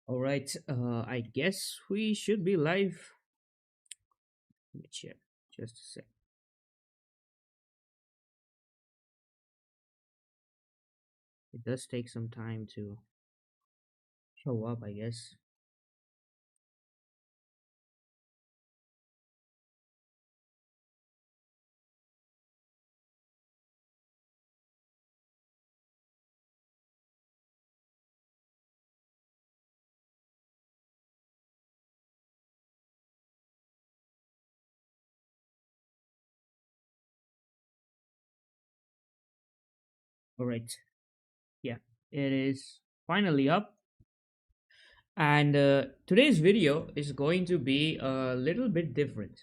All right, I guess we should be live. Let me check just a sec. It does take some time to show up, I guess. All right, yeah, it is finally up. And today's video is going to be a little bit different.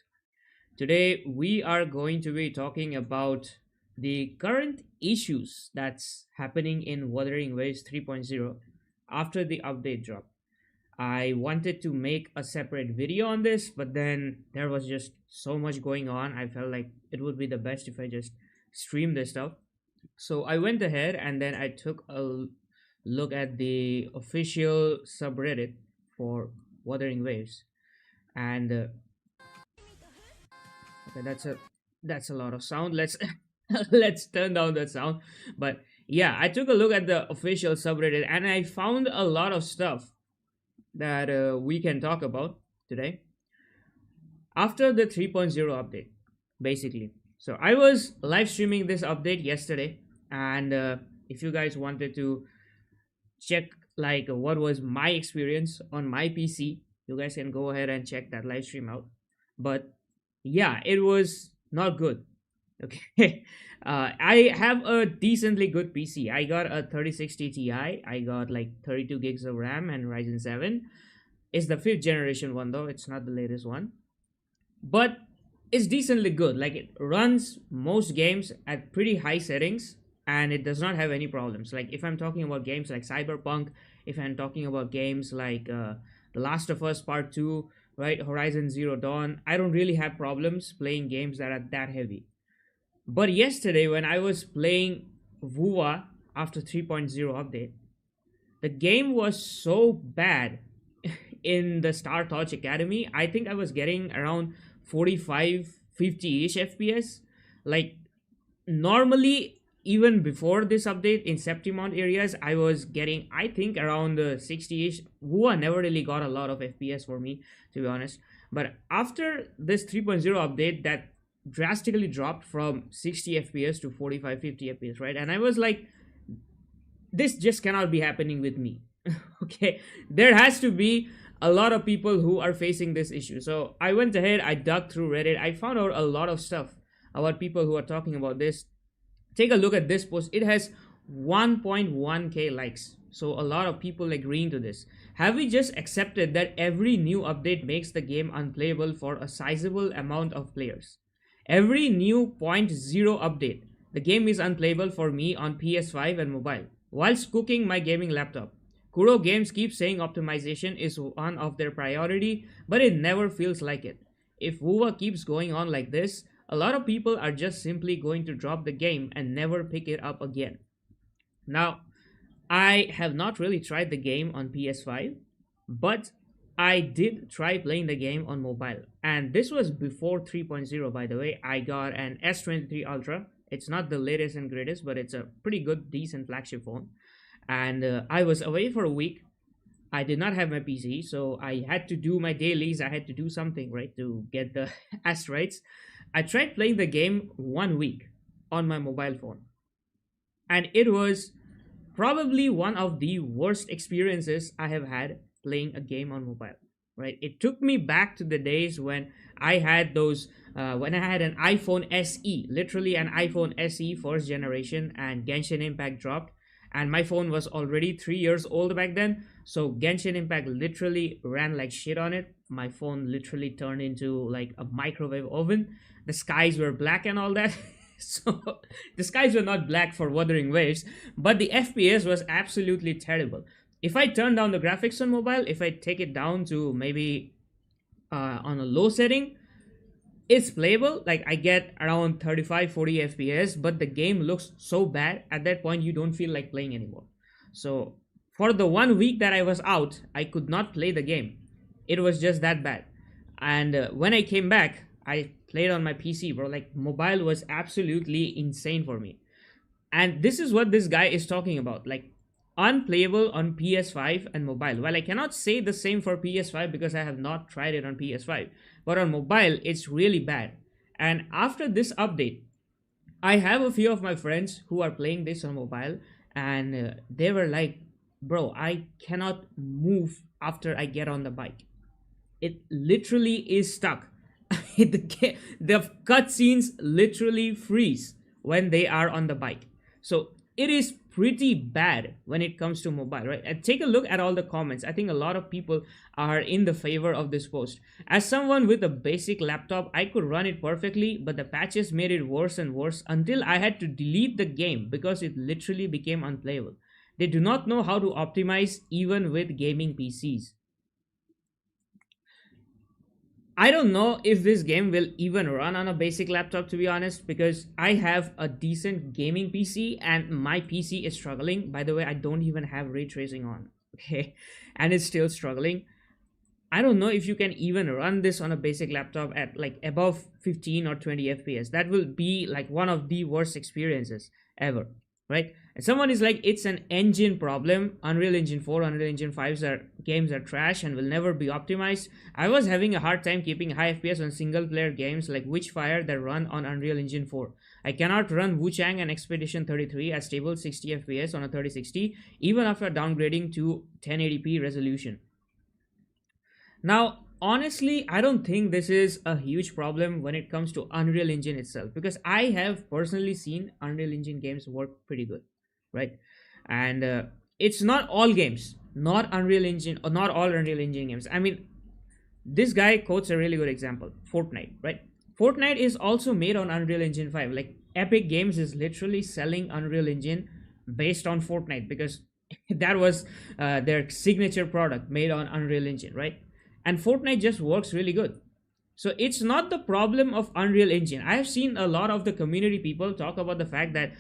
Today, we are going to be talking about the current issues that's happening in Wuthering Waves 3.0 after the update drop. I wanted to make a separate video on this, but then there was just so much going on. I felt like it would be the best if I just stream this stuff. So I went ahead and then I took a look at the official subreddit for Wuthering Waves, and okay, that's a lot of sound. Let's let's turn down that sound. But yeah, I took a look at the official subreddit and I found a lot of stuff that we can talk about today after the 3.0 update, basically. So I was live streaming this update yesterday, and if you guys wanted to check like what was my experience on my PC, you guys can go ahead and check that live stream out. But yeah, it was not good. Okay. I have a decently good PC. I got a 3060 Ti. I got like 32 gigs of RAM and Ryzen 7. It's the fifth generation one though. It's not the latest one, but it's decently good. Like it runs most games at pretty high settings, and it does not have any problems. Like if I'm talking about games like Cyberpunk, if I'm talking about games like The Last of Us Part 2, right, Horizon Zero Dawn, I don't really have problems playing games that are that heavy. But yesterday when I was playing WuWa after 3.0 update, the game was so bad in the Star Touch Academy. I think I was getting around 45, 50-ish FPS. Like normally, even before this update in Septimont areas, I was getting, I think, around 60-ish. WUA never really got a lot of FPS for me, to be honest. But after this 3.0 update, that drastically dropped from 60 FPS to 45, 50 FPS, right? And I was like, this just cannot be happening with me. Okay, there has to be a lot of people who are facing this issue. So I went ahead, I dug through Reddit, I found out a lot of stuff about people who are talking about this. Take a look at this post. It has 1.1k likes, so a lot of people agreeing to this. Have we just accepted that every new update makes the game unplayable for a sizable amount of players? Every new point 0 update, the game is unplayable for me on PS5 and mobile whilst cooking my gaming laptop. Kuro Games keeps saying optimization is one of their priority, but it never feels like it. If WuWa keeps going on like this, a lot of people are just simply going to drop the game and never pick it up again. Now, I have not really tried the game on PS5, but I did try playing the game on mobile. And this was before 3.0, by the way. I got an S23 Ultra. It's not the latest and greatest, but it's a pretty good, decent flagship phone. And I was away for a week. I did not have my PC, so I had to do my dailies. I had to do something, right, to get the asteroids. I tried playing the game 1 week on my mobile phone, and it was probably one of the worst experiences I have had playing a game on mobile. Right, it took me back to the days when I had those, when I had an iPhone SE, literally an iPhone SE first generation, and Genshin Impact dropped, and my phone was already 3 years old back then. So Genshin Impact literally ran like shit on it. My phone literally turned into like a microwave oven. The skies were black and all that. So the skies were not black for Wuthering Waves, but the FPS was absolutely terrible. If I turn down the graphics on mobile, if I take it down to maybe on a low setting, it's playable. Like I get around 35, 40 FPS, but the game looks so bad at that point you don't feel like playing anymore. So for the 1 week that I was out, I could not play the game. It was just that bad. And when I came back, I played on my PC, bro. Like, mobile was absolutely insane for me. And this is what this guy is talking about. Like, unplayable on PS5 and mobile. Well, I cannot say the same for PS5 because I have not tried it on PS5. But on mobile, it's really bad. And after this update, I have a few of my friends who are playing this on mobile, and they were like, "Bro, I cannot move after I get on the bike. It literally is stuck. The cutscenes literally freeze when they are on the bike. So it is pretty bad when it comes to mobile, right? And take a look at all the comments. I think a lot of people are in the favor of this post. As someone with a basic laptop, I could run it perfectly, but the patches made it worse and worse until I had to delete the game because it literally became unplayable. They do not know how to optimize even with gaming PCs. I don't know if this game will even run on a basic laptop, to be honest, because I have a decent gaming PC and my PC is struggling. By the way, I don't even have ray tracing on, okay? And it's still struggling. I don't know if you can even run this on a basic laptop at like above 15 or 20 FPS. That will be like one of the worst experiences ever, right? And someone is like, it's an engine problem. Unreal Engine 4, Unreal Engine 5's games are trash and will never be optimized. I was having a hard time keeping high FPS on single player games like Witchfire that run on Unreal Engine 4. I cannot run Wu Chang and Expedition 33 at stable 60 FPS on a 3060 even after downgrading to 1080p resolution. Now, honestly, I don't think this is a huge problem when it comes to Unreal Engine itself because I have personally seen Unreal Engine games work pretty good, right? And it's not all games, not Unreal Engine, or not all Unreal Engine games. I mean, this guy quotes a really good example, Fortnite, right? Fortnite is also made on Unreal Engine 5. Like, Epic Games is literally selling Unreal Engine based on Fortnite because that was their signature product made on Unreal Engine, right? And Fortnite just works really good. So it's not the problem of Unreal Engine. I have seen a lot of the community people talk about the fact that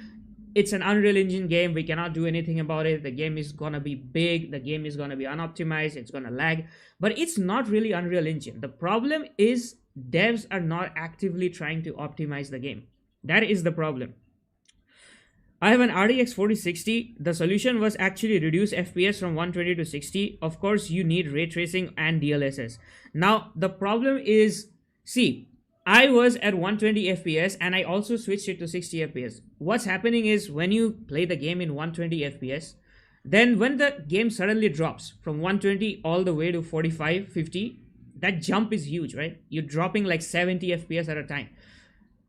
it's an Unreal Engine game, we cannot do anything about it, the game is gonna be big, the game is gonna be unoptimized, it's gonna lag. But it's not really Unreal Engine. The problem is devs are not actively trying to optimize the game. That is the problem. I have an RTX 4060. The solution was actually reduce FPS from 120 to 60. Of course, you need ray tracing and DLSS. Now, the problem is, see, I was at 120 FPS and I also switched it to 60 FPS. What's happening is when you play the game in 120 FPS, then when the game suddenly drops from 120 all the way to 45, 50, that jump is huge, right? You're dropping like 70 FPS at a time.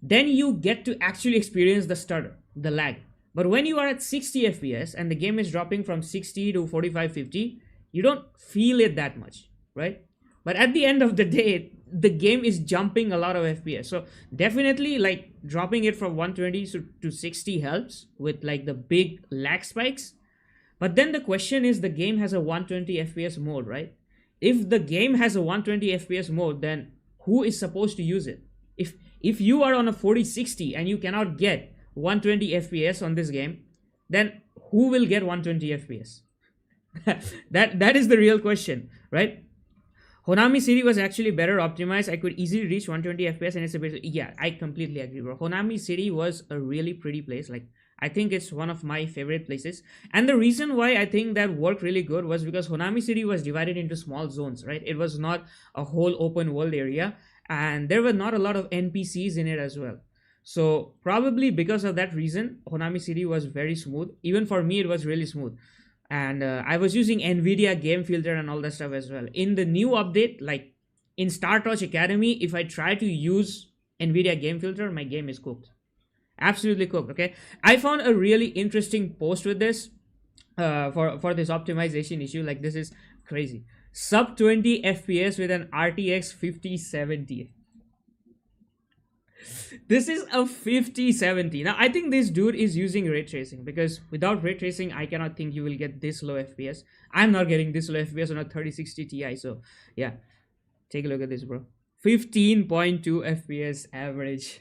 Then you get to actually experience the stutter, the lag. But when you are at 60 FPS and the game is dropping from 60 to 45, 50, you don't feel it that much, right? But at the end of the day, the game is jumping a lot of FPS. So definitely like dropping it from 120 to 60 helps with like the big lag spikes. But then the question is the game has a 120 FPS mode, right? If the game has a 120 FPS mode, then who is supposed to use it? If you are on a 4060 and you cannot get 120 FPS on this game, then who will get 120 FPS? That is the real question, right? Honami City was actually better optimized. I could easily reach 120 FPS and it's a bit, yeah, I completely agree, bro. Honami City was a really pretty place. Like, I think it's one of my favorite places. And the reason why I think that worked really good was because Honami City was divided into small zones, right? It was not a whole open world area and there were not a lot of NPCs in it as well. So probably because of that reason, Honami City was very smooth. Even for me, it was really smooth. And I was using NVIDIA game filter and all that stuff as well. In the new update, like in StarTouch Academy, if I try to use NVIDIA game filter, my game is cooked. Absolutely cooked, okay? I found a really interesting post with this for this optimization issue. Like, this is crazy. Sub 20 FPS with an RTX 5070. This is a 5070. Now, I think this dude is using ray tracing because without ray tracing, I cannot think you will get this low FPS. I'm not getting this low FPS on a 3060 Ti. So, yeah, take a look at this, bro. 15.2 FPS average.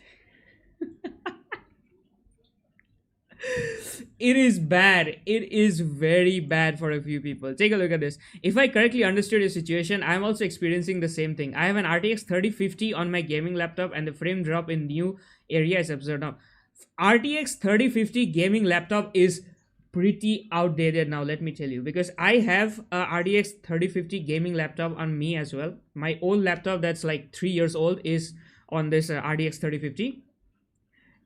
It is bad. It is very bad for a few people. Take a look at this. If I correctly understood your situation, I'm also experiencing the same thing. I have an RTX 3050 on my gaming laptop, and the frame drop in new area is absurd. Now, RTX 3050 gaming laptop is pretty outdated now, let me tell you, because I have a RTX 3050 gaming laptop on me as well. My old laptop that's like 3 years old is on this RTX 3050,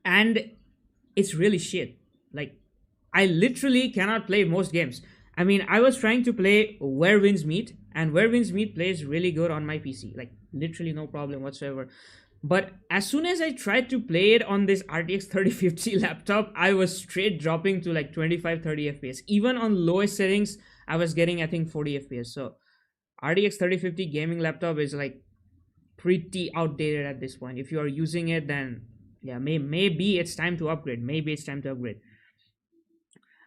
and it's really shit. Like, I literally cannot play most games. I mean, I was trying to play Where Winds Meet, and Where Winds Meet plays really good on my PC. Like, literally no problem whatsoever. But as soon as I tried to play it on this RTX 3050 laptop, I was straight dropping to like 25, 30 FPS. Even on lowest settings, I was getting, I think, 40 FPS. So, RTX 3050 gaming laptop is like pretty outdated at this point. If you are using it, then yeah, maybe it's time to upgrade. Maybe it's time to upgrade.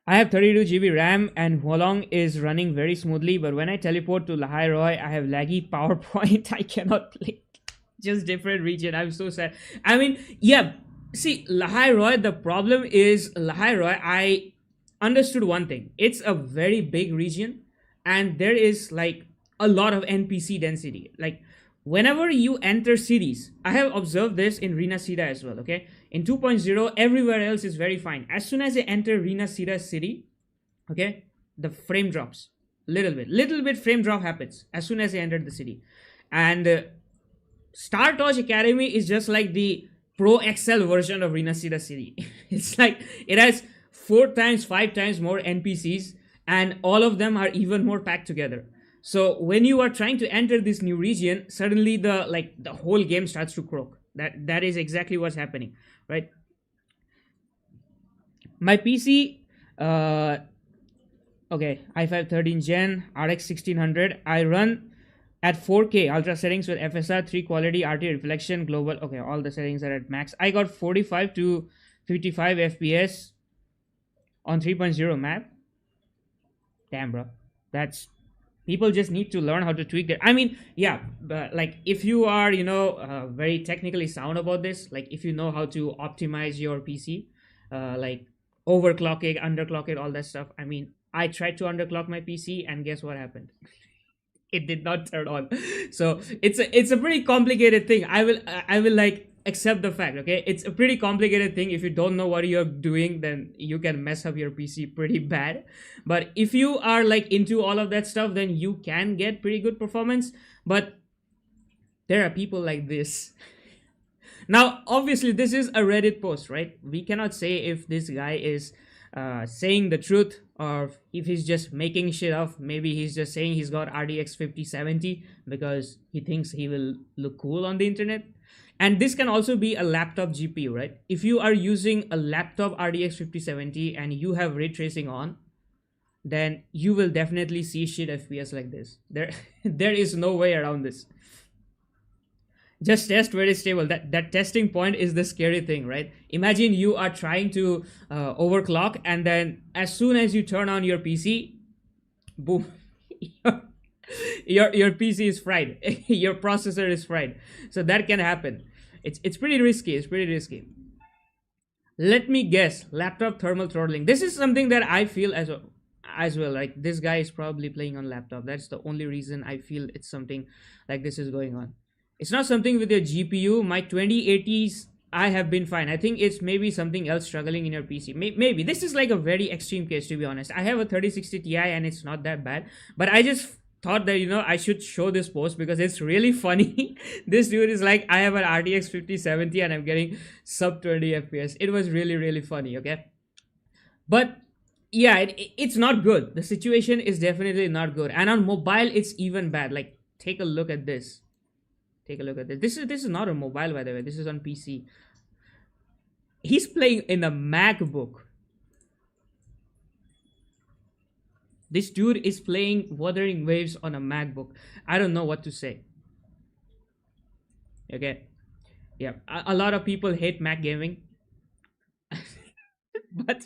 I have 32 GB RAM and Hualong is running very smoothly, but when I teleport to Lahai Roy, I have laggy PowerPoint. I cannot play. Just different region. I'm so sad. I mean, yeah. See, Lahai Roy, the problem is Lahai Roy. I understood one thing. It's a very big region, and there is like a lot of NPC density. Like, whenever you enter cities, I have observed this in Rina Sida as well. Okay, in 2.0, everywhere else is very fine. As soon as I enter Rina Sida city, okay, the frame drops little bit frame drop happens as soon as I entered the city. And Star Torch Academy is just like the Pro XL version of Renasida City. It's like it has 4 times, 5 times more NPCs, and all of them are even more packed together. So when you are trying to enter this new region, suddenly the whole game starts to croak. That is exactly what's happening, right? My PC, okay, i5 13 Gen RX 1600. I run at 4K ultra settings with FSR 3 quality RT reflection global. Okay, all the settings are at max. I got 45 to 55 FPS on 3.0 map. Damn, bro. That's people just need to learn how to tweak that. I mean, yeah, but like if you are, very technically sound about this, like if you know how to optimize your PC, like overclock it, underclock it, all that stuff. I mean, I tried to underclock my PC, and guess what happened? It did not turn on. So it's a pretty complicated thing. I will like accept the fact. Okay, it's a pretty complicated thing. If you don't know what you're doing, then you can mess up your PC pretty bad. But if you are like into all of that stuff, then you can get pretty good performance. But there are people like this. Now, obviously, this is a Reddit post, right? We cannot say if this guy is saying the truth or if he's just making shit up. Maybe he's just saying he's got RDX 5070 because he thinks he will look cool on the internet. And this can also be a laptop GPU, right? If you are using a laptop RDX 5070 and you have ray tracing on, then you will definitely see shit FPS like this. There is no way around this. Just test very stable. That testing point is the scary thing, right? Imagine you are trying to overclock, and then as soon as you turn on your PC, boom, your PC is fried. Your processor is fried. So that can happen. It's pretty risky. It's pretty risky. Let me guess. Laptop thermal throttling. This is something that I feel as well. Like this guy is probably playing on laptop. That's the only reason I feel it's something like this is going on. It's not something with your GPU. My 2080s, I have been fine. I think it's maybe something else struggling in your PC. Maybe this is like a very extreme case, to be honest. I have a 3060 Ti and it's not that bad, but I just thought that I should show this post because it's really funny. This dude is like, I have an RTX 5070 and I'm getting sub 20 FPS. It was really really funny. Okay, but yeah, it's not good. The situation is definitely not good, and on mobile it's even bad. Like, take a look at this. Take a look at this. This is not a mobile, by the way. This is on PC. He's playing in a MacBook. This dude is playing Wuthering Waves on a MacBook. I don't know what to say. Okay. Yeah. A lot of people hate Mac gaming. But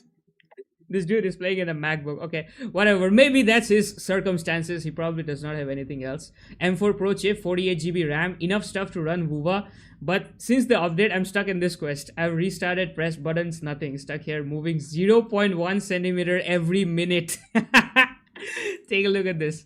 This dude is playing in a MacBook. Okay, whatever. Maybe that's his circumstances. He probably does not have anything else. M4 Pro chip, 48 GB RAM, enough stuff to run WuWa. But since the update, I'm stuck in this quest. I've restarted, pressed buttons, nothing. Stuck here, moving 0.1 centimeter every minute. Take a look at this.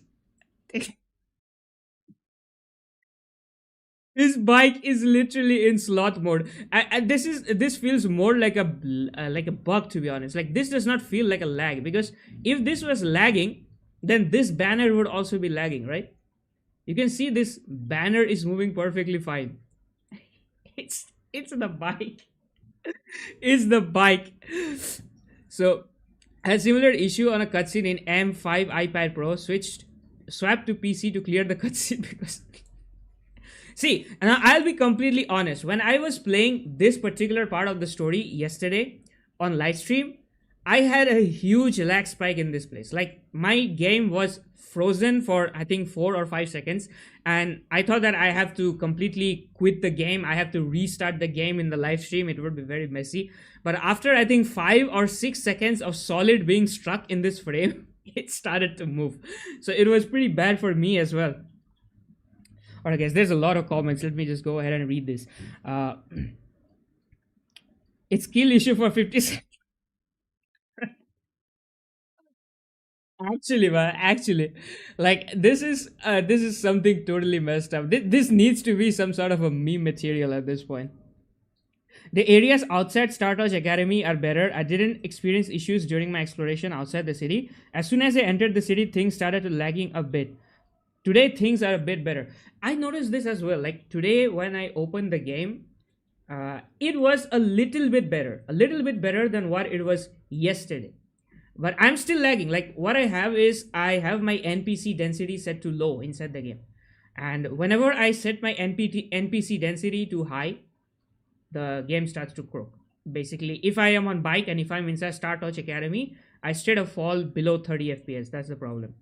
His bike is literally in sloth mode. And this feels more like a bug, to be honest. Like, this does not feel like a lag, because if this was lagging, then this banner would also be lagging, right? You can see this banner is moving perfectly fine. It's the bike. It's the bike. So, I had a similar issue on a cutscene in M5 iPad Pro. Swapped to PC to clear the cutscene because. See, and I'll be completely honest. When I was playing this particular part of the story yesterday on live stream, I had a huge lag spike in this place. Like, my game was frozen for I think 4 or 5 seconds, and I thought that I have to completely quit the game. I have to restart the game in the live stream. It would be very messy. But after I think 5 or 6 seconds of solid being struck in this frame, it started to move. So it was pretty bad for me as well. Alright, guys, there's a lot of comments. Let me just go ahead and read this. It's skill issue for 50 seconds. Actually, man, actually, like, this is something totally messed up. This needs to be some sort of a meme material at this point. The areas outside Startouch Academy are better. I didn't experience issues during my exploration outside the city. As soon as I entered the city, things started to lagging a bit. Today things are a bit better. I noticed this as well. Like, today when I opened the game, it was a little bit better than what it was yesterday. But I'm still lagging. Like, what I have is I have my NPC density set to low inside the game, and whenever I set my NPC density to high, the game starts to croak. Basically, if I am on bike and if I'm inside Startouch Academy, I straight up fall below 30 FPS. That's the problem.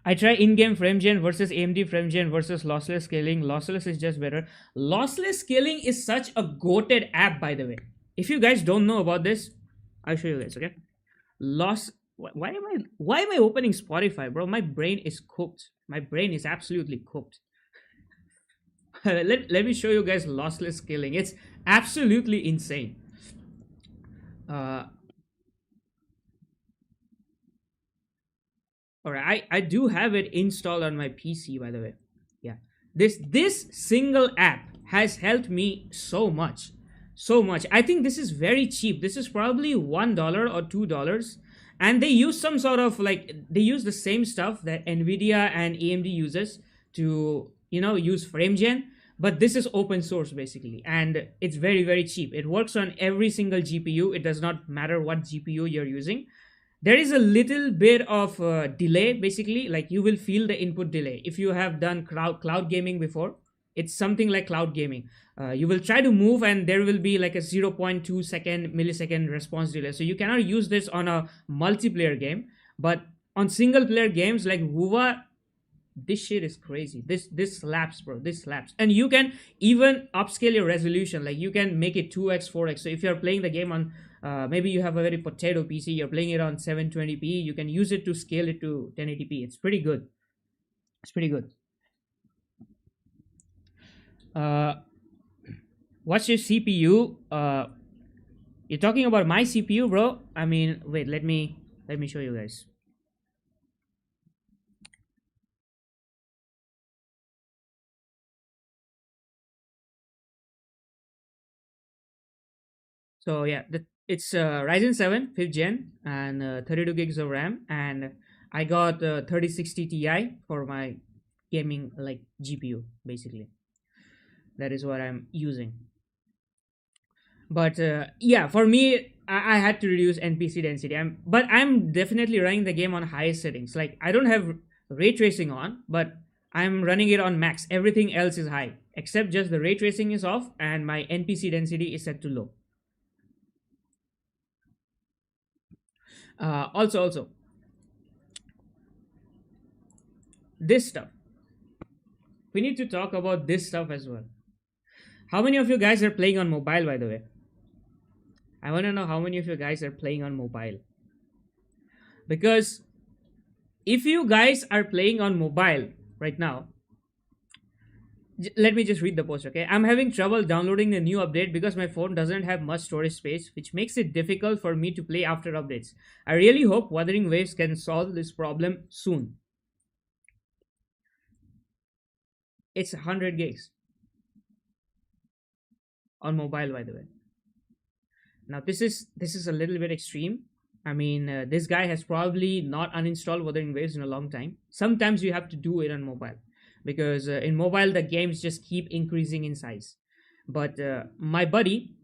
I try in-game frame gen versus AMD frame gen versus lossless scaling. Lossless is just better. Lossless scaling is such a goated app, by the way. If you guys don't know about this, I'll show you guys. Okay. Why am I opening Spotify, bro? My brain is cooked. My brain is absolutely cooked. Let me show you guys lossless scaling. It's absolutely insane. Uh, All right, I do have it installed on my PC, by the way. Yeah, this single app has helped me so much, so much. I think this is very cheap. This is probably $1 or $2, and they use some sort of, like, they use the same stuff that Nvidia and AMD uses to use FrameGen, but this is open source basically, and it's very cheap. It works on every single GPU. It does not matter what GPU you're using. There is a little bit of delay, basically. Like, you will feel the input delay if you have done cloud gaming before. It's something like cloud gaming. You will try to move and there will be like a 0.2 millisecond response delay. So you cannot use this on a multiplayer game, but on single player games like WuWa, this shit is crazy. This slaps, bro. This slaps. And you can even upscale your resolution. Like, you can make it 2x 4x. So if you're playing the game on maybe you have a very potato PC, you're playing it on 720p, you can use it to scale it to 1080p. It's pretty good. It's pretty good. What's your CPU? You're talking about my CPU, bro? I mean, wait, let me show you guys. So yeah, it's Ryzen 7 5th gen and 32 gigs of RAM, and I got 3060 Ti for my gaming, like, GPU basically. That is what I'm using. But yeah, for me, I had to reduce NPC density. But I'm definitely running the game on highest settings. Like, I don't have ray tracing on, but I'm running it on max. Everything else is high, except just the ray tracing is off, and my NPC density is set to low. Also, this stuff. We need to talk about this stuff as well. How many of you guys are playing on mobile, by the way? I want to know how many of you guys are playing on mobile. Because if you guys are playing on mobile right now, let me just read the post, okay? I'm having trouble downloading the new update because my phone doesn't have much storage space, which makes it difficult for me to play after updates. I really hope Wuthering Waves can solve this problem soon. It's 100 gigs on mobile, by the way. Now this is a little bit extreme. I mean, this guy has probably not uninstalled Wuthering Waves in a long time. Sometimes you have to do it on mobile because in mobile the games just keep increasing in size. But my buddy,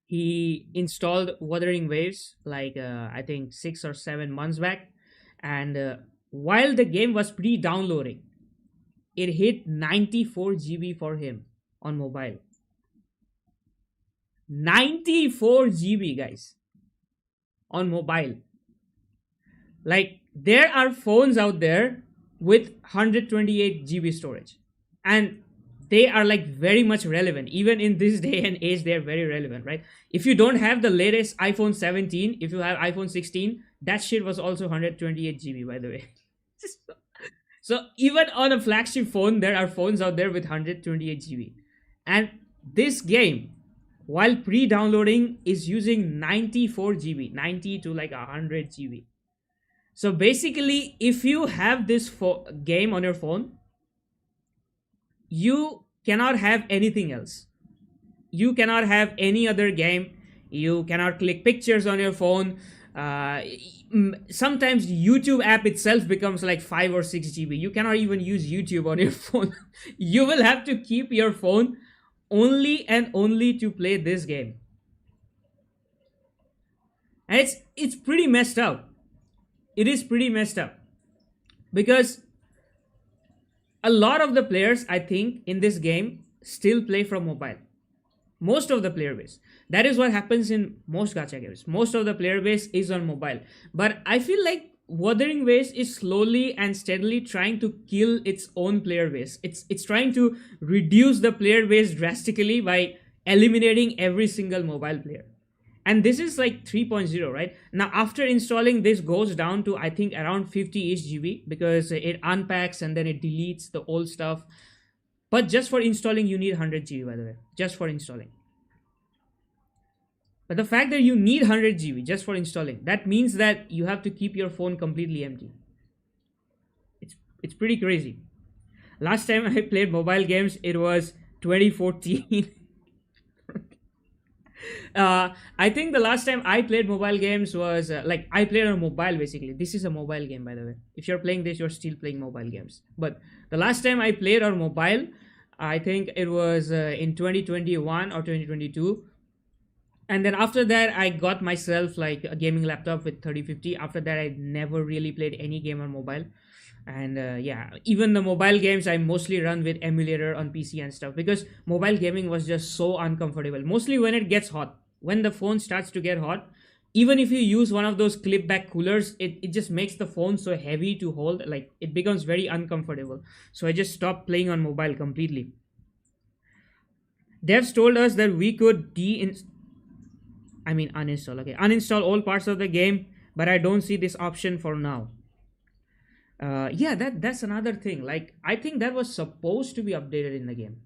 he installed Wuthering Waves like I think 6 or 7 months back, and while the game was pre-downloading, it hit 94 GB for him on mobile. 94 GB, guys, on mobile. Like, there are phones out there with 128 GB storage, and they are like very much relevant. Even in this day and age, they are very relevant, right? If you don't have the latest iPhone 17, if you have iPhone 16, that shit was also 128 GB, by the way. So even on a flagship phone, there are phones out there with 128 GB. And this game, while pre-downloading, is using 94 GB, 90 to like 100 GB. So basically, if you have this game on your phone, you cannot have anything else. You cannot have any other game. You cannot click pictures on your phone. Sometimes YouTube app itself becomes like 5 or 6 GB. You cannot even use YouTube on your phone. You will have to keep your phone only and only to play this game. And it's pretty messed up. It is pretty messed up because a lot of the players, I think, in this game still play from mobile. Most of the player base. That is what happens in most gacha games. Most of the player base is on mobile. But I feel like Wuthering Waves is slowly and steadily trying to kill its own player base. It's trying to reduce the player base drastically by eliminating every single mobile player. And this is like 3.0, right? Now, after installing, this goes down to, I think, around 50-ish GB because it unpacks and then it deletes the old stuff. But just for installing, you need 100 GB, by the way. Just for installing. But the fact that you need 100 GB just for installing, that means that you have to keep your phone completely empty. It's pretty crazy. Last time I played mobile games, it was 2014. I think the last time I played mobile games was like I played on mobile basically. This is a mobile game, by the way. If you're playing this, you're still playing mobile games. But the last time I played on mobile, I think it was in 2021 or 2022. And then after that, I got myself like a gaming laptop with 3050. After that, I never really played any game on mobile. And yeah, even the mobile games I mostly run with emulator on PC and stuff because mobile gaming was just so uncomfortable. Mostly when it gets hot, when the phone starts to get hot, even if you use one of those clip back coolers, it just makes the phone so heavy to hold, like it becomes very uncomfortable. So I just stopped playing on mobile completely. Devs told us that we could uninstall all parts of the game, but I don't see this option for now. Yeah, that's another thing. Like, I think that was supposed to be updated in the game.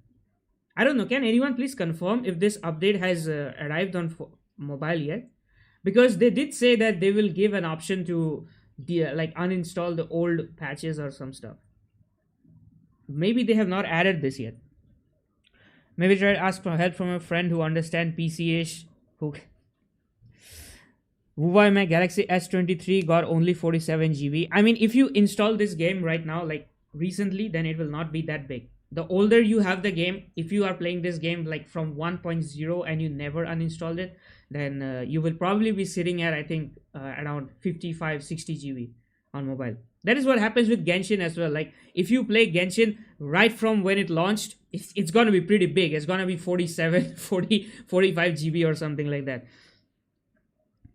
I don't know. Can anyone please confirm if this update has arrived on mobile yet? Because they did say that they will give an option to like uninstall the old patches or some stuff. Maybe they have not added this yet. Maybe try to ask for help from a friend who understands PC-ish. WuWa my Galaxy S23 got only 47 GB. I mean, if you install this game right now, like recently, then it will not be that big. The older you have the game, if you are playing this game like from 1.0 and you never uninstalled it, then you will probably be sitting at, I think, around 55, 60 GB on mobile. That is what happens with Genshin as well. Like, if you play Genshin right from when it launched, it's going to be pretty big. It's going to be 47, 40, 45 GB or something like that.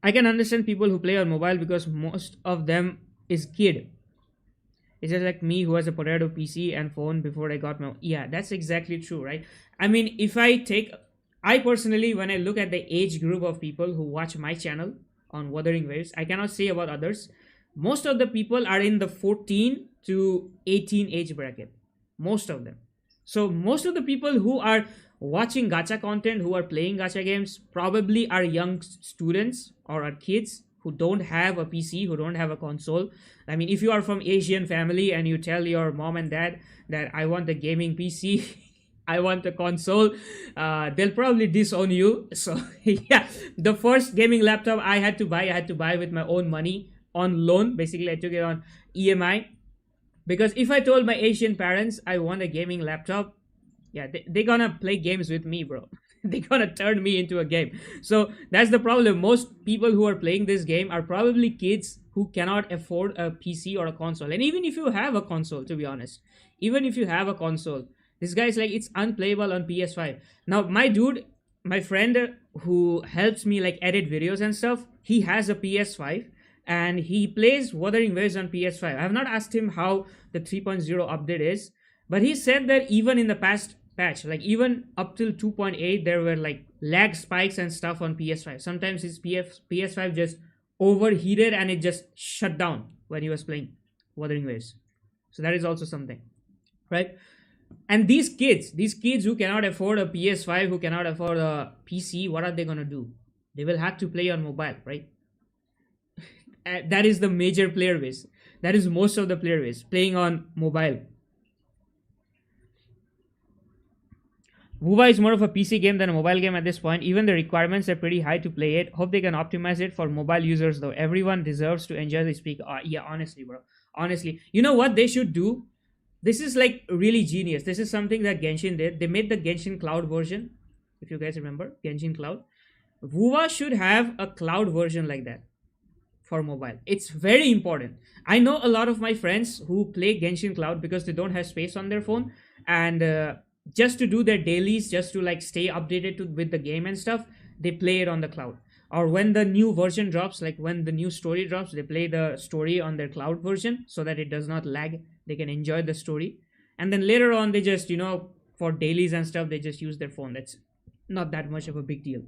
I can understand people who play on mobile because most of them is kid. It's just like me who has a potato PC and phone before I got my... Yeah, that's exactly true, right? I mean, if I take I personally, when I look at the age group of people who watch my channel on Wuthering Waves, I cannot say about others. Most of the people are in the 14 to 18 age bracket. Most of them. So most of the people who are watching gacha content, who are playing gacha games, probably are young students or are kids who don't have a PC, who don't have a console. I mean, if you are from Asian family and you tell your mom and dad that I want a gaming PC, I want a console, they'll probably disown you. So yeah, the first gaming laptop I had to buy with my own money on loan. Basically, I took it on EMI, because if I told my Asian parents I want a gaming laptop, yeah, they gonna play games with me, bro. They gonna turn me into a game. So that's the problem. Most people who are playing this game are probably kids who cannot afford a PC or a console. And even if you have a console, to be honest, even if you have a console, this guy's like, it's unplayable on PS5. Now my dude, my friend who helps me like edit videos and stuff, he has a PS5 and he plays Wuthering Waves on PS5. I have not asked him how the 3.0 update is, but he said that even in the past patch, like even up till 2.8, there were like lag spikes and stuff on PS5. Sometimes his PS5 just overheated and it just shut down when he was playing Wuthering Waves. So that is also something, right? And these kids who cannot afford a PS5, who cannot afford a PC, what are they gonna do? They will have to play on mobile, right? That is the major player base. That is most of the player base playing on mobile. WuWa is more of a PC game than a mobile game at this point. Even the requirements are pretty high to play it. Hope they can optimize it for mobile users though. Everyone deserves to enjoy this peak. Yeah, honestly, bro. Honestly, you know what they should do? This is like really genius. This is something that Genshin did. They made the Genshin Cloud version. If you guys remember, Genshin Cloud. WuWa should have a cloud version like that for mobile. It's very important. I know a lot of my friends who play Genshin Cloud because they don't have space on their phone, and just to do their dailies, just to like stay updated with the game and stuff, they play it on the cloud. Or when the new version drops, like when the new story drops, they play the story on their cloud version so that it does not lag. They can enjoy the story, and then later on they just, for dailies and stuff, they just use their phone. That's not that much of a big deal.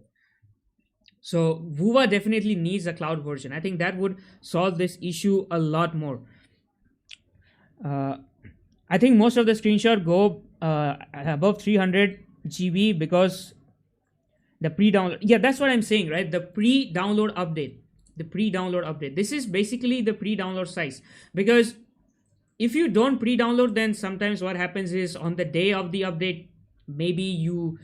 So WuWa definitely needs a cloud version. I think that would solve this issue a lot more. Uh, I think most of the screenshot go above 300 GB because the pre-download. Yeah, that's what I'm saying, right? The pre-download update. The pre-download update. This is basically the pre-download size, because if you don't pre-download, then sometimes what happens is on the day of the update, maybe you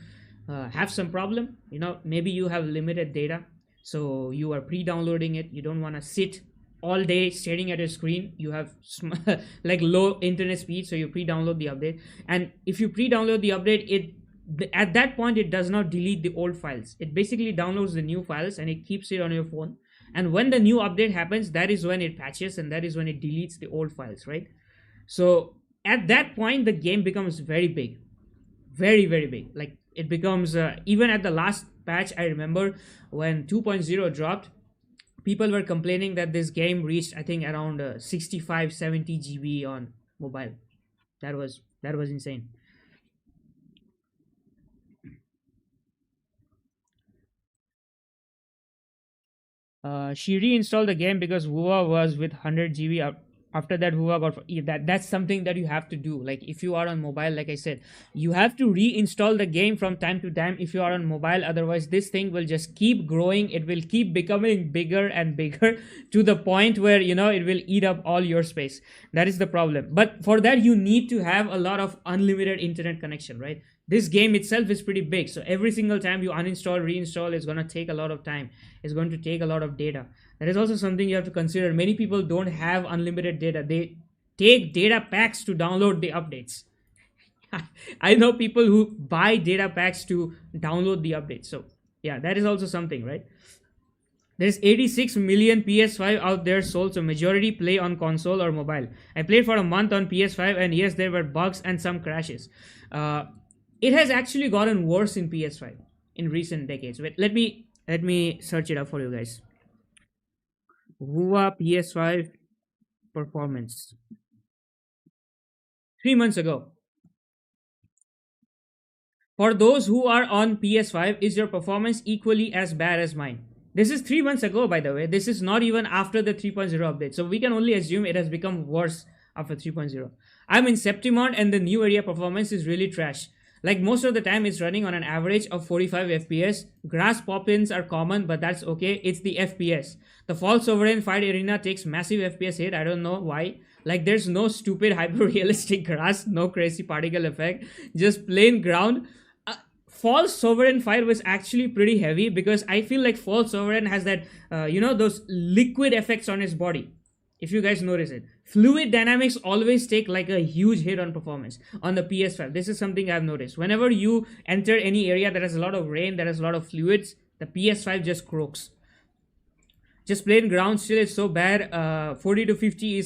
have some problem, maybe you have limited data, so you are pre-downloading it. You don't want to sit all day staring at a screen. You have like low internet speed, so you pre-download the update. And if you pre-download the update, at that point it does not delete the old files. It basically downloads the new files and it keeps it on your phone. And when the new update happens, that is when it patches and that is when it deletes the old files, right? So at that point the game becomes very big, very very big. Like it becomes, even at the last patch, I remember when 2.0 dropped, people were complaining that this game reached, I think, around 65 70 GB on mobile. That was insane. She reinstalled the game because WuWa was with 100 GB. After that, WuWa got that's something that you have to do. Like if you are on mobile, like I said, you have to reinstall the game from time to time if you are on mobile. Otherwise, this thing will just keep growing. It will keep becoming bigger and bigger to the point where it will eat up all your space. That is the problem. But for that, you need to have a lot of unlimited internet connection, right? This game itself is pretty big, so every single time you uninstall, reinstall is going to take a lot of time. It's going to take a lot of data. That is also something you have to consider. Many people don't have unlimited data. They take data packs to download the updates. I know people who buy data packs to download the updates. So yeah, that is also something, right? There's 86 million PS5 out there sold, so majority play on console or mobile. I played for a month on PS5, and yes, there were bugs and some crashes. Uh, it has actually gotten worse in PS5 in recent decades. Wait, let me search it up for you guys. WuWa PS5 performance 3 months ago. For those who are on PS5, is your performance equally as bad as mine? This is 3 months ago, by the way. This is not even after the 3.0 update. So we can only assume it has become worse after 3.0. I'm in Septimont and the new area performance is really trash. Like most of the time, it's running on an average of 45 FPS. Grass pop-ins are common, but that's okay. It's the FPS. The False Sovereign Fight Arena takes massive FPS hit. I don't know why. Like there's no stupid hyper-realistic grass, no crazy particle effect, just plain ground. False Sovereign Fire was actually pretty heavy because I feel like False Sovereign has that, those liquid effects on his body. If you guys notice it, fluid dynamics always take like a huge hit on performance on the PS5. This is something I've noticed. Whenever you enter any area that has a lot of rain, that has a lot of fluids, the PS5 just croaks. Just plain ground still is so bad. 40 to 50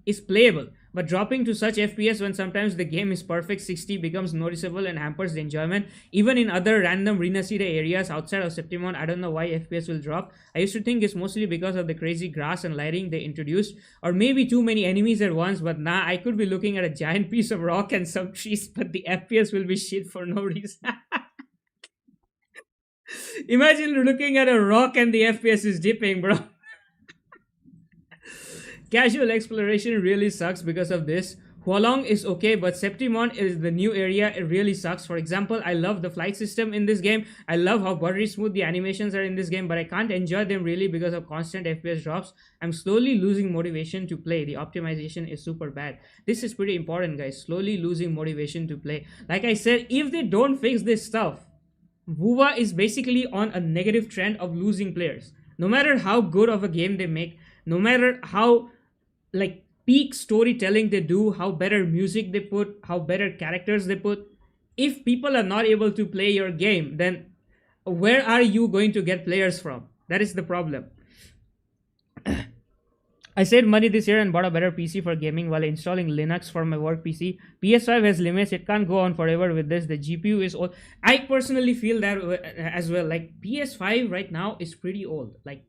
is playable, but dropping to such FPS when sometimes the game is perfect 60 becomes noticeable and hampers the enjoyment. Even in other random Renacida areas outside of Septimon, I don't know why FPS will drop. I used to think it's mostly because of the crazy grass and lighting they introduced, or maybe too many enemies at once. But nah, I could be looking at a giant piece of rock and some trees, but the FPS will be shit for no reason. Imagine looking at a rock and the FPS is dipping, bro. Casual exploration really sucks because of this. Hualong is okay, but Septimon is the new area. It really sucks. For example, I love the flight system in this game. I love how buttery smooth the animations are in this game, but I can't enjoy them really because of constant FPS drops. I'm slowly losing motivation to play. The optimization is super bad. This is pretty important, guys. Slowly losing motivation to play. Like I said, if they don't fix this stuff, WuWa is basically on a negative trend of losing players. No matter how good of a game they make, no matter how like peak storytelling they do, how better music they put, how better characters they put, if people are not able to play your game, then where are you going to get players from? That is the problem. I saved money this year and bought a better PC for gaming while installing Linux for my work PC. PS5 has limits. It can't go on forever with this. The GPU is old. I personally feel that as well. Like PS5 right now is pretty old. Like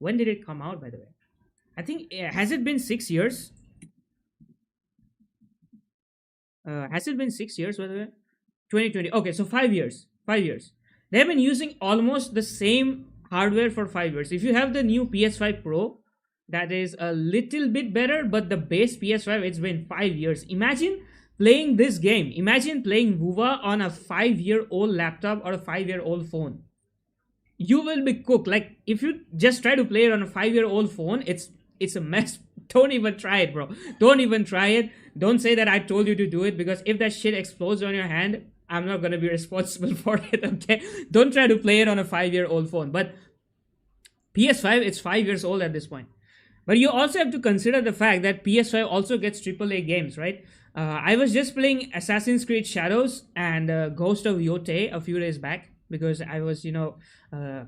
when did it come out, by the way? I think has it been 6 years? Has it been 6 years, by the way? 2020. Okay, so 5 years. 5 years. They have been using almost the same hardware for 5 years. If you have the new PS5 Pro, that is a little bit better, but the base PS5, it's been 5 years. Imagine playing this game. Imagine playing WuWa on a 5-year-old laptop or a 5-year-old phone. You will be cooked. Like if you just try to play it on a 5-year-old phone, it's a mess. Don't even try it, bro. Don't even try it. Don't say that I told you to do it, because if that shit explodes on your hand, I'm not gonna be responsible for it. Okay, don't try to play it on a 5-year-old phone. But PS5, it's 5 years old at this point. But you also have to consider the fact that PS5 also gets AAA games, right? I was just playing Assassin's Creed Shadows and Ghost of Yote a few days back because I was,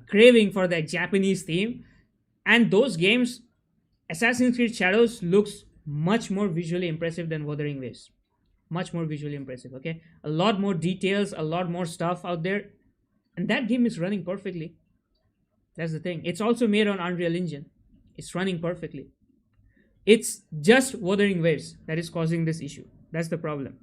craving for that Japanese theme. And those games, Assassin's Creed Shadows looks much more visually impressive than Wuthering Waves. Much more visually impressive, okay? A lot more details, a lot more stuff out there. And that game is running perfectly. That's the thing. It's also made on Unreal Engine. It's running perfectly. It's just Wuthering Waves that is causing this issue. That's the problem.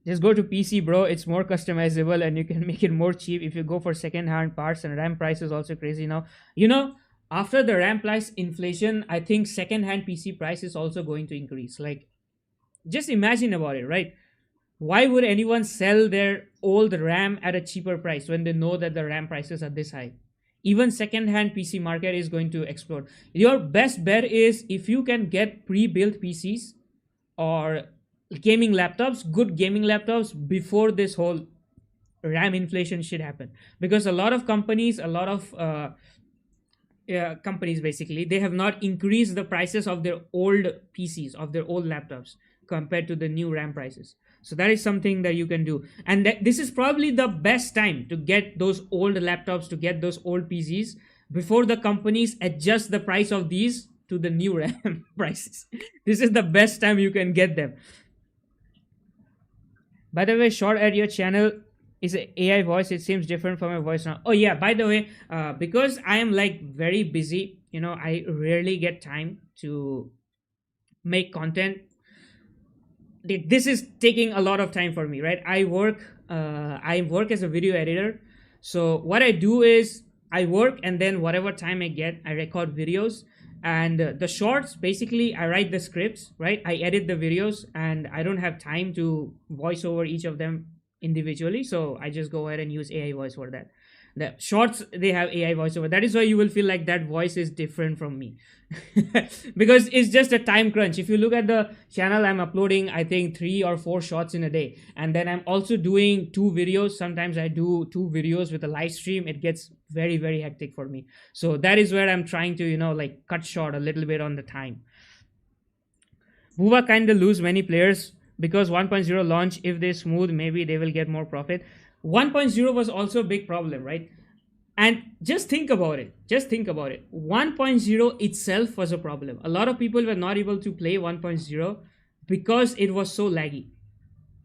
Just go to PC, bro. It's more customizable and you can make it more cheap if you go for second-hand parts. And RAM price is also crazy now. After the RAM price inflation, I think second-hand PC price is also going to increase. Like, just imagine about it, right? Why would anyone sell their old RAM at a cheaper price when they know that the RAM prices are this high? Even second-hand PC market is going to explode. Your best bet is if you can get pre-built PCs or gaming laptops, good gaming laptops, before this whole RAM inflation shit happen. Because a lot of companies, companies basically, they have not increased the prices of their old PCs, of their old laptops compared to the new RAM prices. So that is something that you can do. And this is probably the best time to get those old laptops, to get those old PCs before the companies adjust the price of these to the new RAM prices. This is the best time you can get them. By the way, short at your channel is an AI voice. It seems different from my voice now. Oh yeah, by the way, because I am like very busy, I rarely get time to make content. This is taking a lot of time for me, right? I work I work as a video editor. So what I do is I work, and then whatever time I get, I record videos. And the shorts, basically, I write the scripts, right? I edit the videos, and I don't have time to voice over each of them individually. So I just go ahead and use AI voice for that. The shorts, they have AI voiceover. That is why you will feel like that voice is different from me. Because it's just a time crunch. If you look at the channel, I'm uploading, I think, 3 or 4 shots in a day. And then I'm also doing 2 videos. Sometimes I do 2 videos with a live stream. It gets very, very hectic for me. So that is where I'm trying to, like cut short a little bit on the time. WuWa kind of lose many players because 1.0 launch, if they smooth, maybe they will get more profit. 1.0 was also a big problem, right? And just think about it. 1.0 itself was a problem. A lot of people were not able to play 1.0 because it was so laggy.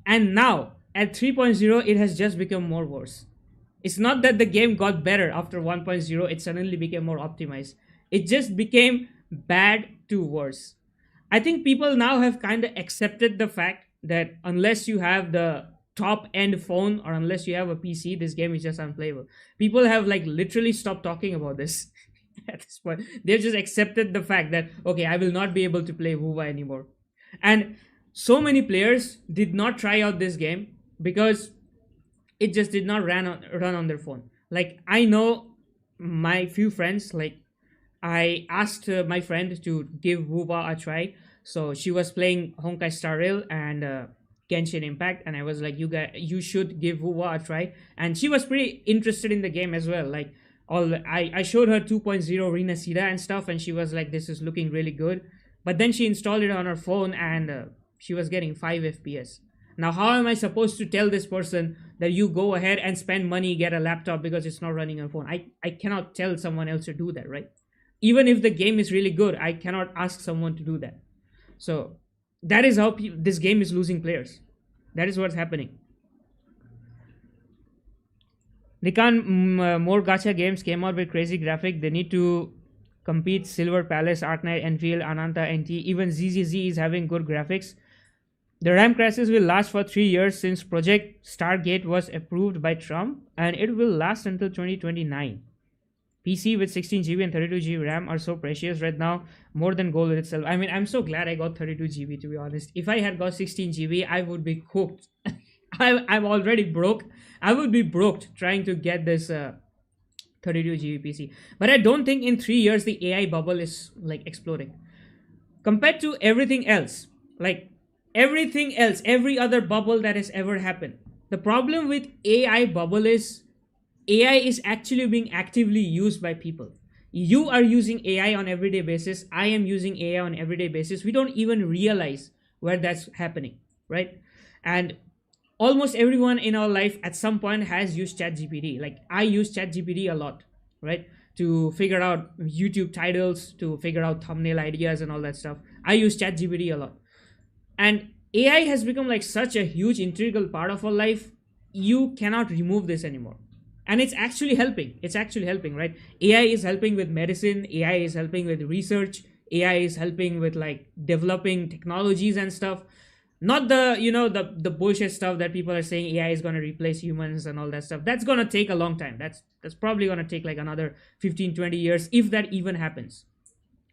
And now at 3.0, it has just become more worse. It's not that the game got better after 1.0, it suddenly became more optimized. It just became bad to worse. I think people now have kind of accepted the fact that unless you have the top end phone or unless you have a PC, this game is just unplayable. People have like literally stopped talking about this at this point. They've just accepted the fact that, okay, I will not be able to play WuWa anymore. And so many players did not try out this game because it just did not run on their phone. Like, I know my few friends, like I asked my friend to give WuWa a try. So she was playing Honkai Star Rail and Genshin Impact, and I was like, you should give WuWa a try. And she was pretty interested in the game as well. Like, I showed her 2.0 Renacida and stuff, and she was like, this is looking really good. But then she installed it on her phone, and she was getting 5 FPS. Now, how am I supposed to tell this person that you go ahead and spend money, get a laptop because it's not running on phone? I cannot tell someone else to do that, right? Even if the game is really good, I cannot ask someone to do that. So that is how this game is losing players. That is what's happening. More gacha games came out with crazy graphic. They need to compete. Silver Palace, Arknight, Enfield, Ananta, NT. Even ZZZ is having good graphics. The RAM crashes will last for 3 years since Project Stargate was approved by Trump, and it will last until 2029. PC with 16GB and 32GB RAM are so precious right now, more than gold itself. I mean, I'm so glad I got 32GB, to be honest. If I had got 16GB, I would be cooked. I'm already broke. I would be broke trying to get this 32GB PC. But I don't think in 3 years the AI bubble is like exploding. Compared to everything else, like everything else, every other bubble that has ever happened. The problem with AI bubble is AI is actually being actively used by people. You are using AI on everyday basis. I am using AI on everyday basis. We don't even realize where that's happening, right? And almost everyone in our life at some point has used ChatGPT. Like, I use ChatGPT a lot, right? To figure out YouTube titles, to figure out thumbnail ideas and all that stuff. I use ChatGPT a lot. And AI has become like such a huge integral part of our life. You cannot remove this anymore. And it's actually helping, right? AI is helping with medicine. AI is helping with research. AI is helping with like developing technologies and stuff. Not the bullshit stuff that people are saying AI is going to replace humans and all that stuff. That's going to take a long time. That's probably going to take like another 15-20 years, if that even happens.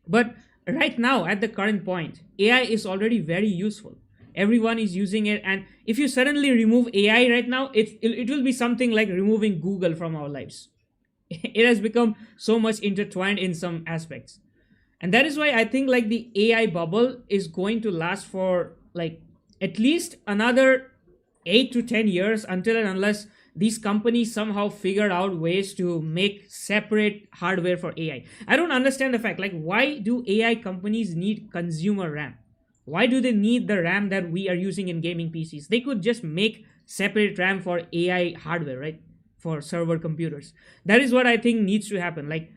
But right now, at the current point, AI is already very useful. Everyone is using it, and if you suddenly remove AI right now, it will be something like removing Google from our lives. It has become so much intertwined in some aspects, and that is why I think like the AI bubble is going to last for like at least another 8 to 10 years, until and unless these companies somehow figure out ways to make separate hardware for AI. I don't understand the fact, like, why do AI companies need consumer RAM? Why do they need the RAM that we are using in gaming PCs? They could just make separate RAM for AI hardware, right? For server computers. That is what I think needs to happen. Like,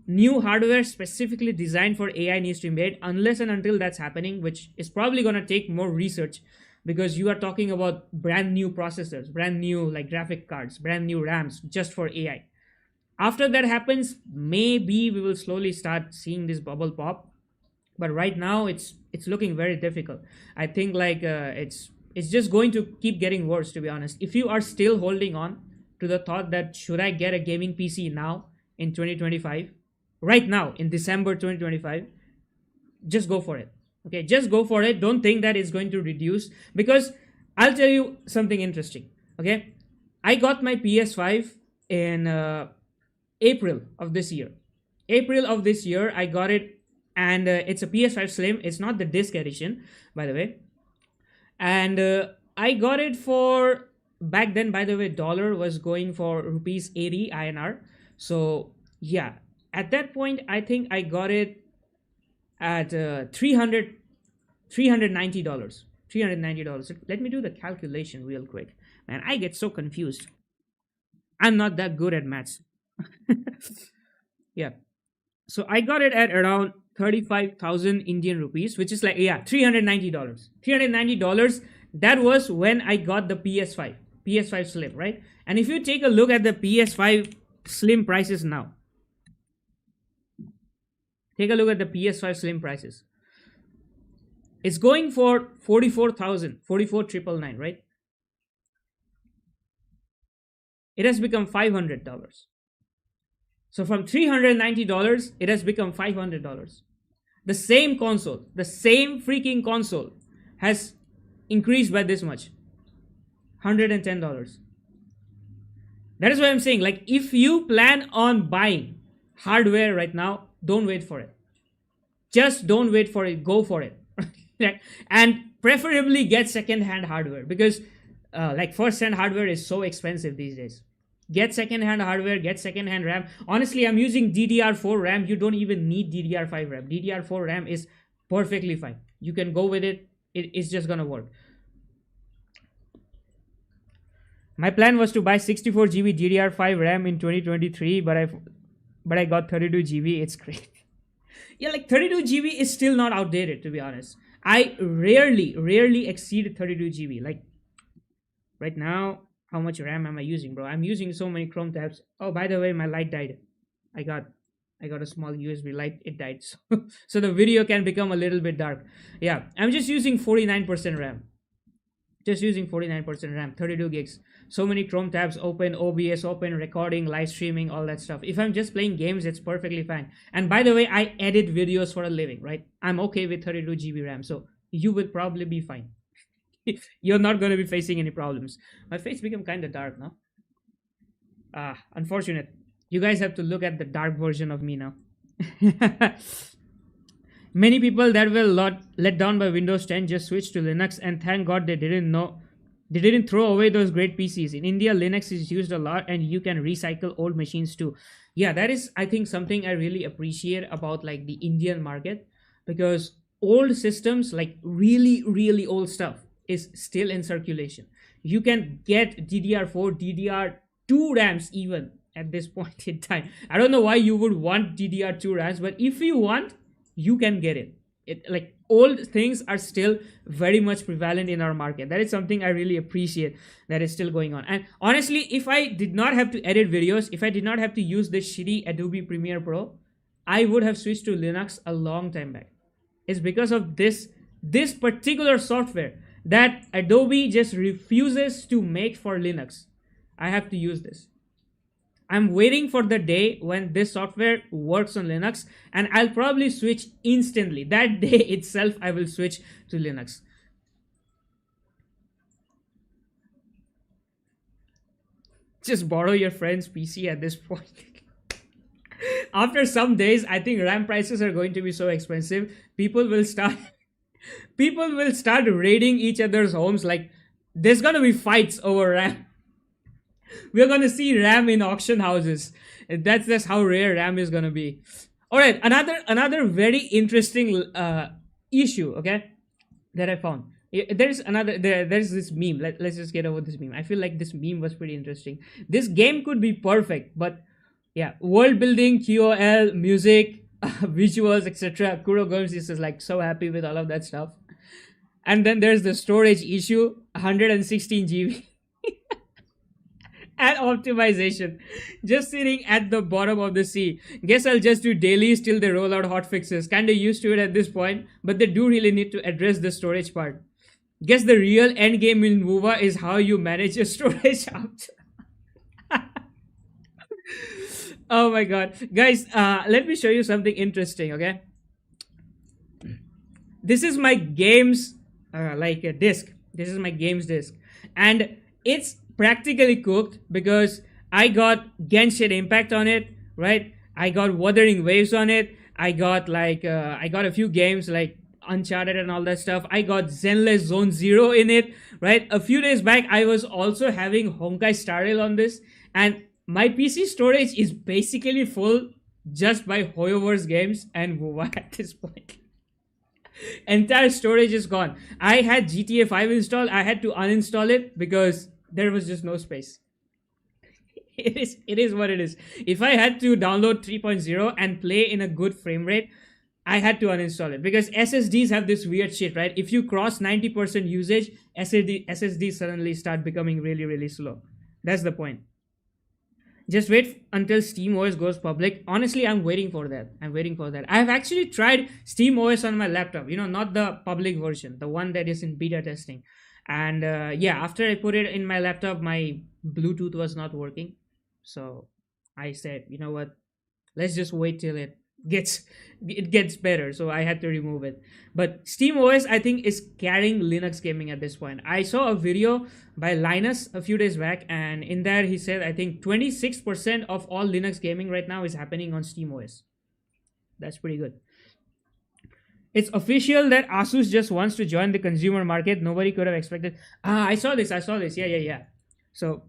new hardware specifically designed for AI needs to be made, unless and until that's happening, which is probably going to take more research, because you are talking about brand new processors, brand new like graphic cards, brand new RAMs just for AI. After that happens, maybe we will slowly start seeing this bubble pop. But right now it's looking very difficult. I think like It's just going to keep getting worse, to be honest. If you are still holding on to the thought that should I get a gaming PC now in 2025, right now in December 2025, just go for it. Okay, just go for it. Don't think that it's going to reduce, because I'll tell you something interesting. Okay, I got my PS5 in April of this year. April of this year, I got it, and it's a PS5 Slim. It's not the disc edition, by the way. And I got it for, back then, by the way, dollar was going for rupees 80 INR. So yeah, at that point, I think I got it at 390 dollars. $390. Let me do the calculation real quick. Man, I get so confused. I'm not that good at maths. Yeah. So I got it at around 35,000 Indian rupees, which is like, yeah, $390. $390. That was when I got the PS5, PS5 Slim, right? And if you take a look at the PS5 Slim prices now, take a look at the PS5 Slim prices. It's going for 44,000, 44,999, right? It has become $500. So from $390, it has become $500. The same console, the same freaking console has increased by this much, $110. That is why I'm saying, like, if you plan on buying hardware right now, don't wait for it. Just don't wait for it. Go for it. And preferably get second-hand hardware, because like first-hand hardware is so expensive these days. Get second-hand hardware, get second-hand RAM. Honestly, I'm using DDR4 RAM. You don't even need DDR5 RAM. DDR4 RAM is perfectly fine. You can go with it. It's just gonna work. My plan was to buy 64 GB DDR5 RAM in 2023, but I got 32 GB. It's great. Yeah, like 32 GB is still not outdated, to be honest. I rarely exceed 32 GB. Like right now, how much RAM am I using, bro? I'm using so many Chrome tabs. Oh, by the way, my light died. I got a small USB light. It died. So the video can become a little bit dark. Yeah, I'm just using 49% RAM. Just using 49% RAM, 32 gigs. So many Chrome tabs open, OBS open, recording, live streaming, all that stuff. If I'm just playing games, it's perfectly fine. And by the way, I edit videos for a living, right? I'm okay with 32 GB RAM. So you will probably be fine. You're not going to be facing any problems. My face became kind of dark now. Unfortunate. You guys have to look at the dark version of me now. Many people that were let down by Windows 10 just switched to Linux, and thank God they didn't throw away those great PCs. In India, Linux is used a lot, and you can recycle old machines too. Yeah, that is, I think, something I really appreciate about like the Indian market, because old systems, like really old stuff, is still in circulation. You can get DDR4, DDR2 RAMs even at this point in time. I don't know why you would want DDR2 RAMs, but if you want, you can get it. Like old things are still very much prevalent in our market. That is something I really appreciate that is still going on. And honestly, if I did not have to edit videos, if I did not have to use this shitty Adobe Premiere Pro, I would have switched to Linux a long time back. It's because of this particular software that Adobe just refuses to make for Linux. I have to use this. I'm waiting for the day when this software works on Linux, and I'll probably switch instantly. That day itself, I will switch to Linux. Just borrow your friend's PC at this point. After some days, I think RAM prices are going to be so expensive. People will start raiding each other's homes. Like, there's gonna be fights over RAM. We're gonna see RAM in auction houses. That's just how rare RAM is gonna be. All right, another very interesting issue, okay, that I found. There's this meme. Let's just get over this meme. I feel like this meme was pretty interesting. This game could be perfect, but yeah, world building, QOL, music, visuals, etc. Kuro Games is just like so happy with all of that stuff. And then there's the storage issue, 116 GB. And optimization, just sitting at the bottom of the sea. Guess I'll just do dailies till they roll out hotfixes. Kinda used to it at this point, but they do really need to address the storage part. Guess the real end game in WuWa is how you manage your storage after. Oh my god, guys! Let me show you something interesting. Okay, this is my games like a disc. This is my games disc, and it's practically cooked because I got Genshin Impact on it, right? I got Wuthering Waves on it. I got a few games like Uncharted and all that stuff. I got Zenless Zone Zero in it, right? A few days back, I was also having Honkai Star Rail on this, and my PC storage is basically full just by Hoyoverse games and WoW at this point. Entire storage is gone. I had GTA 5 installed. I had to uninstall it because there was just no space. It is what it is. If I had to download 3.0 and play in a good frame rate, I had to uninstall it because SSDs have this weird shit, right? If you cross 90% usage, SSDs suddenly start becoming really, really slow. That's the point. Just wait until Steam OS goes public. Honestly, I'm waiting for that. I'm waiting for that. I've actually tried Steam OS on my laptop, not the public version, the one that is in beta testing. And yeah, after I put it in my laptop, my Bluetooth was not working. So I said, you know what? Let's just wait till gets it gets better. So I had to remove it. But Steam OS, I think, is carrying Linux gaming at this point. I saw a video by Linus a few days back, and in there he said I think 26% of all Linux gaming right now is happening on Steam OS. That's pretty good. It's official that Asus just wants to join the consumer market. Nobody could have expected. Ah, I saw this. I saw this. Yeah, yeah, yeah. So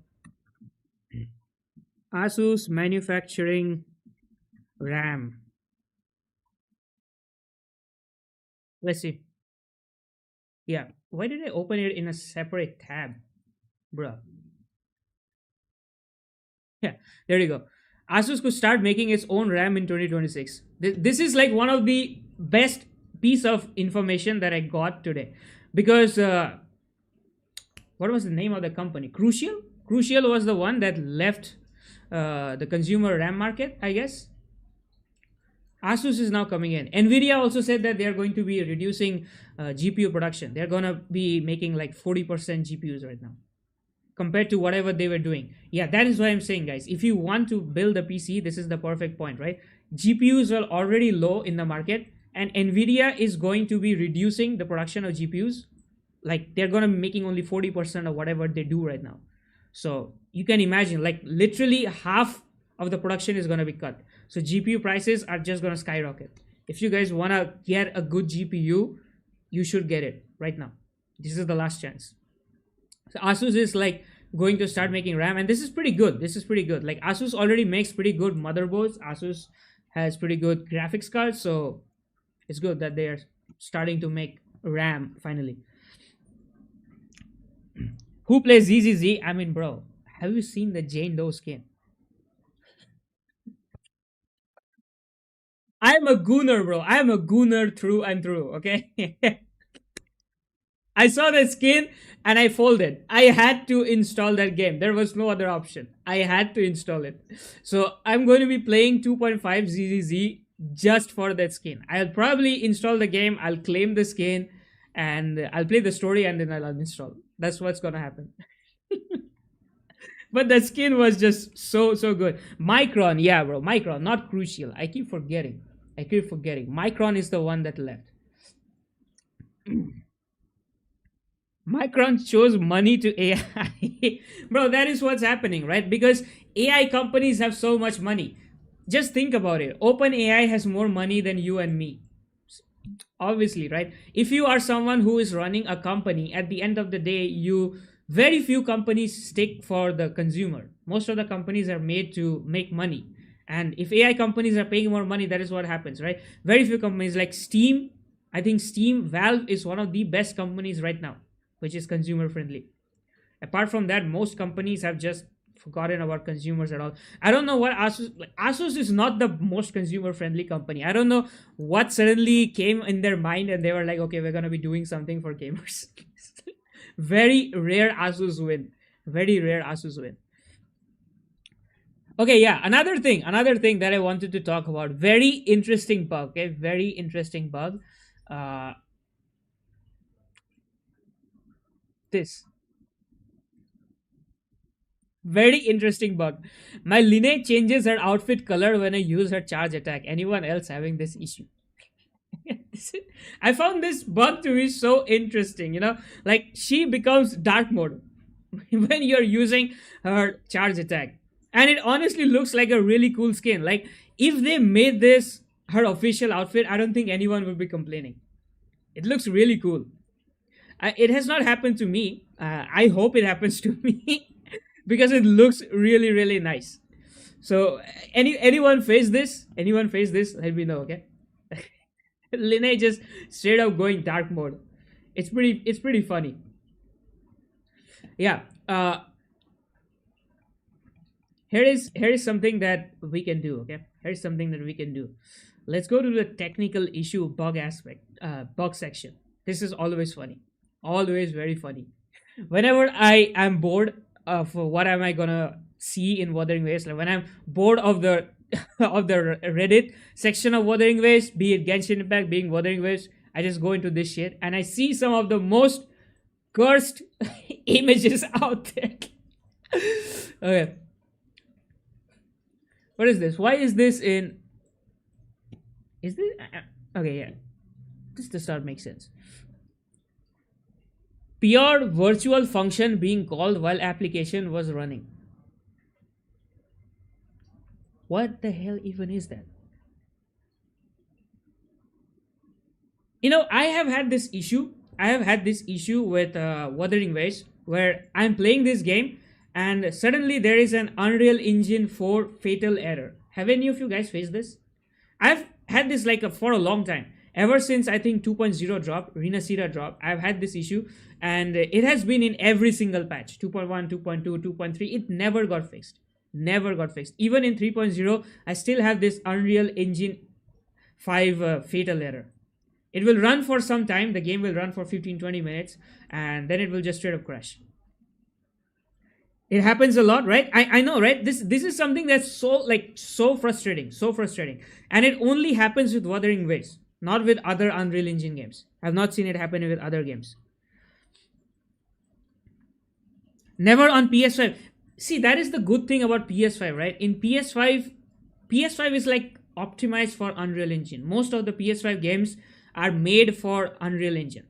Asus manufacturing RAM. Let's see. Yeah. Why did I open it in a separate tab? Bruh. Yeah, there you go. Asus could start making its own RAM in 2026. This is like one of the best piece of information that I got today. Because what was the name of the company? Crucial? Crucial was the one that left the consumer RAM market, I guess. Asus is now coming in. Nvidia also said that they are going to be reducing GPU production. They're going to be making like 40% GPUs right now compared to whatever they were doing. Yeah, that is what I'm saying, guys. If you want to build a PC, this is the perfect point, right? GPUs are already low in the market, and Nvidia is going to be reducing the production of GPUs. Like they're going to be making only 40% of whatever they do right now. So you can imagine, like literally half of the production is going to be cut. So GPU prices are just going to skyrocket. If you guys want to get a good GPU, you should get it right now. This is the last chance. So Asus is like going to start making RAM, and this is pretty good. This is pretty good. Like Asus already makes pretty good motherboards. Asus has pretty good graphics cards, so it's good that they are starting to make RAM finally. Who plays ZZZ? I mean, bro, have you seen the Jane Doe skin? I'm a gooner, bro. I'm a gooner through and through. Okay. I saw the skin and I folded. I had to install that game. There was no other option. I had to install it. So I'm going to be playing 2.5 ZZZ just for that skin. I'll probably install the game. I'll claim the skin and I'll play the story and then I'll uninstall. That's what's going to happen. But the skin was just so good. Micron, yeah, bro. Micron, not Crucial. I keep forgetting. Micron is the one that left. Micron shows money to AI. Bro, that is what's happening, right? Because AI companies have so much money. Just think about it. OpenAI has more money than you and me. Obviously, right? If you are someone who is running a company, at the end of the day, very few companies stick for the consumer. Most of the companies are made to make money. And if AI companies are paying more money, that is what happens, right? Very few companies like Steam, I think Valve is one of the best companies right now, which is consumer friendly. Apart from that, most companies have just forgotten about consumers at all. I don't know what Asus is not the most consumer friendly company. I don't know what suddenly came in their mind and they were like, okay, we're going to be doing something for gamers. Very rare Asus win. Very rare Asus win. Okay, yeah, another thing that I wanted to talk about. Very interesting bug. Okay, very interesting bug. Uh, this? Very interesting bug. My Linne changes her outfit color when I use her charge attack. Anyone else having this issue? This is- I found this bug to be so interesting. Like she becomes dark mode when you're using her charge attack. And it honestly looks like a really cool skin. Like if they made this her official outfit, I don't think anyone would be complaining. It looks really cool. It has not happened to me. I hope it happens to me because it looks really really nice. So anyone face this? Anyone face this? Let me know, okay? Linne just straight up going dark mode. It's pretty funny. Yeah. Here is something that we can do. Okay. Here's something that we can do. Let's go to the technical issue bug aspect. Bug section. This is always funny. Always very funny. Whenever I am bored of what am I gonna see in Wuthering Waves, like when I'm bored of the of the Reddit section of Wuthering Waves, be it Genshin Impact, being Wuthering Waves, I just go into this shit and I see some of the most cursed images out there. Okay, what is this? Why is this in? Is this okay? Yeah, this does not make sense. Pure virtual function being called while application was running. What the hell even is that? I have had this issue. I have had this issue with Wuthering Waves where I'm playing this game and suddenly there is an Unreal Engine 4 fatal error. Have any of you guys faced this? I've had this like for a long time. Ever since I think 2.0 drop, Renasira drop, I've had this issue and it has been in every single patch 2.1, 2.2, 2.3. It never got fixed. Never got fixed. Even in 3.0, I still have this Unreal Engine 5 fatal error. It will run for some time. The game will run for 15-20 minutes and then it will just straight up crash. It happens a lot, right? I know, right? This is something that's so frustrating, so frustrating. And it only happens with Wuthering Waves, not with other Unreal Engine games. I've not seen it happen with other games. Never on PS5. See, that is the good thing about PS5, right? In PS5, PS5 is like optimized for Unreal Engine. Most of the PS5 games are made for Unreal Engine.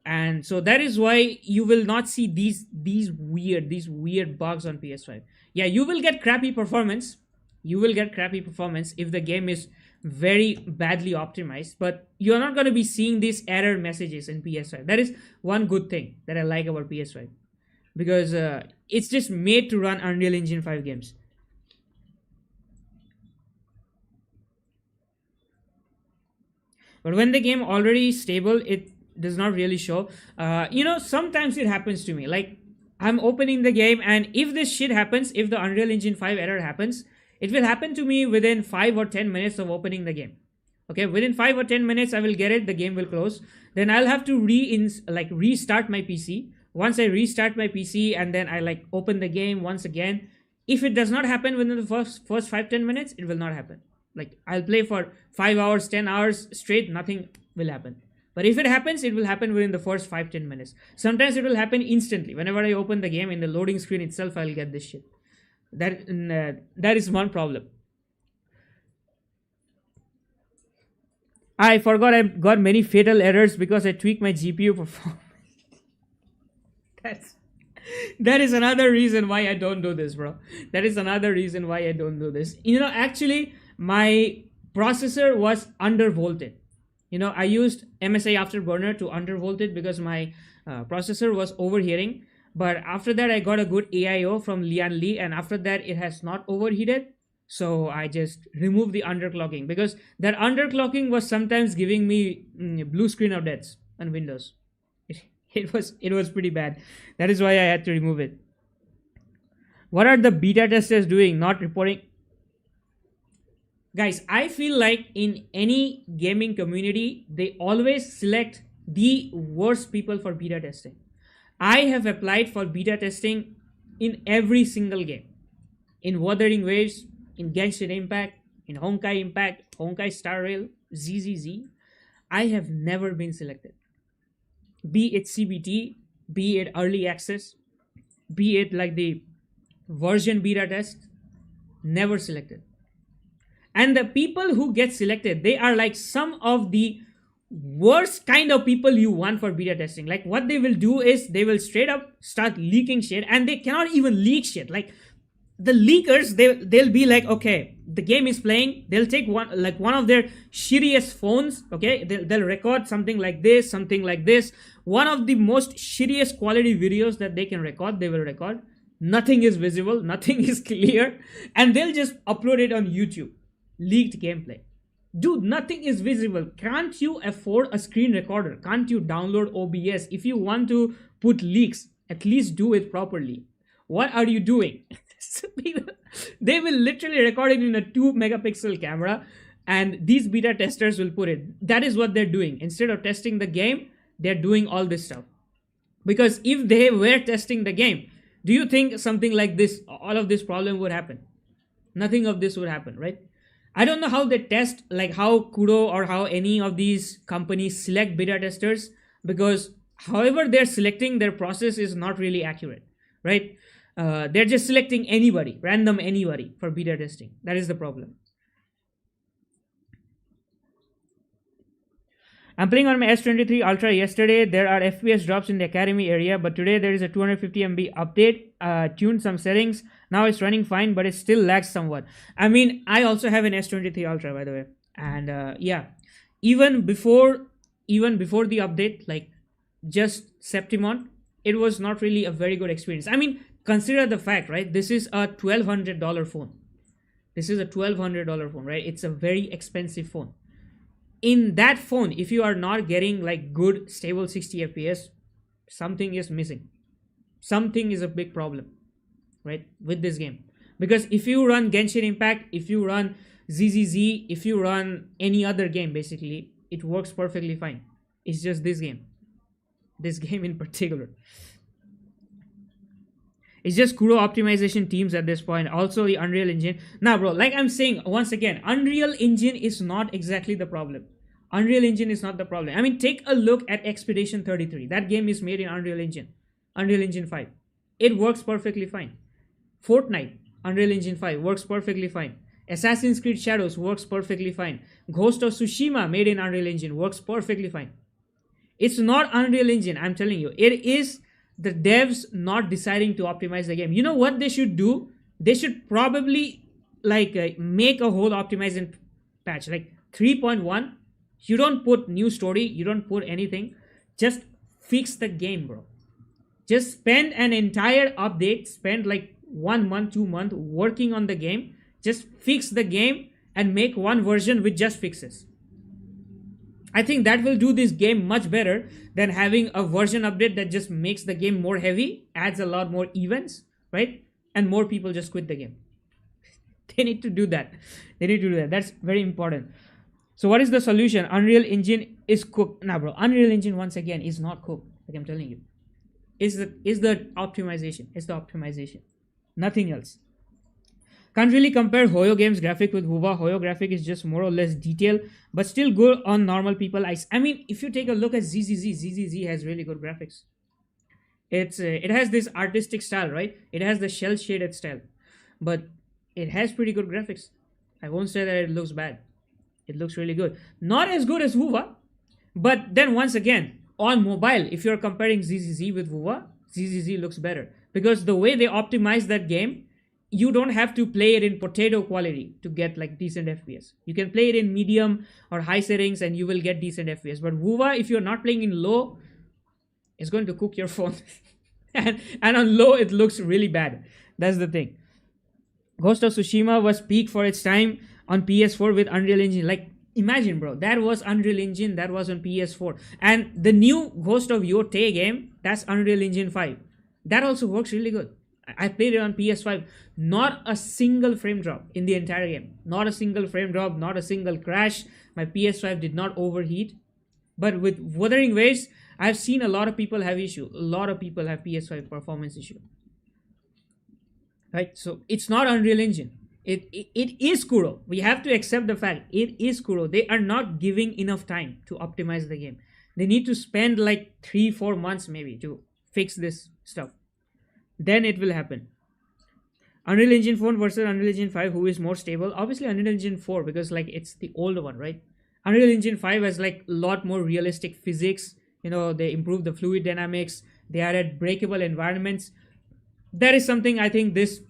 And so that is why you will not see these weird bugs on PS5. Yeah, you will get crappy performance. You will get crappy performance if the game is very badly optimized, but you're not going to be seeing these error messages in PS5. That is one good thing that I like about PS5 because it's just made to run Unreal Engine 5 games. But when the game already is stable, it does not really show. Sometimes it happens to me. Like I'm opening the game, and if this shit happens, if the Unreal Engine 5 error happens, it will happen to me within 5 or 10 minutes of opening the game. Okay, within 5 or 10 minutes, I will get it. The game will close. Then I'll have to restart my PC. Once I restart my PC and then I open the game once again, if it does not happen within the first 5-10 minutes, it will not happen. Like I'll play for 5 hours, 10 hours straight, nothing will happen. But if it happens, it will happen within the first 5-10 minutes. Sometimes it will happen instantly. Whenever I open the game in the loading screen itself, I'll get this shit. That is one problem. I forgot I got many fatal errors because I tweaked my GPU performance. That's that is another reason why I don't do this, bro. That is another reason why I don't do this. Actually, my processor was undervolted. I used MSI Afterburner to undervolt it because my processor was overheating. But after that, I got a good AIO from Lian Li, and after that, it has not overheated. So I just removed the underclocking because that underclocking was sometimes giving me blue screen of deaths on Windows. It was pretty bad. That is why I had to remove it. What are the beta testers doing? Not reporting. Guys, I feel like in any gaming community, they always select the worst people for beta testing. I have applied for beta testing in every single game. In Wuthering Waves, in Genshin Impact, in Honkai Impact, Honkai Star Rail, ZZZ. I have never been selected. Be it CBT, be it early access, be it like the version beta test, never selected. And the people who get selected, they are like some of the worst kind of people you want for beta testing. Like what they will do is they will straight up start leaking shit, and they cannot even leak shit. Like the leakers, they'll be like, okay, the game is playing, they'll take one of their shittiest phones, okay, they'll record something like this, something like this, one of the most shittiest quality videos that they can record, they will record. Nothing is visible, nothing is clear, and they'll just upload it on YouTube. Leaked gameplay. Dude, nothing is visible. Can't you afford a screen recorder? Can't you download OBS? If you want to put leaks, at least do it properly. What are you doing? They will literally record it in a 2 megapixel camera, and these beta testers will put it. That is what they're doing. Instead of testing the game, they're doing all this stuff. Because if they were testing the game, do you think something like this, all of this problem would happen? Nothing of this would happen, right? I don't know how they test, like how Kuro or how any of these companies select beta testers, because however they're selecting, their process is not really accurate, right? They're just selecting anybody, random anybody for beta testing. That is the problem. I'm playing on my S23 Ultra. Yesterday there are FPS drops in the Academy area, but today there is a 250 MB update, tuned some settings. Now it's running fine, but it still lags somewhat. I mean, I also have an S23 Ultra, by the way, and yeah, even before the update, like just Septimon, it was not really a very good experience. I mean, consider the fact, right? This is a $1,200 phone. This is a $1,200 phone, right? It's a very expensive phone. In that phone, if you are not getting like good stable 60 fps, something is missing. Something is a big problem, right, with this game. Because if you run Genshin Impact, if you run ZZZ, if you run any other game, basically it works perfectly fine. It's just this game in particular. It's just Kuro optimization teams at this point. Also the Unreal Engine. Now, bro, like I'm saying once again, Unreal Engine is not exactly the problem. Unreal Engine is not the problem. I mean, take a look at Expedition 33. That game is made in Unreal Engine. Unreal Engine 5. It works perfectly fine. Fortnite, Unreal Engine 5 works perfectly fine. Assassin's Creed Shadows works perfectly fine. Ghost of Tsushima, made in Unreal Engine, works perfectly fine. It's not Unreal Engine, I'm telling you. It is the devs not deciding to optimize the game. You know what they should do? They should probably like make a whole optimizing patch, like 3.1. You don't put new story, you don't put anything, just fix the game, bro. Just spend an entire update, spend like 1 month, 2 months working on the game. Just fix the game and make one version with just fixes. I think that will do this game much better than having a version update that just makes the game more heavy, adds a lot more events, right? And more people just quit the game. They need to do that. They need to do that. That's very important. So what is the solution? Unreal Engine is cooked. Nah, bro. Unreal Engine, once again, is not cooked. Like I'm telling you. Is the optimization. It's the optimization. Nothing else. Can't really compare Hoyo Games graphic with WuWa. Hoyo graphic is just more or less detailed, but still good on normal people eyes. I mean, if you take a look at ZZZ has really good graphics. It has this artistic style, right? It has the shell shaded style, but it has pretty good graphics. I won't say that it looks bad. It looks really good. Not as good as WuWa, but then once again, on mobile, if you're comparing ZZZ with WuWa, ZZZ looks better because the way they optimize that game, you don't have to play it in potato quality to get like decent FPS. You can play it in medium or high settings and you will get decent FPS. But WuWa, if you're not playing in low, it's going to cook your phone. and on low, it looks really bad. That's the thing. Ghost of Tsushima was peak for its time on PS4 with Unreal Engine. Like, imagine, bro, that was Unreal Engine, that was on PS4. And the new Ghost of Yote game, that's Unreal Engine 5. That also works really good. I played it on PS5. Not a single frame drop in the entire game. Not a single frame drop, not a single crash. My PS5 did not overheat. But with Wuthering Waves, I've seen a lot of people have issue. A lot of people have PS5 performance issue. Right? So it's not Unreal Engine. It is Kuro. We have to accept the fact. It is Kuro. They are not giving enough time to optimize the game. They need to spend like 3-4 months maybe to fix this stuff. Then it will happen. Unreal Engine 4 versus Unreal Engine 5, who is more stable? Obviously Unreal Engine 4, because like it's the older one, right? Unreal Engine 5 has like a lot more realistic physics. They improved the fluid dynamics. They added breakable environments. That is something I think this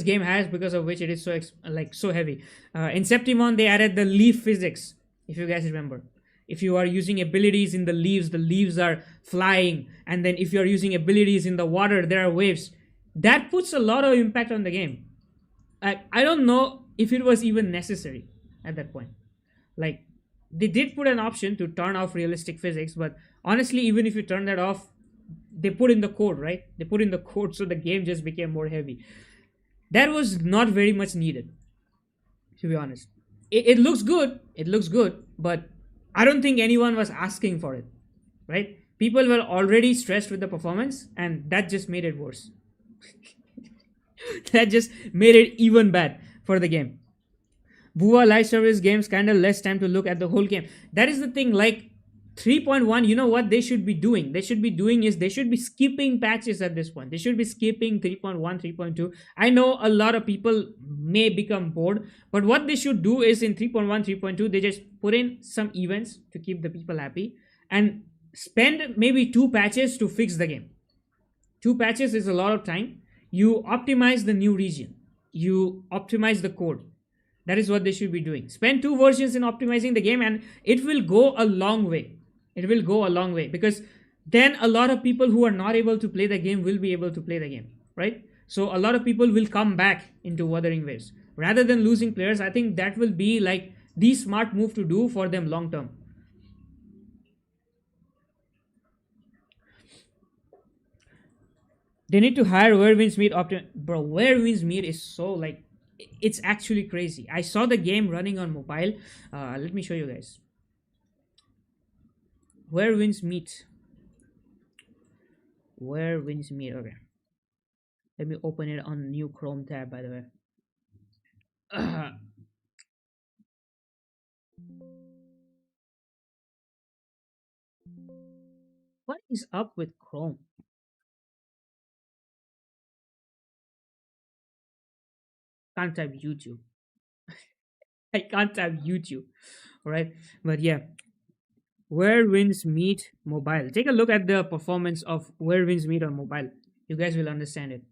game has, because of which it is so heavy. In Septimon, they added the leaf physics, if you guys remember. If you are using abilities in the leaves are flying, and then if you are using abilities in the water, there are waves. That puts a lot of impact on the game. I don't know if it was even necessary at that point. Like, they did put an option to turn off realistic physics, but honestly, even if you turn that off, they put in the code, right? They put in the code, so the game just became more heavy. That was not very much needed, to be honest. It looks good. It looks good, but I don't think anyone was asking for it, right? People were already stressed with the performance, and that just made it worse. That just made it even bad for the game. WuWa live service games kind of less time to look at the whole game. That is the thing. Like 3.1, you know what they should be doing? They should be skipping patches at this point. They should be skipping 3.1, 3.2. I know a lot of people may become bored, but what they should do is in 3.1, 3.2, they just put in some events to keep the people happy and spend maybe 2 patches to fix the game. 2 patches is a lot of time. You optimize the new region. You optimize the code. That is what they should be doing. Spend 2 versions in optimizing the game, and it will go a long way. It will go a long way, because then a lot of people who are not able to play the game will be able to play the game, right? So a lot of people will come back into Wuthering Waves. Rather than losing players, I think that will be like the smart move to do for them long term. They need to hire Where Winds Meet Bro, Where Winds Meet is so like, it's actually crazy. I saw the game running on mobile. Let me show you guys. Where Winds Meet. Where Winds Meet. Okay. Let me open it on new Chrome tab, by the way. What is up with Chrome? Can't type YouTube. I can't type YouTube. Alright. But yeah. Where Winds Meet Mobile. Take a look at the performance of Where Winds Meet on mobile. You guys will understand it.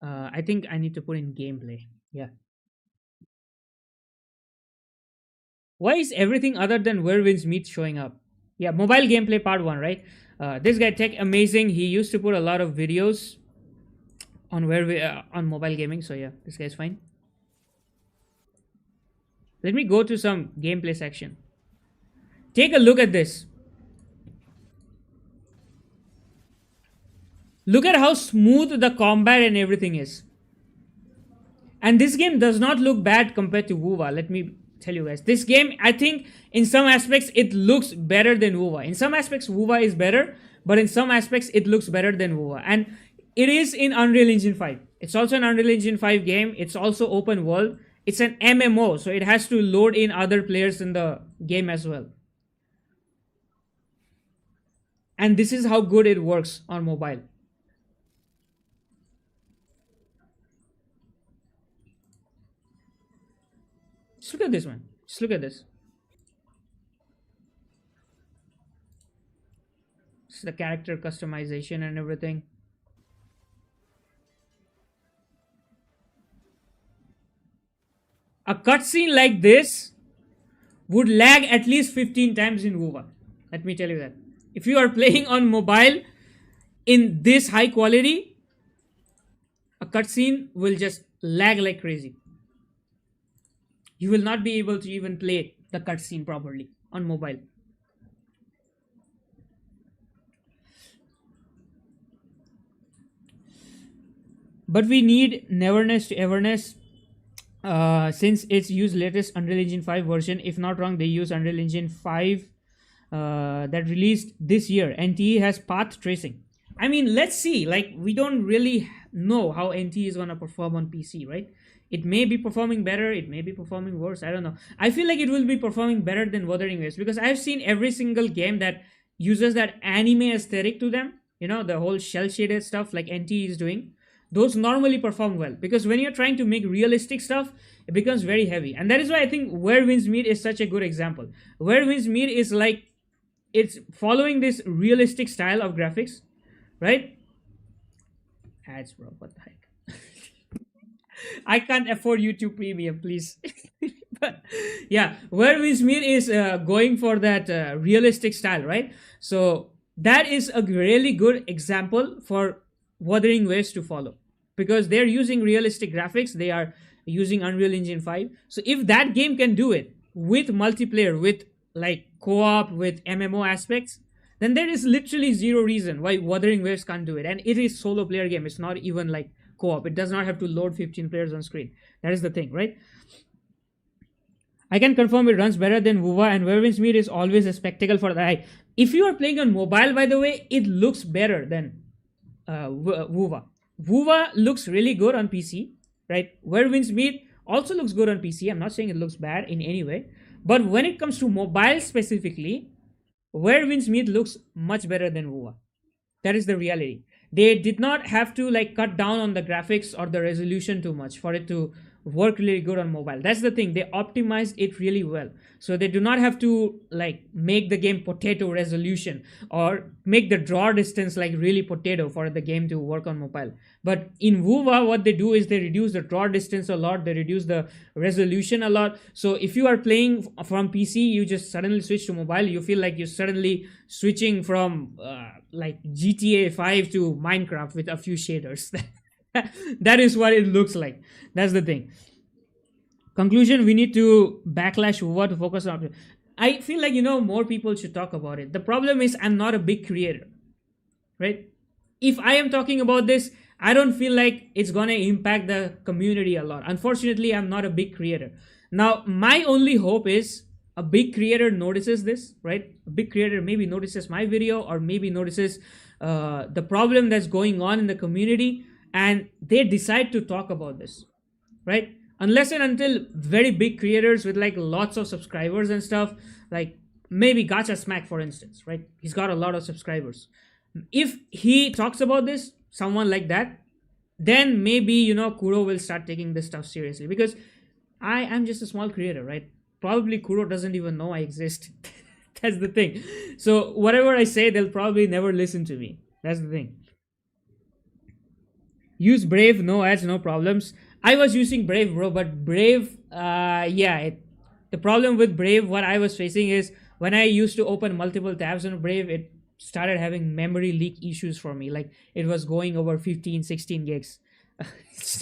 I think I need to put in gameplay. Yeah. Why is everything other than Where Winds Meet showing up? Yeah, mobile gameplay part 1, right? This guy Tech Amazing, he used to put a lot of videos on on mobile gaming. So yeah, this guy's fine. Let me go to some gameplay section. Take a look at this. Look at how smooth the combat and everything is. And this game does not look bad compared to WuWa. Let me tell you guys. This game, I think, in some aspects, it looks better than WuWa. In some aspects, WuWa is better, but in some aspects, it looks better than WuWa. And it is in Unreal Engine 5. It's also an Unreal Engine 5 game. It's also open world. It's an MMO, so it has to load in other players in the game as well. And this is how good it works on mobile. Just look at this one. Just look at this. This is the character customization and everything. A cutscene like this would lag at least 15 times in WuWa. Let me tell you that. If you are playing on mobile in this high quality, a cutscene will just lag like crazy. You will not be able to even play the cutscene properly on mobile. But we need Neverness to Everness, since it's used latest Unreal Engine 5 version. If not wrong, they use Unreal Engine 5 that released this year. NTE has path tracing. I mean, let's see. Like, we don't really know how NT is gonna perform on PC, right? It may be performing better, it may be performing worse. I don't know. I feel like it will be performing better than Wuthering Waves because I've seen every single game that uses that anime aesthetic to them. You know, the whole shell shaded stuff like NT is doing. Those normally perform well because when you're trying to make realistic stuff, it becomes very heavy. And that is why I think Where Winds Meet is such a good example. Where Winds Meet is like it's following this realistic style of graphics, right? Ads, bro. What the heck? I can't afford YouTube Premium, please. But yeah, where Will Smith is going for that realistic style, right? So that is a really good example for Wuthering Waves to follow because they're using realistic graphics. They are using Unreal Engine 5. So if that game can do it with multiplayer, with like co-op, with MMO aspects, then there is literally zero reason why Wuthering Waves can't do it. And it is solo player game. It's not even like co-op. It does not have to load 15 players on screen. That is the thing, right? I can confirm it runs better than WuWa, and Where Meet is always a spectacle for the eye. If you are playing on mobile, by the way, it looks better than WuWa. WuWa looks really good on PC, right? Where Meet also looks good on PC. I'm not saying it looks bad in any way. But when it comes to mobile specifically, Where Meet looks much better than WuWa. That is the reality. They did not have to like cut down on the graphics or the resolution too much for it to work really good on mobile. That's the thing. They optimized it really well. So they do not have to like make the game potato resolution or make the draw distance like really potato for the game to work on mobile. But in WuWa, what they do is they reduce the draw distance a lot, they reduce the resolution a lot. So if you are playing from PC, you just suddenly switch to mobile, you feel like you're suddenly switching from like GTA 5 to Minecraft with a few shaders. That is what it looks like. That's the thing. Conclusion: we need to backlash WuWa to focus on. I feel like more people should talk about it. The problem is I'm not a big creator, right? If I am talking about this, I don't feel like it's gonna impact the community a lot. Unfortunately, I'm not a big creator. Now, my only hope is a big creator notices this, right? A big creator maybe notices my video or maybe notices the problem that's going on in the community and they decide to talk about this, right? Unless and until very big creators with like lots of subscribers and stuff, like maybe Gacha Smack, for instance, right? He's got a lot of subscribers. If he talks about this, someone like that, then maybe Kuro will start taking this stuff seriously because I am just a small creator, right? Probably Kuro doesn't even know I exist. That's the thing. So whatever I say, they'll probably never listen to me. That's the thing. Use Brave, no ads, no problems. I was using Brave, bro, but Brave, the problem with Brave, what I was facing is when I used to open multiple tabs on Brave, it started having memory leak issues for me. Like it was going over 15, 16 gigs.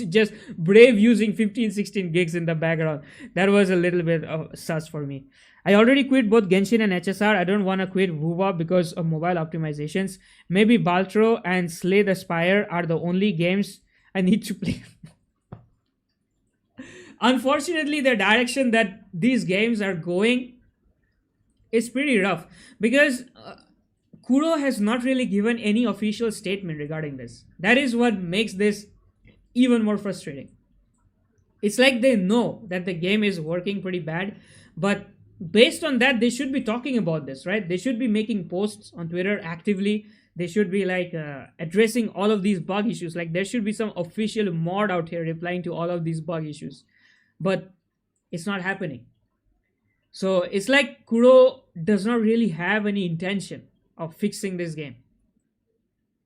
Just Brave using 15, 16 gigs in the background. That was a little bit of sus for me. I already quit both Genshin and HSR. I don't want to quit WuWa because of mobile optimizations. Maybe Baltro and Slay the Spire are the only games I need to play. Unfortunately, the direction that these games are going is pretty rough because Kuro has not really given any official statement regarding this. That is what makes this even more frustrating. It's like they know that the game is working pretty bad, but based on that, they should be talking about this, right? They should be making posts on Twitter actively. They should be like addressing all of these bug issues. Like there should be some official mod out here replying to all of these bug issues, but it's not happening. So it's like Kuro does not really have any intention of fixing this game.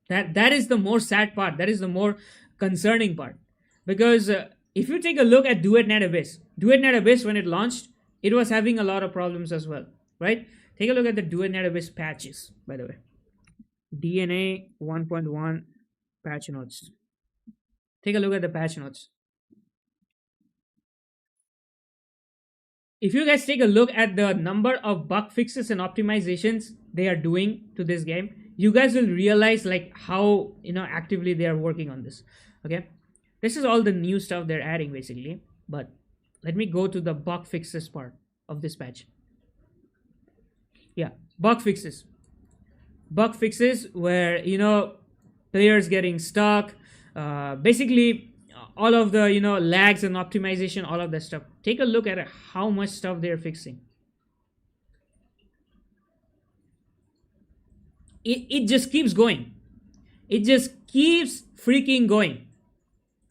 That is the more sad part. That is the more concerning part. Because if you take a look at Duet Net Abyss, Duet Net Abyss when it launched, it was having a lot of problems as well, right? Take a look at the Duet Net Abyss patches, by the way. DNA 1.1 patch notes. Take a look at the patch notes. If you guys take a look at the number of bug fixes and optimizations they are doing to this game, you guys will realize like how actively they are working on this. Okay, this is all the new stuff they're adding basically, but let me go to the bug fixes part of this patch. Yeah, bug fixes where players getting stuck, basically all of the lags and optimization, all of that stuff. Take a look at how much stuff they're fixing. It just keeps going. It just keeps freaking going,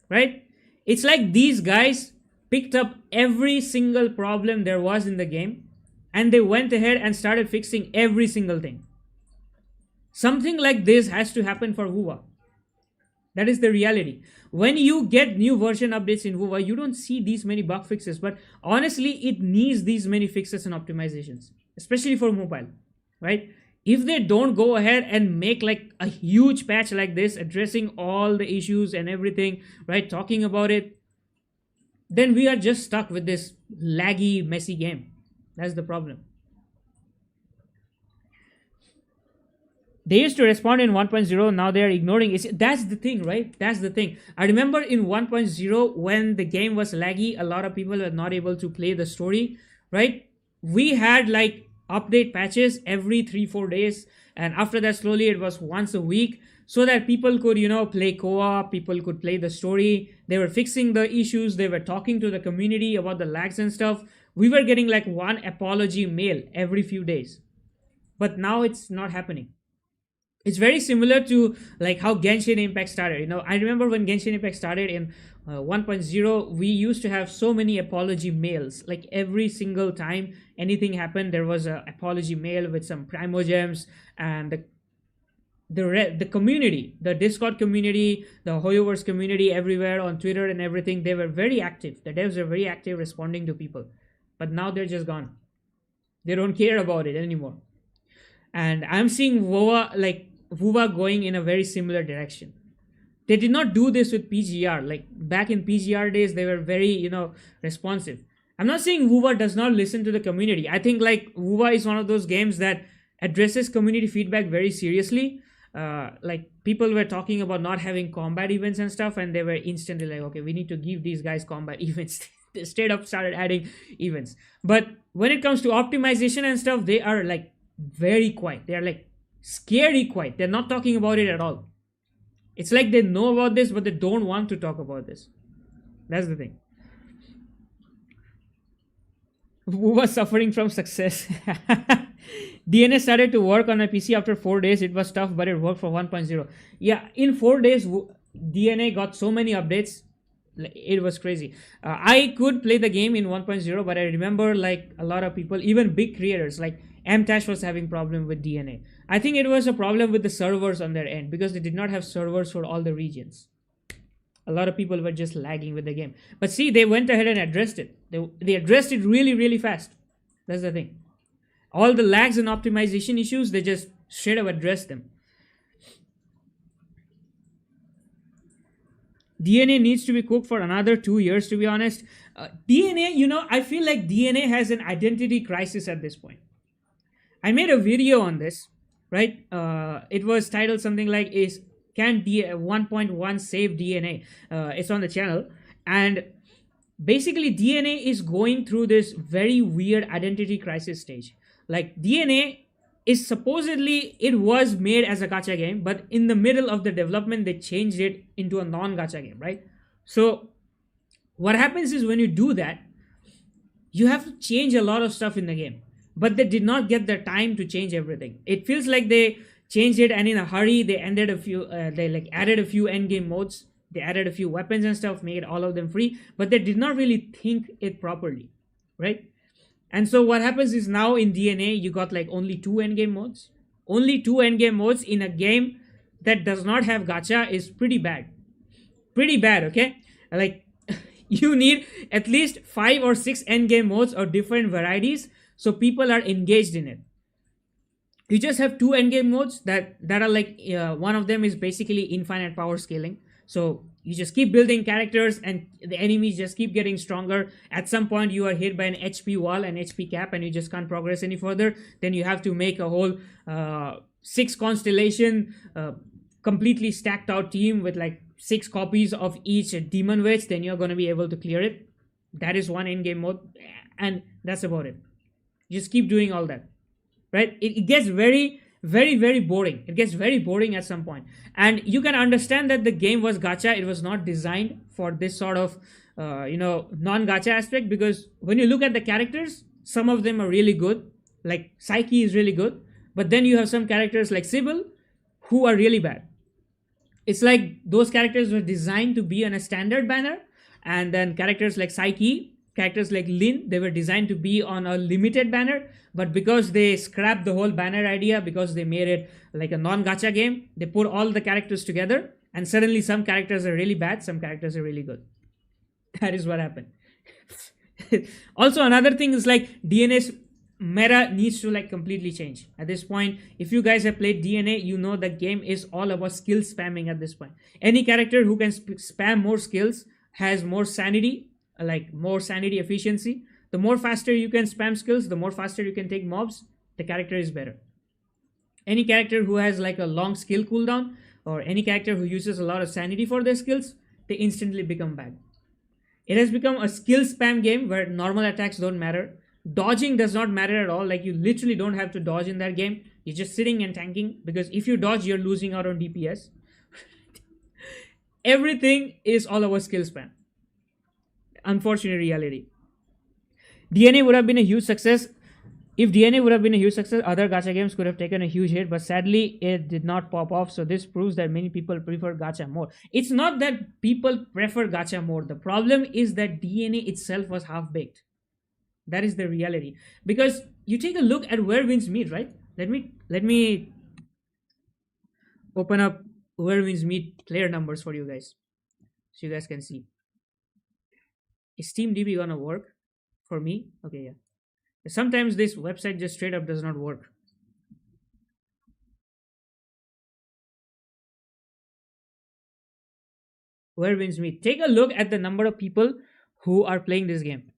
right? It's like these guys picked up every single problem there was in the game, and they went ahead and started fixing every single thing. Something like this has to happen for WuWa. That is the reality. When you get new version updates in WuWa, you don't see these many bug fixes, but honestly, it needs these many fixes and optimizations, especially for mobile, right? If they don't go ahead and make like a huge patch like this, addressing all the issues and everything, right, talking about it, then we are just stuck with this laggy, messy game. That's the problem. They used to respond in 1.0, now they are ignoring it. That's the thing, right? That's the thing. I remember in 1.0 when the game was laggy, a lot of people were not able to play the story, right? We had like update patches every 3-4 days, and after that slowly it was once a week, so that people could play co-op, people could play the story. They were fixing the issues, they were talking to the community about the lags and stuff. We were getting like one apology mail every few days, but now it's not happening. It's very similar to like how Genshin Impact started. I remember when Genshin Impact started in 1.0, we used to have so many apology mails. Like every single time anything happened, there was a apology mail with some primogems, and the community, the Discord community, the Hoyoverse community, everywhere on Twitter and everything, they were very active. The devs were very active responding to people, but now they're just gone. They don't care about it anymore. And I'm seeing WuWa going in a very similar direction. They did not do this with PGR. Like back in PGR days, they were very, responsive. I'm not saying WuWa does not listen to the community. I think like WuWa is one of those games that addresses community feedback very seriously. Like people were talking about not having combat events and stuff, and they were instantly like, okay, we need to give these guys combat events. They straight up started adding events. But when it comes to optimization and stuff, they are like very quiet. They are like scary quiet. They're not talking about it at all. It's like they know about this, but they don't want to talk about this. That's the thing. Who was suffering from success? DNA started to work on a PC after 4 days. It was tough, but it worked for 1.0. Yeah, in 4 days, DNA got so many updates. It was crazy. I could play the game in 1.0, but I remember like a lot of people, even big creators like Mtash was having problem with DNA. I think it was a problem with the servers on their end because they did not have servers for all the regions. A lot of people were just lagging with the game. But see, they went ahead and addressed it. They addressed it really, really fast. That's the thing. All the lags and optimization issues, they just straight up addressed them. DNA needs to be cooked for another 2 years, to be honest. DNA, I feel like DNA has an identity crisis at this point. I made a video on this, right? It was titled something like Can 1.1 Save DNA? It's on the channel. And basically DNA is going through this very weird identity crisis stage. Like DNA is supposedly, it was made as a gacha game, but in the middle of the development, they changed it into a non-gacha game, right? So what happens is when you do that, you have to change a lot of stuff in the game, but they did not get the time to change everything. It feels like they changed it and in a hurry. They added a few end game modes. They added a few weapons and stuff, made all of them free, but they did not really think it properly, right? And so what happens is now in DNA, you got like only 2 endgame modes. Only 2 endgame modes in a game that does not have gacha is pretty bad. Pretty bad, okay? Like, you need at least 5 or 6 endgame modes or different varieties so people are engaged in it. You just have 2 endgame modes that are like, one of them is basically infinite power scaling. So you just keep building characters and the enemies just keep getting stronger. At some point you are hit by an HP wall and HP cap and you just can't progress any further. Then you have to make a whole 6 constellation completely stacked out team with like 6 copies of each demon witch. Then you're going to be able to clear it. That is one in-game mode, and that's about it. Just keep doing all that, right? It gets very Very, very boring. It gets very boring at some point. And you can understand that the game was gacha. It was not designed for this sort of non-gacha aspect, because when you look at the characters, some of them are really good. Like Psyche is really good, but then you have some characters like Sybil who are really bad. It's like those characters were designed to be on a standard banner, and then characters like Psyche, characters like Lin, they were designed to be on a limited banner. But because they scrapped the whole banner idea, because they made it like a non-gacha game, they put all the characters together, and suddenly some characters are really bad, some characters are really good. That is what happened. Also, another thing is like DNA's meta needs to like completely change at this point. If you guys have played DNA, you know the game is all about skill spamming at this point. Any character who can spam more skills has more sanity, like more sanity efficiency. The more faster you can spam skills, the more faster you can take mobs, the character is better. Any character who has like a long skill cooldown, or any character who uses a lot of sanity for their skills, they instantly become bad. It has become a skill spam game where normal attacks don't matter. Dodging does not matter at all. Like, you literally don't have to dodge in that game. You're just sitting and tanking, because if you dodge, you're losing out on DPS. Everything is all about skill spam. Unfortunate reality. DNA would have been a huge success. If DNA would have been a huge success, other gacha games could have taken a huge hit, but sadly, it did not pop off. So this proves that many people prefer gacha more. It's not that people prefer gacha more. The problem is that DNA itself was half-baked. That is the reality. Because you take a look at where wins meet, right? Let me open up where wins meet player numbers for you guys, so you guys can see. Is TeamDB gonna work for me? Okay, yeah. Sometimes this website just straight up does not work. Where wins meet. Take a look at the number of people who are playing this game.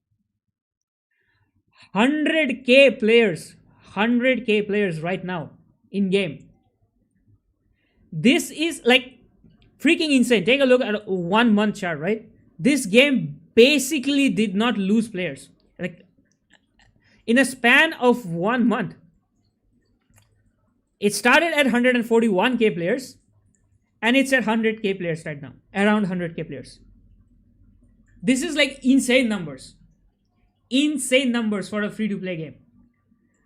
100k players. 100k players right now in game. This is like freaking insane. Take a look at a 1 month chart, right? This game basically did not lose players. Like, in a span of 1 month, it started at 141k players, and it's at 100k players right now. Around 100k players. This is like insane numbers. Insane numbers for a free-to-play game.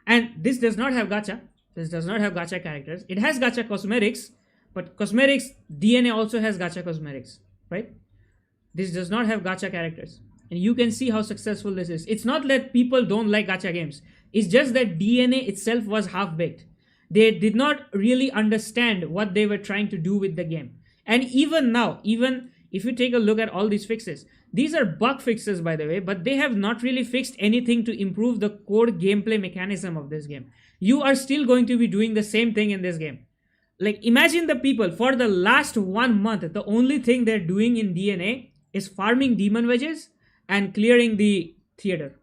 And this does not have gacha. This does not have gacha characters. It has gacha cosmetics, but cosmetics, DNA also has gacha cosmetics, right? This does not have gacha characters. And you can see how successful this is. It's not that people don't like gacha games. It's just that DNA itself was half-baked. They did not really understand what they were trying to do with the game. And even now, even if you take a look at all these fixes, these are bug fixes, by the way, but they have not really fixed anything to improve the core gameplay mechanism of this game. You are still going to be doing the same thing in this game. Like, imagine the people for the last 1 month, the only thing they're doing in DNA is farming demon wedges and clearing the theater.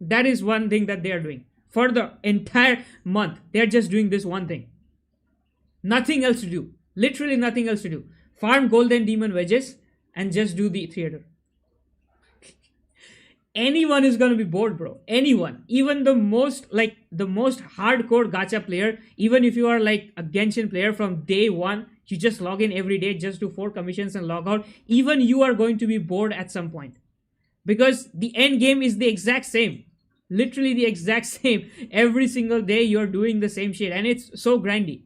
That is one thing that they are doing. For the entire month, they're just doing this one thing. Nothing else to do. Literally nothing else to do. Farm golden demon wedges and just do the theater. Anyone is going to be bored, bro. Anyone. Even the most hardcore gacha player, even if you are like a Genshin player from day one, you just log in every day, just do 4 commissions and log out, even you are going to be bored at some point. Because the end game is the exact same. Literally the exact same. Every single day you're doing the same shit. And it's so grindy.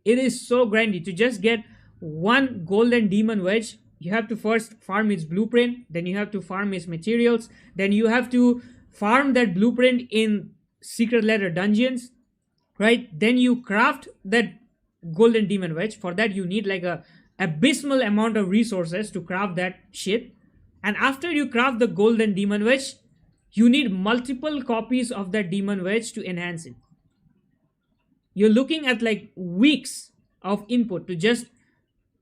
It is so grindy. To just get one golden demon wedge, you have to first farm its blueprint. Then you have to farm its materials. Then you have to farm that blueprint in secret letter dungeons. Right? Then you craft that golden demon wedge. For that you need like a abysmal amount of resources to craft that shit. And after you craft the golden demon wedge, you need multiple copies of that demon wedge to enhance it. You're looking at like weeks of input to just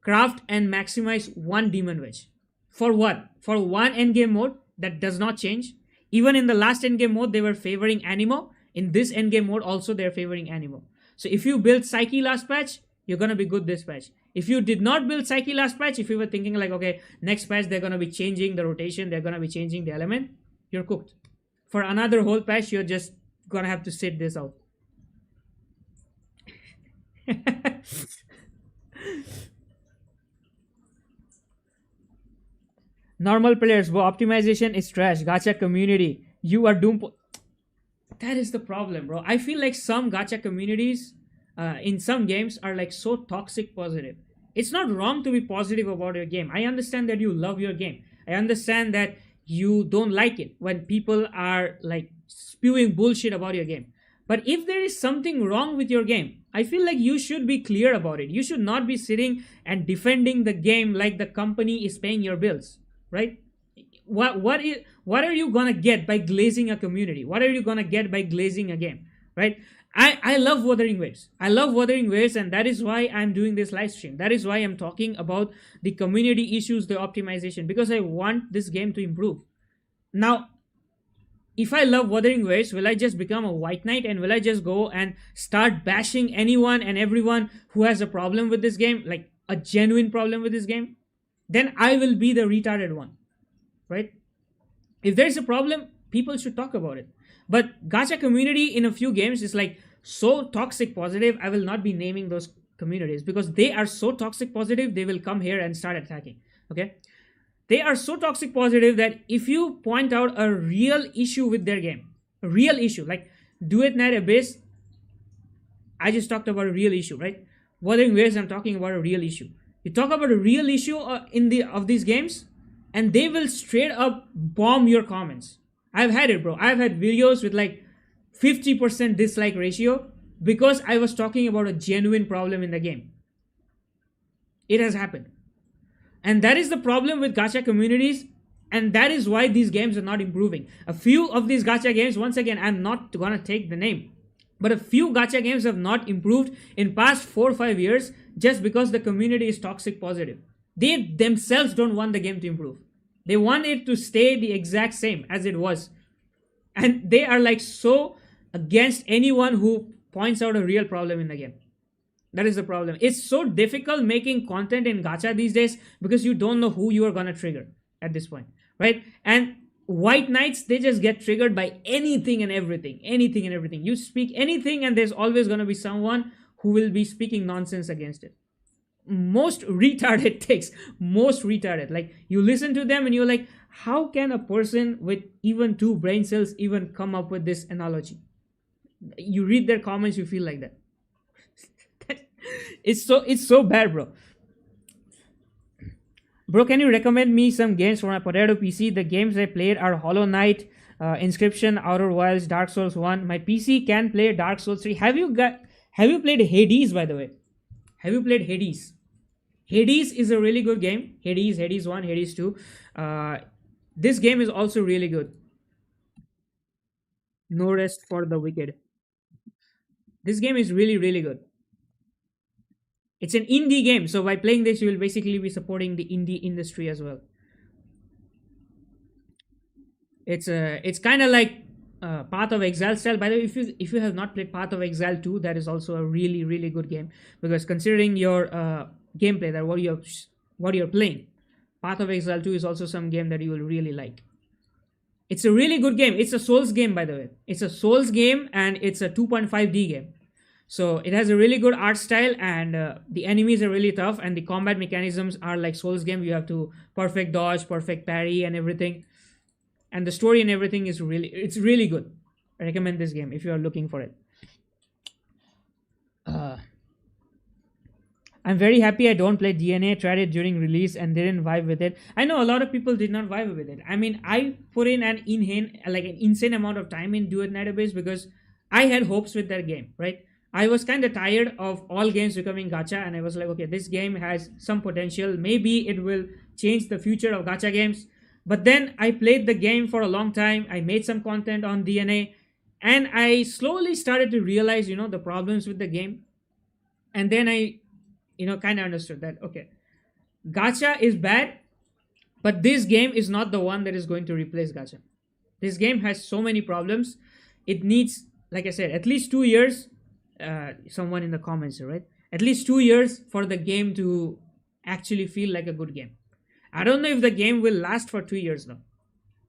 craft and maximize one demon wedge. For what? For one endgame mode that does not change. Even in the last endgame mode, they were favoring Animo. In this endgame mode, also they're favoring Animo. So if you build Psyche last patch, you're gonna be good this patch. If you did not build Psyche last patch, if you were thinking like, okay, next patch they're gonna be changing the rotation, they're gonna be changing the element, you're cooked. For another whole patch, you're just gonna have to sit this out. Normal players, bro. Optimization is trash. Gacha community. You are doomed. That is the problem, bro. I feel like some gacha communities in some games are like so toxic positive. It's not wrong to be positive about your game. I understand that you love your game. I understand that you don't like it when people are like spewing bullshit about your game. But if there is something wrong with your game, I feel like you should be clear about it. You should not be sitting and defending the game like the company is paying your bills, right? What are you gonna get by glazing a community? What are you gonna get by glazing a game, right? I love Wuthering Waves. I love Wuthering Waves, and that is why I'm doing this live stream. That is why I'm talking about the community issues, the optimization, because I want this game to improve. Now, if I love Wuthering Waves, will I just become a white knight and will I just go and start bashing anyone and everyone who has a problem with this game, like a genuine problem with this game? Then I will be the retarded one, right? If there's a problem, people should talk about it. But gacha community in a few games is like so toxic positive. I will not be naming those communities because they are so toxic positive, they will come here and start attacking. Okay, they are so toxic positive that if you point out a real issue with their game, a real issue like Do It Night Abyss, I just talked about a real issue, right? Wuthering Waves, I'm talking about a real issue. You talk about a real issue in the of these games, and they will straight up bomb your comments. I've had it, bro. I've had videos with like 50% dislike ratio because I was talking about a genuine problem in the game. It has happened. And that is the problem with gacha communities, and that is why these games are not improving. A few of these gacha games, once again, I'm not gonna take the name, but a few gacha games have not improved in past 4 or 5 years just because the community is toxic positive. They themselves don't want the game to improve. They want it to stay the exact same as it was. And they are like so against anyone who points out a real problem in the game. That is the problem. It's so difficult making content in gacha these days because you don't know who you are going to trigger at this point, right? And white knights, they just get triggered by anything and everything. Anything and everything. You speak anything and there's always going to be someone who will be speaking nonsense against it. Most retarded takes, most retarded. Like you listen to them and you're like, how can a person with even 2 brain cells even come up with this analogy? You read their comments, you feel like that. It's so bad, bro. Bro, can you recommend me some games for my potato PC? The games I played are Hollow Knight, Inscription, Outer Wilds, Dark Souls 1. My PC can play Dark Souls 3. Have you played Hades, by the way? Have you played Hades? Hades is a really good game. Hades 1, Hades 2. This game is also really good. No Rest for the Wicked. This game is really, really good. It's an indie game, so by playing this, you will basically be supporting the indie industry as well. It's kind of like Path of Exile style. By the way, if you have not played Path of Exile 2, that is also a really, really good game because considering your gameplay, that what you're playing, Path of Exile 2 is also some game that you will really like. It's a really good game. It's a Souls game, by the way. It's a Souls game and it's a 2.5D game. So it has a really good art style and the enemies are really tough and the combat mechanisms are like Souls game. You have to perfect dodge, perfect parry and everything. And the story and everything is it's really good. I recommend this game if you are looking for it. I'm very happy I don't play DNA. Tried it during release and didn't vibe with it. I know a lot of people did not vibe with it. I mean, I put in an insane amount of time in Do It Night Abyss because I had hopes with that game, right? I was kind of tired of all games becoming gacha, and I was like, okay, this game has some potential. Maybe it will change the future of gacha games. But then I played the game for a long time. I made some content on DNA, and I slowly started to realize, the problems with the game. And then I, kind of understood that, okay, gacha is bad, but this game is not the one that is going to replace gacha. This game has so many problems. It needs, like I said, at least 2 years. Someone in the comments, right? At least 2 years for the game to actually feel like a good game. I don't know if the game will last for 2 years though.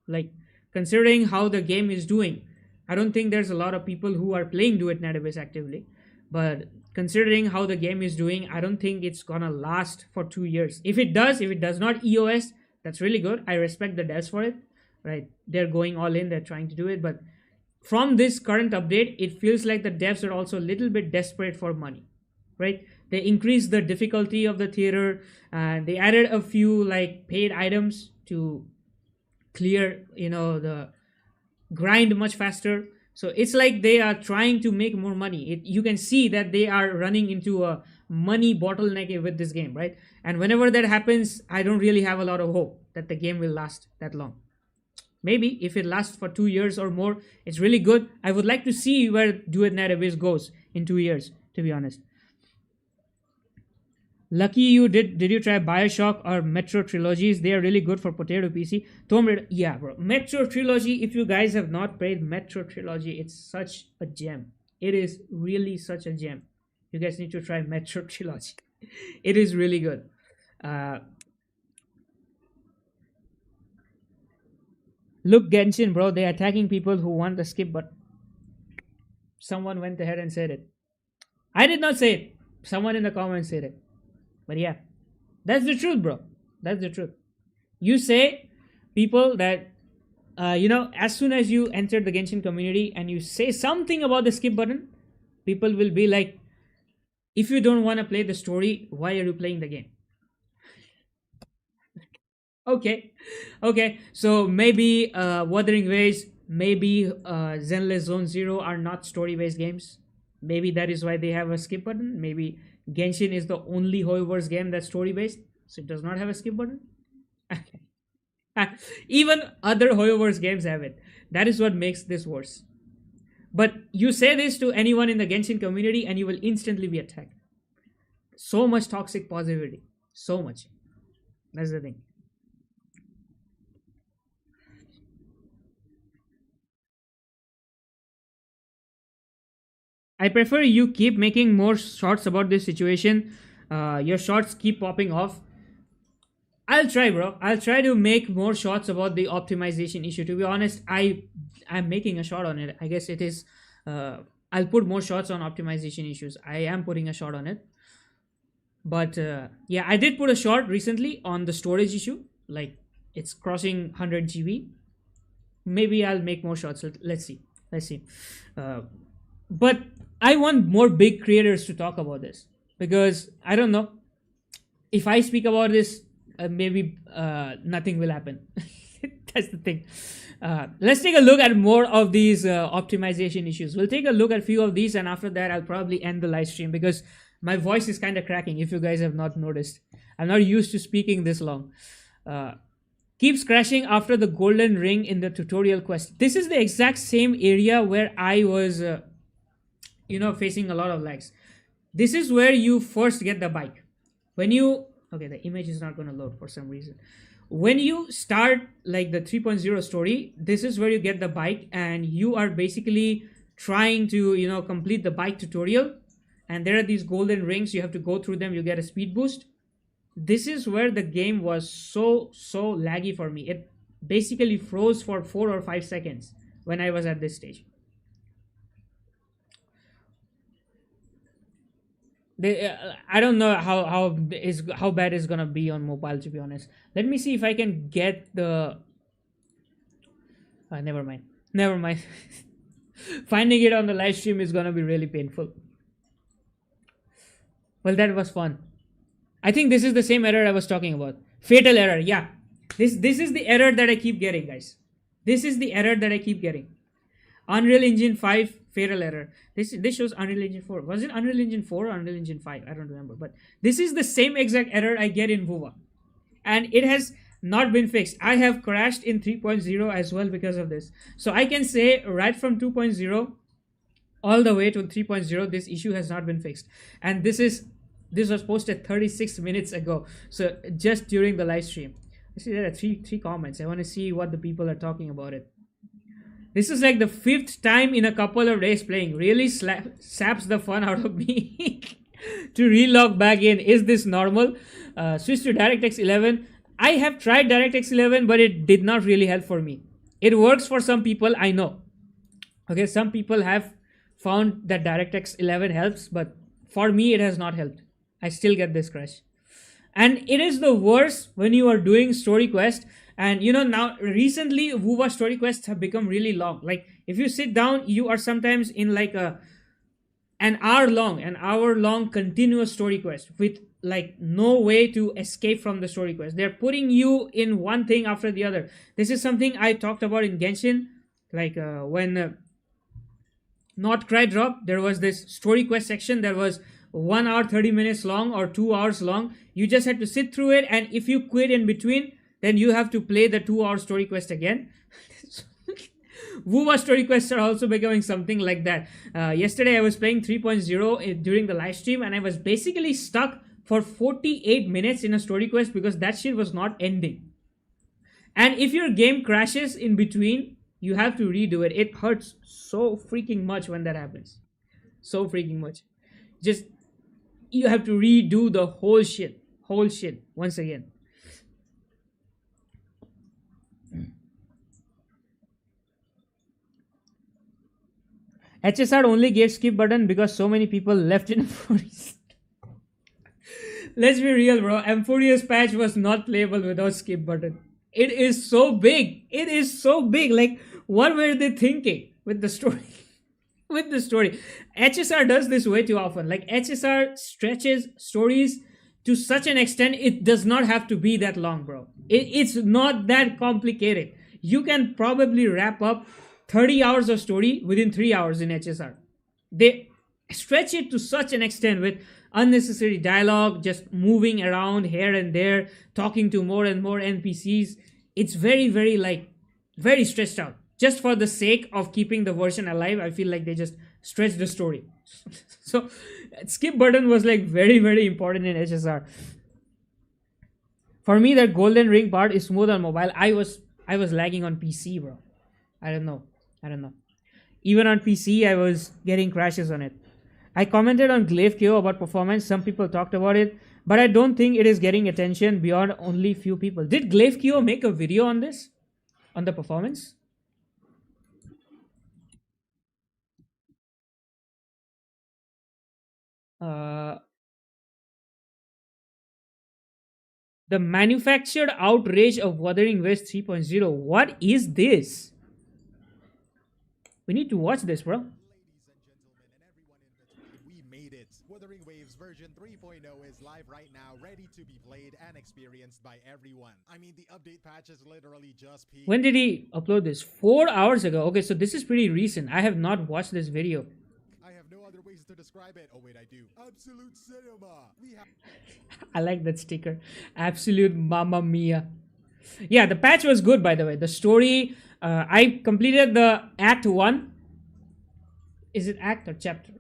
Like, considering how the game is doing, I don't think there's a lot of people who are playing Do It Night Abyss actively. But considering how the game is doing, I don't think it's gonna last for 2 years. If it does not EOS, that's really good. I respect the devs for it, right? They're going all in, they're trying to do it. But from this current update, it feels like the devs are also a little bit desperate for money, right? They increased the difficulty of the theater, and they added a few like paid items to clear, the grind much faster. So it's like they are trying to make more money. You can see that they are running into a money bottleneck with this game, right? And whenever that happens, I don't really have a lot of hope that the game will last that long. Maybe if it lasts for 2 years or more, it's really good. I would like to see where Do It Night Abyss goes in 2 years, to be honest. Lucky you. Did you try Bioshock or Metro trilogies? They are really good for potato PC. Tomb Raider, yeah, bro. Metro trilogy. If you guys have not played Metro trilogy, it's such a gem. It is really such a gem. You guys need to try Metro trilogy. It is really good. Uh, Look, Genshin, bro. They're attacking people who want the skip, but someone went ahead and said it. I did not say it. Someone in the comments said it. But yeah, that's the truth, bro. That's the truth. You say people that, as soon as you enter the Genshin community and you say something about the skip button, people will be like, if you don't want to play the story, why are you playing the game? Okay, okay. So maybe Wuthering Waves, maybe Zenless Zone Zero are not story-based games. Maybe that is why they have a skip button. Maybe Genshin is the only Hoyoverse game that's story-based, so it does not have a skip button. Even other Hoyoverse games have it. That is what makes this worse. But you say this to anyone in the Genshin community and you will instantly be attacked. So much toxic positivity. So much. That's the thing. I prefer you keep making more shorts about this situation. Your shorts keep popping off. I'll try, bro. I'll try to make more shots about the optimization issue. To be honest, I'm making a shot on it. I guess it is. I'll put more shots on optimization issues. I am putting a shot on it. But yeah, I did put a shot recently on the storage issue. Like it's crossing 100 GB. Maybe I'll make more shots. Let's see. Let's see. Uh, but I want more big creators to talk about this because I don't know if I speak about this, maybe nothing will happen. That's the thing. Let's take a look at more of these optimization issues. We'll take a look at a few of these, and after that, I'll probably end the live stream because my voice is kind of cracking. If you guys have not noticed, I'm not used to speaking this long. Keeps crashing after the golden ring in the tutorial quest. This is the exact same area where I was facing a lot of lags. This is where you first get the bike. When you okay, the image is not going to load for some reason. When you start like the 3.0 story, this is where you get the bike and you are basically trying to complete the bike tutorial, and there are these golden rings. You have to go through them. You get a speed boost. This is where the game was so laggy for me. It basically froze for 4 or 5 seconds when I was at this stage. I don't know how bad it's gonna be on mobile, to be honest. Let me see if I can get the. Never mind. Never mind. Finding it on the live stream is gonna be really painful. Well, that was fun. I think this is the same error I was talking about. Fatal error. Yeah. This is the error that I keep getting, guys. This is the error that I keep getting. Unreal Engine 5 fatal error. This shows Unreal Engine 4. Was it Unreal Engine 4 or Unreal Engine 5? I don't remember. But this is the same exact error I get in WuWa. And it has not been fixed. I have crashed in 3.0 as well because of this. So I can say right from 2.0 all the way to 3.0, this issue has not been fixed. And this was posted 36 minutes ago. So just during the live stream. I see there are three comments. I want to see what the people are talking about it. This is like the 5th time in a couple of days playing. Really saps the fun out of me to relog back in. Is this normal? Switch to DirectX 11. I have tried DirectX 11, but it did not really help for me. It works for some people, I know. Okay, some people have found that DirectX 11 helps, but for me it has not helped. I still get this crash. And it is the worst when you are doing story quest. And now recently WuWa story quests have become really long. Like if you sit down, you are sometimes in like an hour long continuous story quest with like no way to escape from the story quest. They're putting you in one thing after the other. This is something I talked about in Genshin, like when not cry drop, there was this story quest section that was 1 hour 30 minutes long or 2 hours long. You just had to sit through it, and if you quit in between, then you have to play the 2 hour story quest again. WuWa story quests are also becoming something like that. Yesterday I was playing 3.0 during the live stream, and I was basically stuck for 48 minutes in a story quest because that shit was not ending. And if your game crashes in between, you have to redo it. It hurts so freaking much when that happens. So freaking much. Just you have to redo the whole shit once again. HSR only gave skip button because so many people left in Furious. Let's be real, bro. Amphorious patch was not playable without skip button. It is so big. It is so big. Like, what were they thinking with the story? With the story, HSR does this way too often. Like HSR stretches stories to such an extent it does not have to be that long, bro. It's not that complicated. You can probably wrap up 30 hours of story within 3 hours in HSR. They stretch it to such an extent with unnecessary dialogue, just moving around here and there, talking to more and more NPCs. It's very, very like very stretched out. Just for the sake of keeping the version alive, I feel like they just stretched the story. So skip button was like very, very important in HSR. For me, that golden ring part is smooth on mobile. I was lagging on PC, bro. I don't know. Even on PC, I was getting crashes on it. I commented on Glaive KO about performance. Some people talked about it, but I don't think it is getting attention beyond only few people. Did Glaive KO make a video on this? On the performance? Uh, the manufactured outrage of Wuthering Waves 3.0. What is this? We need to watch this, bro. We made it. Wuthering Waves version 3.0 is live right now, ready to be played and experienced by everyone. I mean, the update patch is literally just peaked. When did he upload this? 4 hours ago. Okay, so this is pretty recent. I have not watched this video. I have no other ways to describe it. Oh wait, I do. Absolute cinema. We have I like that sticker. Absolute Mamma Mia. Yeah, the patch was good, by the way. The story, I completed the Act 1. Is it Act or Chapter?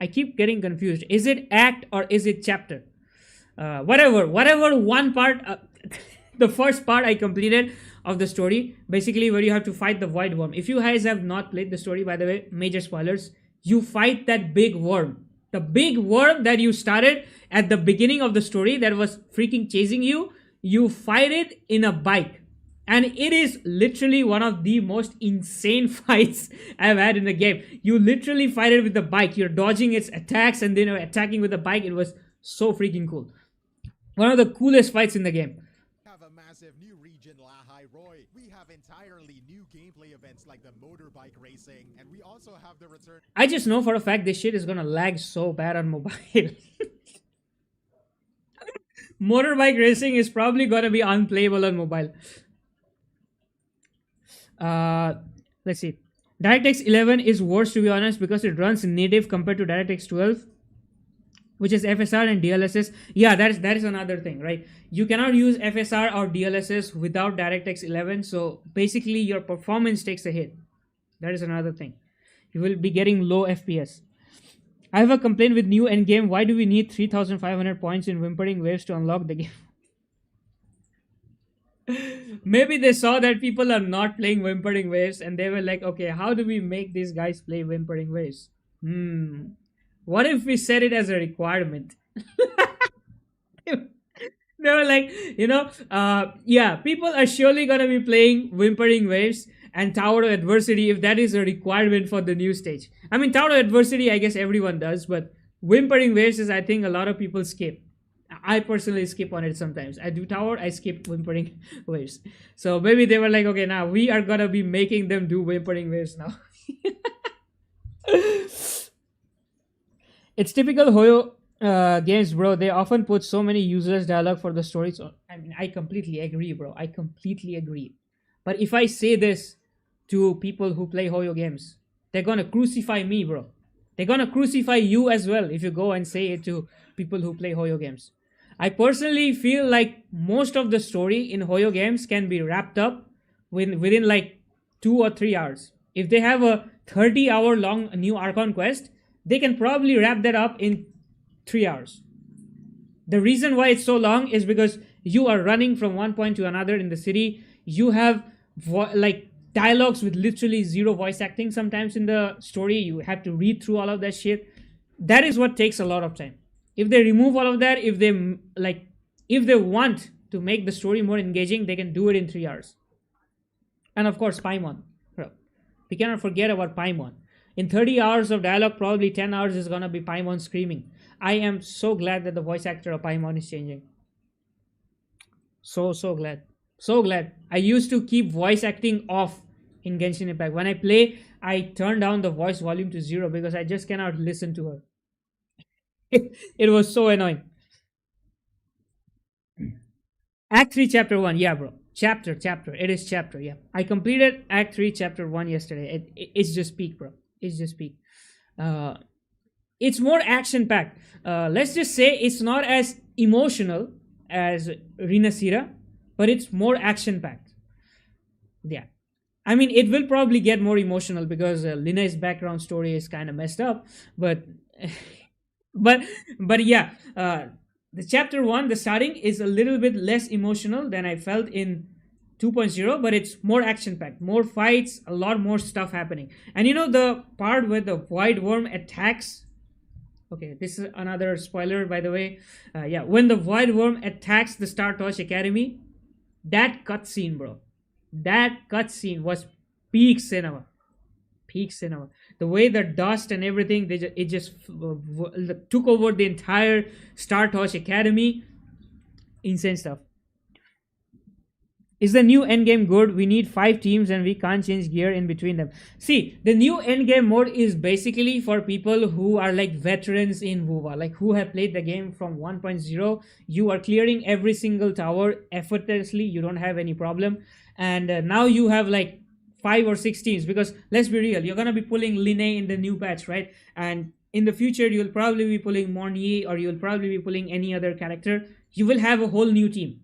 I keep getting confused. Is it Act or is it Chapter? Whatever one part, the first part I completed of the story, basically where you have to fight the Void Worm. If you guys have not played the story, by the way, major spoilers, you fight that big worm. The big worm that you started at the beginning of the story that was freaking chasing you, you fight it in a bike. And it is literally one of the most insane fights I've had in the game. You literally fight it with the bike. You're dodging its attacks and then attacking with the bike. It was so freaking cool. One of the coolest fights in the game. a massive new region, Lahai Roy. We have entirely new gameplay events like the motorbike racing, and we also have the return. I just know for a fact this shit is gonna lag so bad on mobile. Motorbike racing is probably gonna be unplayable on mobile. Let's see. DirectX 11 is worse, to be honest, because it runs native compared to DirectX 12, which is FSR and DLSS. Yeah, that is another thing, right? You cannot use FSR or DLSS without DirectX 11, so basically your performance takes a hit. That is another thing. You will be getting low FPS. I have a complaint with new endgame. Why do we need 3,500 points in Whimpering Waves to unlock the game? Maybe they saw that people are not playing Whimpering Waves and they were like, okay, how do we make these guys play Whimpering Waves? What if we set it as a requirement? They were like, yeah, people are surely gonna be playing Whimpering Waves, and Tower of Adversity if that is a requirement for the new stage. I mean, Tower of Adversity, I guess everyone does, but Whimpering Waves is, I think, a lot of people skip. I personally skip on it sometimes. I do Tower, I skip Whimpering Waves. So maybe they were like, okay, now we are gonna be making them do Whimpering Waves now. It's typical Hoyo games, bro. They often put so many useless dialogue for the story. So I mean, I completely agree, bro. I completely agree. But if I say this to people who play Hoyo games, they're gonna crucify me, bro. They're gonna crucify you as well if you go and say it to people who play Hoyo games. I personally feel like most of the story in Hoyo games can be wrapped up within like 2 or 3 hours. If they have a 30-hour long new Archon quest, they can probably wrap that up in 3 hours. The reason why it's so long is because you are running from one point to another in the city. You have like dialogues with literally zero voice acting sometimes in the story. You have to read through all of that shit. That is what takes a lot of time. If they remove all of that, if they want to make the story more engaging, they can do it in 3 hours. And of course, Paimon. We cannot forget about Paimon. In 30 hours of dialogue, probably 10 hours is gonna be Paimon screaming. I am so glad that the voice actor of Paimon is changing. So glad. So glad. I used to keep voice acting off in Genshin Impact. When I play, I turn down the voice volume to 0 because I just cannot listen to her. It was so annoying. Act 3, Chapter 1. Yeah, bro. Chapter. It is chapter. Yeah. I completed Act 3, Chapter 1 yesterday. It's just peak, bro. It's just peak. Uh, it's more action packed. Let's just say it's not as emotional as Rinasira, but it's more action packed. Yeah. I mean, it will probably get more emotional because Linna's background story is kind of messed up, but but yeah, the chapter 1, the starting is a little bit less emotional than I felt in 2.0, but it's more action packed, more fights, a lot more stuff happening. And you know the part where the Void Worm attacks. Okay, this is another spoiler, by the way. Yeah, when the Void Worm attacks the Star Torch Academy, that cutscene, bro, that cutscene was peak cinema. Peak cinema. The way the dust and everything, it just took over the entire Star Torch Academy. Insane stuff. Is the new endgame good? We need 5 teams and we can't change gear in between them. See, the new endgame mode is basically for people who are like veterans in WuWa, like who have played the game from 1.0. You are clearing every single tower effortlessly. You don't have any problem. And now you have like 5 or 6 teams, because let's be real, you're going to be pulling Linne in the new patch, right? And in the future, you'll probably be pulling Mornier, or you'll probably be pulling any other character. You will have a whole new team.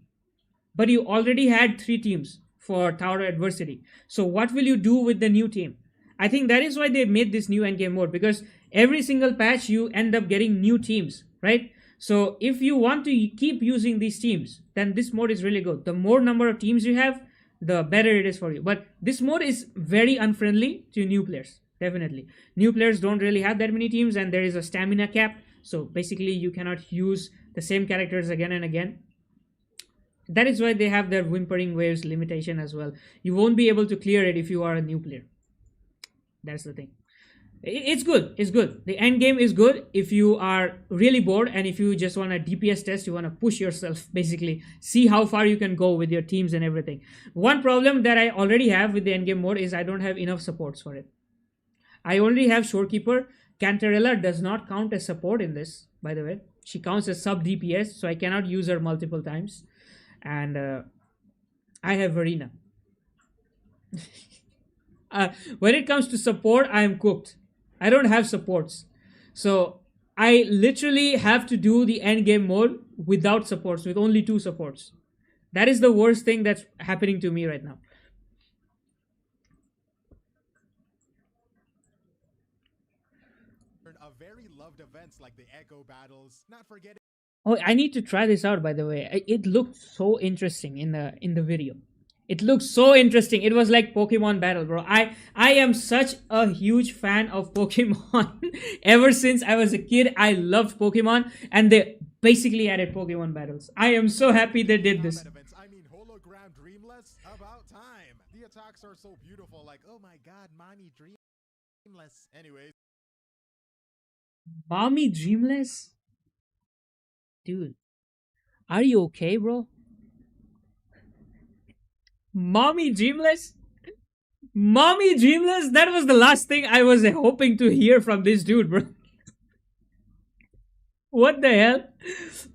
But you already had 3 teams for Tower Adversity. So what will you do with the new team? I think that is why they made this new endgame mode, because every single patch you end up getting new teams, right? So if you want to keep using these teams, then this mode is really good. The more number of teams you have, the better it is for you. But this mode is very unfriendly to new players. Definitely. New players don't really have that many teams, and there is a stamina cap. So basically you cannot use the same characters again and again. That is why they have their Whimpering Waves limitation as well. You won't be able to clear it if you are a new player. That's the thing. It's good. It's good. The end game is good if you are really bored, and if you just want a DPS test, you want to push yourself, basically see how far you can go with your teams and everything. One problem that I already have with the end game mode is I don't have enough supports for it. I only have Shorekeeper. Cantarella does not count as support in this, by the way. She counts as sub DPS, so I cannot use her multiple times. And I have Verena. When it comes to support, I am cooked. I don't have supports. So I literally have to do the end game mode without supports, with only 2 supports. That is the worst thing that's happening to me right now. Of very loved events like the Echo battles, not forgetting. Oh, I need to try this out, by the way. It looked so interesting in the video. It looked so interesting. It was like Pokemon battle, bro. I am such a huge fan of Pokemon. Ever since I was a kid, I loved Pokemon, and they basically added Pokemon battles. I am so happy they did this. I mean, hologram Dreamless? About time. The attacks are so beautiful, like, oh my god, mommy dreamless. Anyways, Mommy Dreamless? Dude, are you okay, bro? Mommy Dreamless? Mommy Dreamless? That was the last thing I was hoping to hear from this dude, bro. What the hell?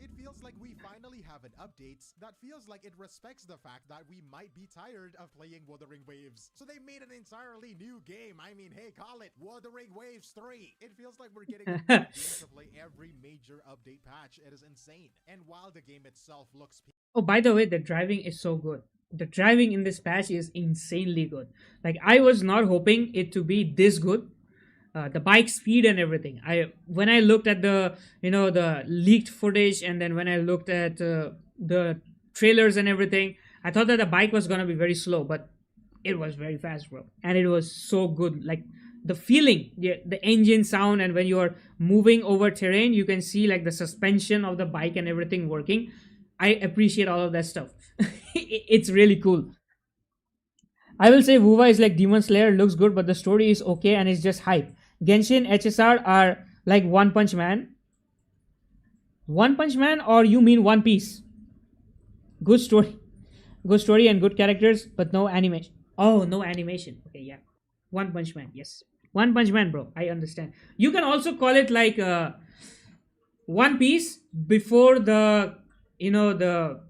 it feels like we finally have an update that feels like it respects the fact that we might be tired of playing Wuthering Waves. So they made an entirely new game. I mean, hey, call it Wuthering Waves 3. It feels like we're getting a new game to play every major update patch. It is insane. And while the game itself looks Oh, by the way, the driving is so good. The driving in this patch is insanely good. Like, I was not hoping it to be this good. The bike speed and everything. I when I looked at the the leaked footage, and then when I looked at the trailers and everything, I thought that the bike was gonna be very slow, but it was very fast, bro, and it was so good. Like the feeling, the engine sound, and when you are moving over terrain, you can see like the suspension of the bike and everything working. I appreciate all of that stuff. It's really cool. I will say WuWa is like Demon Slayer, looks good, but the story is okay and it's just hype. Genshin HSR are like One Punch Man. One Punch Man, or you mean One Piece? Good story, good story and good characters, but no animation. Oh, no animation. Okay, yeah. One Punch Man, yes. One Punch Man, bro. I understand. You can also call it like One Piece before the the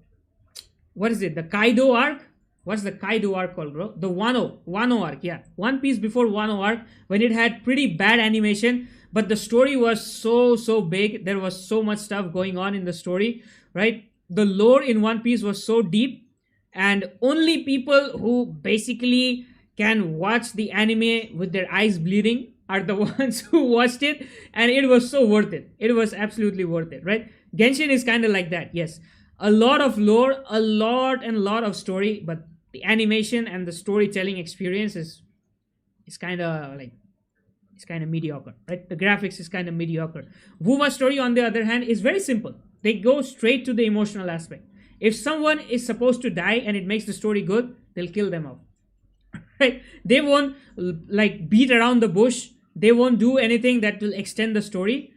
what is it? The Kaido arc? What's the Kaido arc called, bro? The Wano arc, yeah. One Piece before Wano arc, when it had pretty bad animation, but the story was so big. There was so much stuff going on in the story, right? The lore in One Piece was so deep, and only people who basically can watch the anime with their eyes bleeding are the ones who watched it, and it was so worth it. It was absolutely worth it, right? Genshin is kind of like that, yes. A lot of lore, a lot of story, but the animation and the storytelling experience is kind of like it's kind of mediocre, right? The graphics is kind of mediocre. WuWa story, on the other hand, is very simple. They go straight to the emotional aspect. If someone is supposed to die and it makes the story good, they'll kill them off. Right? They won't like beat around the bush. They won't do anything that will extend the story.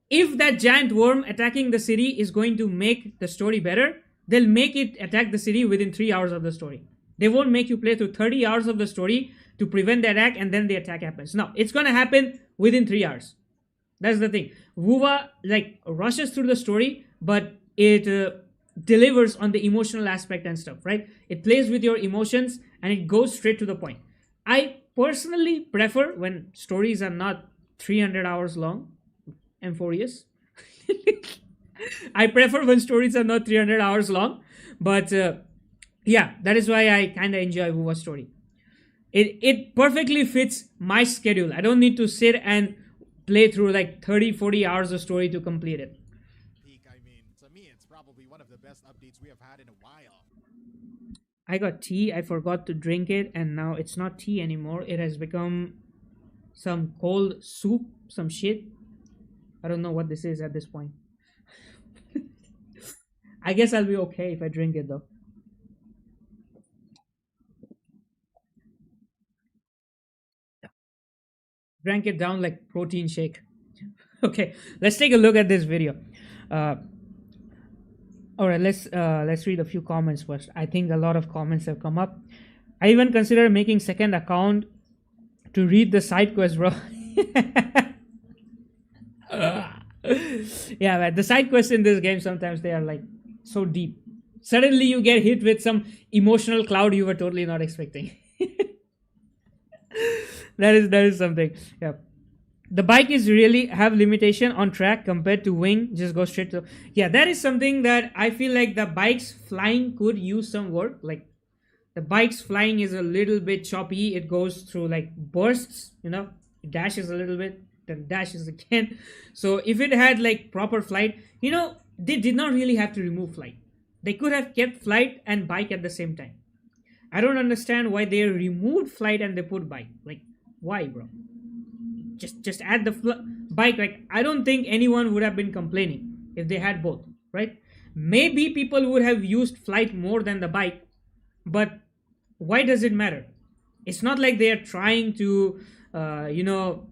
If that giant worm attacking the city is going to make the story better, they'll make it attack the city within 3 hours of the story. They won't make you play through 30 hours of the story to prevent the attack and then the attack happens. No, it's gonna happen within 3 hours. That's the thing. WuWa like rushes through the story, but it delivers on the emotional aspect and stuff, right? It plays with your emotions and it goes straight to the point. I personally prefer when stories are not 300 hours long. I'm furious. I prefer when stories are not 300 hours long, but yeah, that is why I kind of enjoy WuWa story. It perfectly fits my schedule. I don't need to sit and play through like 30-40 hours of story to complete it. peak. I mean, to me, it's probably one of the best updates we have had in a while. I got tea, I forgot to drink it, and now it's not tea anymore. It has become some cold soup, some shit. I don't know what this is at this point. I guess I'll be okay if I drink it though. Drank it down like protein shake. Okay, let's take a look at this video. Uh, all right, let's read a few comments first. I think a lot of comments have come up. I even consider making second account to read the side quest, bro. Yeah, man, the side quests in this game sometimes they are like so deep. Suddenly you get hit with some emotional cloud you were totally not expecting. That is something. Yeah. The bike is really have limitation on track compared to wing, just go straight to. Yeah, that is something that I feel like the bikes flying could use some work. Like the bike's flying is a little bit choppy. It goes through like bursts, it dashes a little bit, then dashes again. So if it had like proper flight, they did not really have to remove flight. They could have kept flight and bike at the same time. I don't understand why they removed flight and they put bike. Like, why, bro? Just add the bike. Like, I don't think anyone would have been complaining if they had both, right? Maybe people would have used flight more than the bike, But why does it matter? It's not like they are trying to, you know,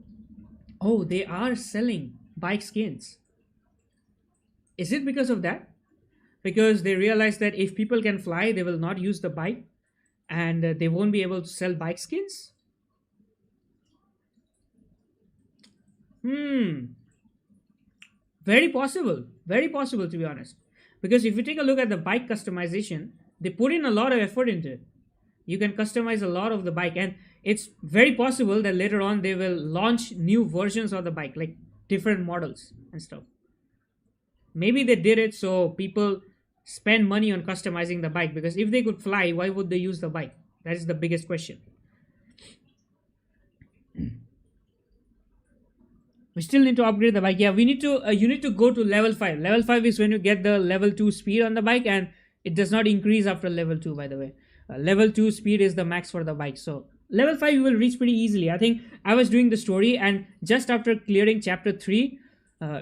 oh, they are selling bike skins. Is it because of that? Because they realize that if people can fly, they will not use the bike, and they won't be able to sell bike skins? Hmm, very possible, to be honest. Because if you take a look at the bike customization, they put in a lot of effort into it. You can customize a lot of the bike, and it's very possible that later on they will launch new versions of the bike, like different models and stuff. Maybe they did it so people spend money on customizing the bike, because if they could fly, why would they use the bike? That is the biggest question. We still need to upgrade the bike. Yeah, we need to. You need to go to level 5. Level 5 is when you get the level 2 speed on the bike, and it does not increase after level 2. By the way, level 2 speed is the max for the bike. So level 5 you will reach pretty easily. I think I was doing the story, and just after clearing chapter 3,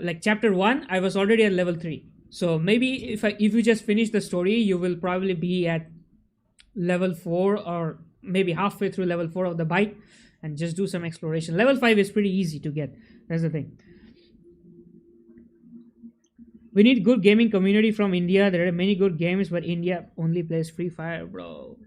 like chapter 1, I was already at level 3. So maybe if you just finish the story, you will probably be at level 4, or maybe halfway through level 4 of the bike, and just do some exploration. Level 5 is pretty easy to get. That's the thing. We need good gaming community from India. There are many good games, but India only plays Free Fire, bro.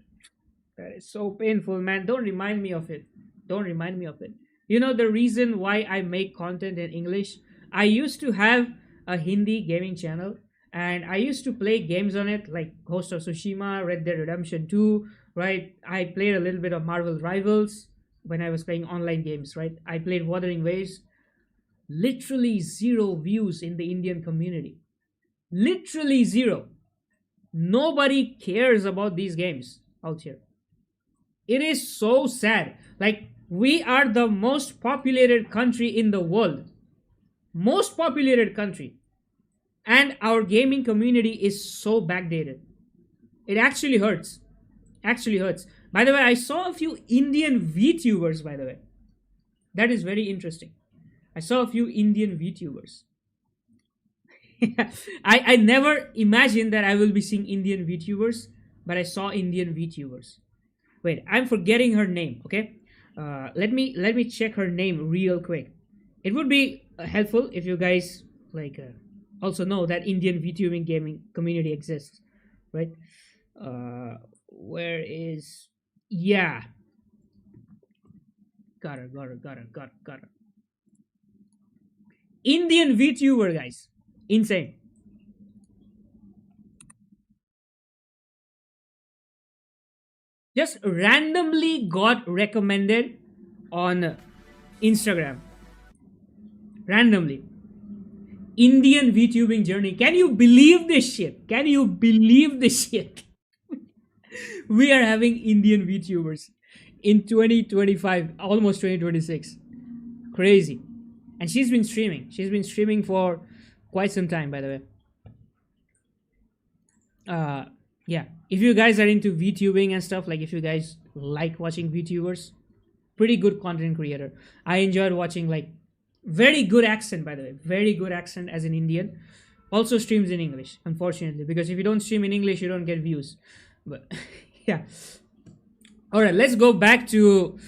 That is so painful, man. Don't remind me of it. Don't remind me of it. You know the reason why I make content in English? I used to have a Hindi gaming channel, and I used to play games on it like Ghost of Tsushima, Red Dead Redemption 2, right? I played a little bit of Marvel Rivals when I was playing online games, right? I played Wuthering Waves. Literally zero views in the Indian community. Literally zero. Nobody cares about these games out here. It is so sad. Like, we are the most populated country in the world. Most populated country. And our gaming community is so backdated. It actually hurts. Actually hurts. By the way, I saw a few Indian VTubers, by the way. That is very interesting. I saw a few Indian VTubers. I never imagined that I will be seeing Indian VTubers, but I saw Indian VTubers. Wait, I'm forgetting her name. Okay, let me check her name real quick. It would be helpful if you guys like also know that Indian VTubing gaming community exists, right? Where is, yeah, got her. Indian VTuber, guys, insane. Just randomly got recommended on Instagram. Randomly. Indian VTubing journey. Can you believe this shit? Can you believe this shit? We are having Indian VTubers in 2025, almost 2026. Crazy. And she's been streaming. She's been streaming for quite some time, by the way. Yeah, if you guys are into VTubing and stuff, like if you guys like watching VTubers, pretty good content creator. I enjoyed watching, like, very good accent, by the way, very good accent as an Indian. Also streams in English, unfortunately, because if you don't stream in English, you don't get views. But yeah. All right, let's go back to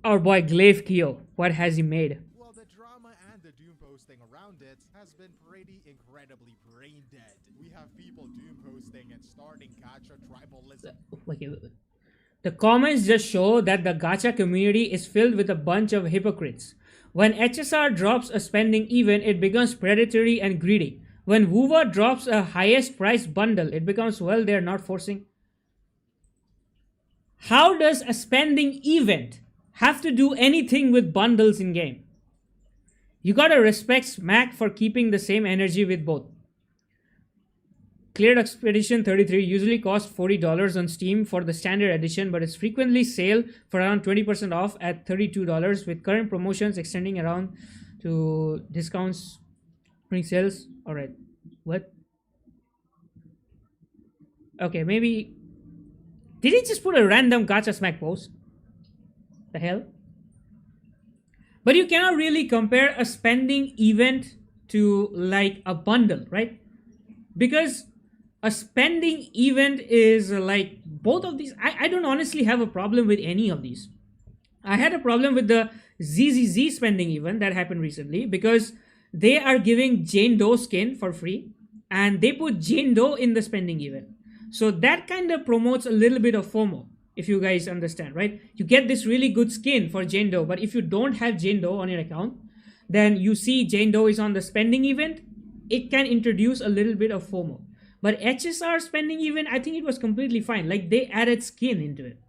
our boy Glaive Keo. What has he made? Well, the drama and the doom posting around it has been pretty incredibly brain dead. We have people doom posting and starting gacha tribalism. Okay, the comments just show that the gacha community is filled with a bunch of hypocrites. When HSR drops a spending event, it becomes predatory and greedy. When WuWa drops a highest price bundle, it becomes, well, they're not forcing. How does a spending event have to do anything with bundles in game? You gotta respect Smack for keeping the same energy with both. Cleared Expedition 33 usually costs $40 on Steam for the standard edition, but it's frequently sale for around 20% off at $32, with current promotions extending around to discounts during sales. Alright. What? Okay, maybe. Did he just put a random gacha smack post? The hell? But you cannot really compare a spending event to like a bundle, right? Because a spending event is like both of these, I don't honestly have a problem with any of these. I had a problem with the ZZZ spending event that happened recently because they are giving Jane Doe skin for free and they put Jane Doe in the spending event. So that kind of promotes a little bit of FOMO, if you guys understand, right? You get this really good skin for Jane Doe, but if you don't have Jane Doe on your account, then you see Jane Doe is on the spending event, it can introduce a little bit of FOMO. But HSR spending event, I think it was completely fine. Like they added skin into it.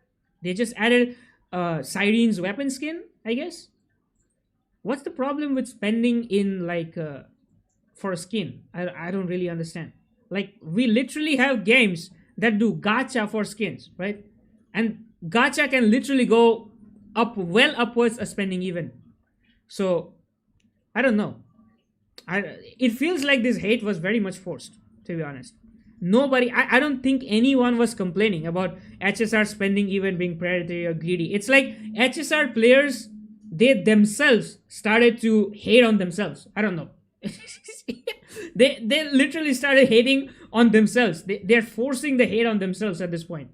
They just added Sirene's weapon skin, I guess. What's the problem with spending in like for a skin? I don't really understand. Like we literally have games that do gacha for skins, right? And gacha can literally go up well upwards a spending even. So I don't know. It feels like this hate was very much forced, to be honest. Nobody, I don't think anyone was complaining about HSR spending even being predatory or greedy. It's like HSR players, they themselves started to hate on themselves. I don't know. They literally started hating on themselves. They're forcing the hate on themselves at this point.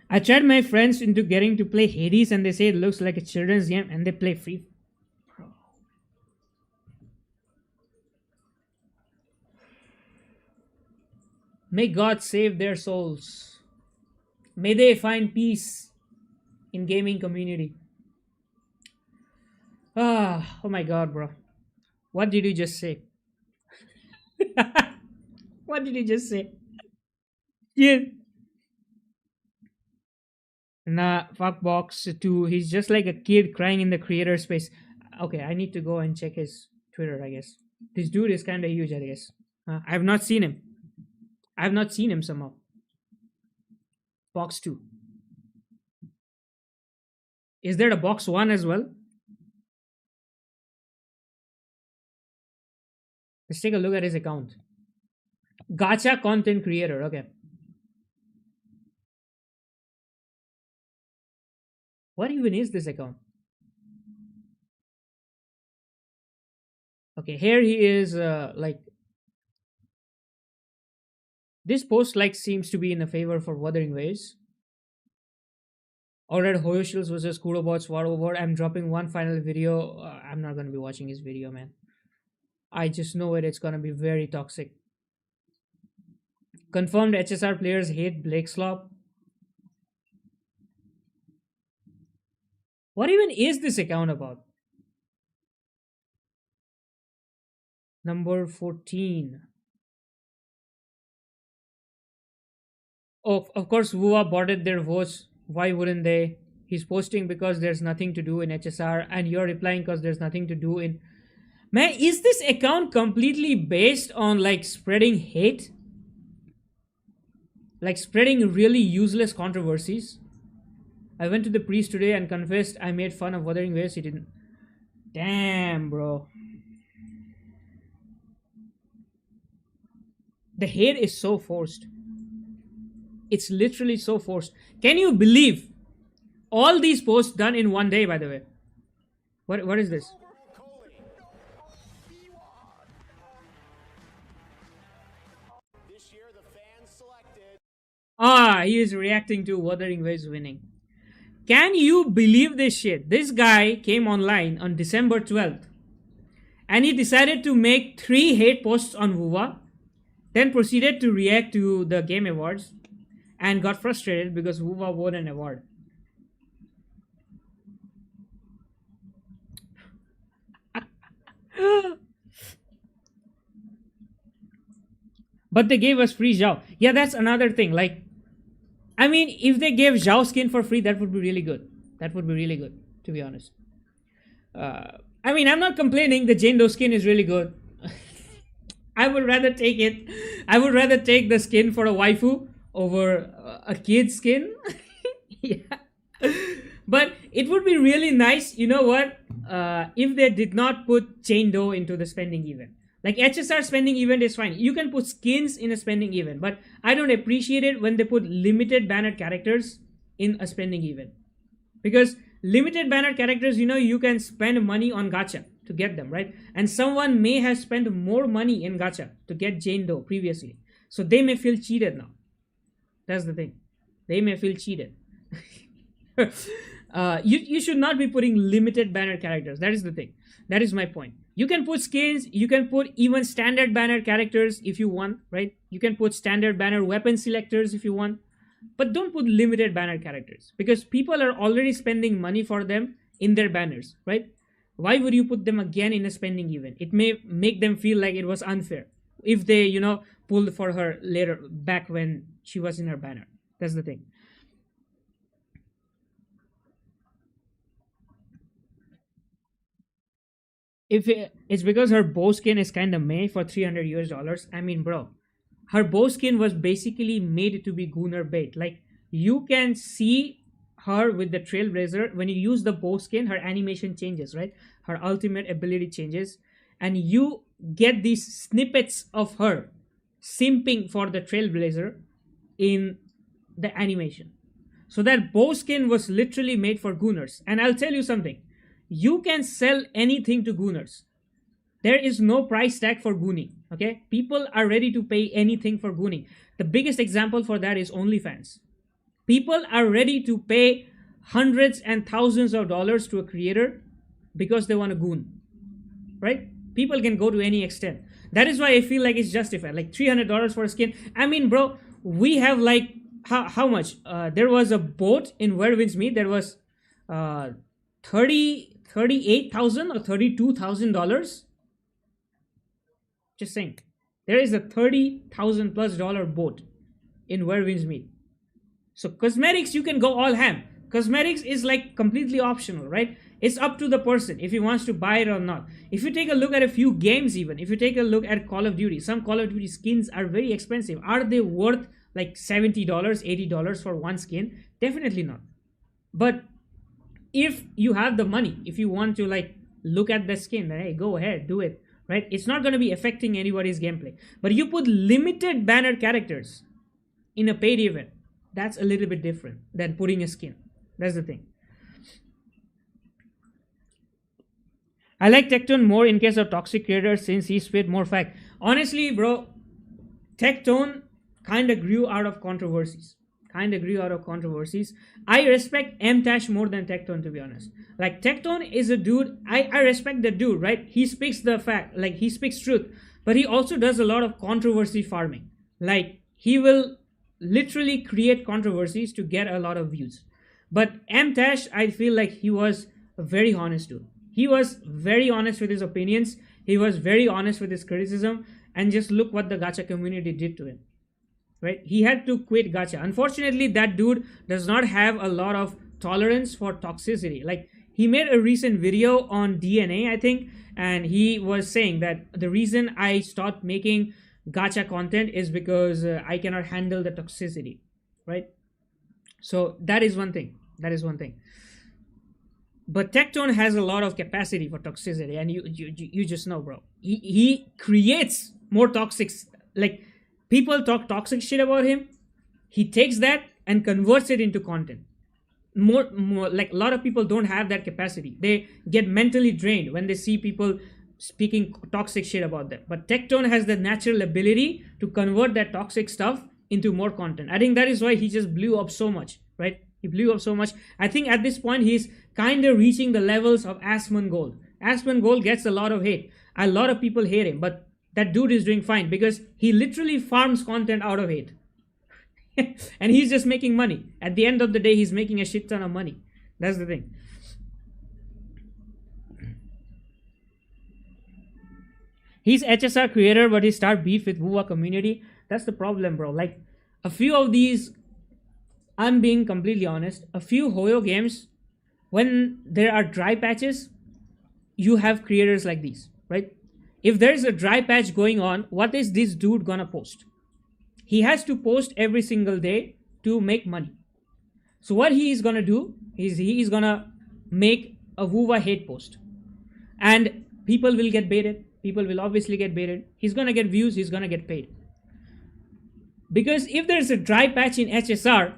I tried my friends into getting to play Hades and they say it looks like a children's game and they play free. May God save their souls. May they find peace in gaming community. Oh my God, bro. What did you just say? What did you just say? Yeah. Nah, fuck Box 2. He's just like a kid crying in the creator space. Okay, I need to go and check his Twitter, I guess. This dude is kind of huge, I guess. I have not seen him. I have not seen him somehow. Box 2. Is there a Box 1 as well? Let's take a look at his account. Gacha content creator. Okay. What even is this account? Okay, here he is like this post like seems to be in a favor for Wuthering Waves. Alright, Hoyoshills versus Kurobots War Over. I'm dropping one final video. I'm not gonna be watching his video, man. I just know it's gonna be very toxic. Confirmed HSR players hate Blake Slop. What even is this account about? Number 14. Oh, of course, WuWa botted their votes. Why wouldn't they? He's posting because there's nothing to do in HSR, and you're replying because there's nothing to do in. Man, is this account completely based on like spreading hate? Like spreading really useless controversies? I went to the priest today and confessed I made fun of Wuthering Waves. He didn't. Damn, bro. The hate is so forced. It's literally so forced. Can you believe all these posts done in one day, by the way? What is this? Ah, he is reacting to Wuthering Waves winning. Can you believe this shit? This guy came online on December 12th and he decided to make 3 hate posts on WuWa, then proceeded to react to the Game Awards and got frustrated because WuWa won an award. But they gave us free Zhao. Yeah, that's another thing. Like, I mean, if they gave Zhao skin for free, that would be really good. That would be really good, to be honest. I mean, I'm not complaining. The Jane Doe skin is really good. I would rather take it. I would rather take the skin for a waifu over a kid skin. Yeah. But it would be really nice, you know what? If they did not put Jane Doe into the spending event. Like HSR spending event is fine. You can put skins in a spending event. But I don't appreciate it when they put limited banner characters in a spending event. Because limited banner characters, you know, you can spend money on gacha. to get them, right? And someone may have spent more money in gacha to get Jane Doe previously. So they may feel cheated now. That's the thing. They may feel cheated. You should not be putting limited banner characters. That is the thing. That is my point. You can put skins, you can put even standard banner characters if you want, right? You can put standard banner weapon selectors if you want, but don't put limited banner characters because people are already spending money for them in their banners, right? Why would you put them again in a spending event? It may make them feel like it was unfair if they, pulled for her later back when she was in her banner. That's the thing. If it's because her bow skin is kind of made for $300 US, I mean, bro, her bow skin was basically made to be gooner bait. Like, you can see her with the trailblazer. When you use the bow skin, her animation changes, right? Her ultimate ability changes, and you get these snippets of her simping for the trailblazer in the animation. So that bow skin was literally made for gooners. And I'll tell you something, you can sell anything to gooners. There is no price tag for gooning. Okay, people are ready to pay anything for gooning. The biggest example for that is OnlyFans. People are ready to pay hundreds and thousands of dollars to a creator because they want to goon, right? People can go to any extent. That is why I feel like it's justified. Like $300 for a skin. I mean, bro, we have like how much? There was a boat in Where Winds Meet. There was 38,000 or $32,000. Just saying, there is a 30,000 plus dollar boat in Where Winds Meet. So cosmetics, you can go all ham. Cosmetics is like completely optional, right? It's up to the person if he wants to buy it or not. If you take a look at a few games, even if you take a look at Call of Duty, some Call of Duty skins are very expensive. Are they worth like $70, $80 for one skin? Definitely not. But if you have the money, if you want to like look at the skin, then hey, go ahead, do it, right? It's not going to be affecting anybody's gameplay. But you put limited banner characters in a paid event, that's a little bit different than putting a skin. That's the thing. I like Tectone more in case of toxic creators since he spit more fact. Honestly, bro, Tectone kind of grew out of controversies. I respect M-Tash more than Tectone, to be honest. Like, Tectone is a dude, I respect the dude, right? He speaks the fact, like, he speaks truth. But he also does a lot of controversy farming. Like, he will literally create controversies to get a lot of views. But M-Tash, I feel like he was a very honest dude. He was very honest with his opinions. He was very honest with his criticism. And just look what the gacha community did to him. Right? He had to quit gacha. Unfortunately, that dude does not have a lot of tolerance for toxicity. Like, he made a recent video on DNA, I think, and he was saying that the reason I stopped making gacha content is because I cannot handle the toxicity, right? So that is one thing. But Tectone has a lot of capacity for toxicity, and you just know, bro. He creates more toxic, like, people talk toxic shit about him. He takes that and converts it into content. More like, a lot of people don't have that capacity. They get mentally drained when they see people speaking toxic shit about them. But Tectone has the natural ability to convert that toxic stuff into more content. I think that is why he just blew up so much, right? He blew up so much. I think at this point he's kind of reaching the levels of Asmongold. Asmongold gets a lot of hate. A lot of people hate him, but that dude is doing fine because he literally farms content out of hate. And he's just making money. At the end of the day, he's making a shit ton of money. That's the thing. He's HSR creator, but he start beef with WuWa community. That's the problem, bro. Like, a few of these, I'm being completely honest, a few Hoyo games, when there are dry patches, you have creators like these, right? If there's a dry patch going on, what is this dude gonna post? He has to post every single day to make money. So what he is gonna do is he is gonna make a WuWa hate post. And people will get baited. People will obviously get baited. He's gonna get views, he's gonna get paid. Because if there's a dry patch in HSR,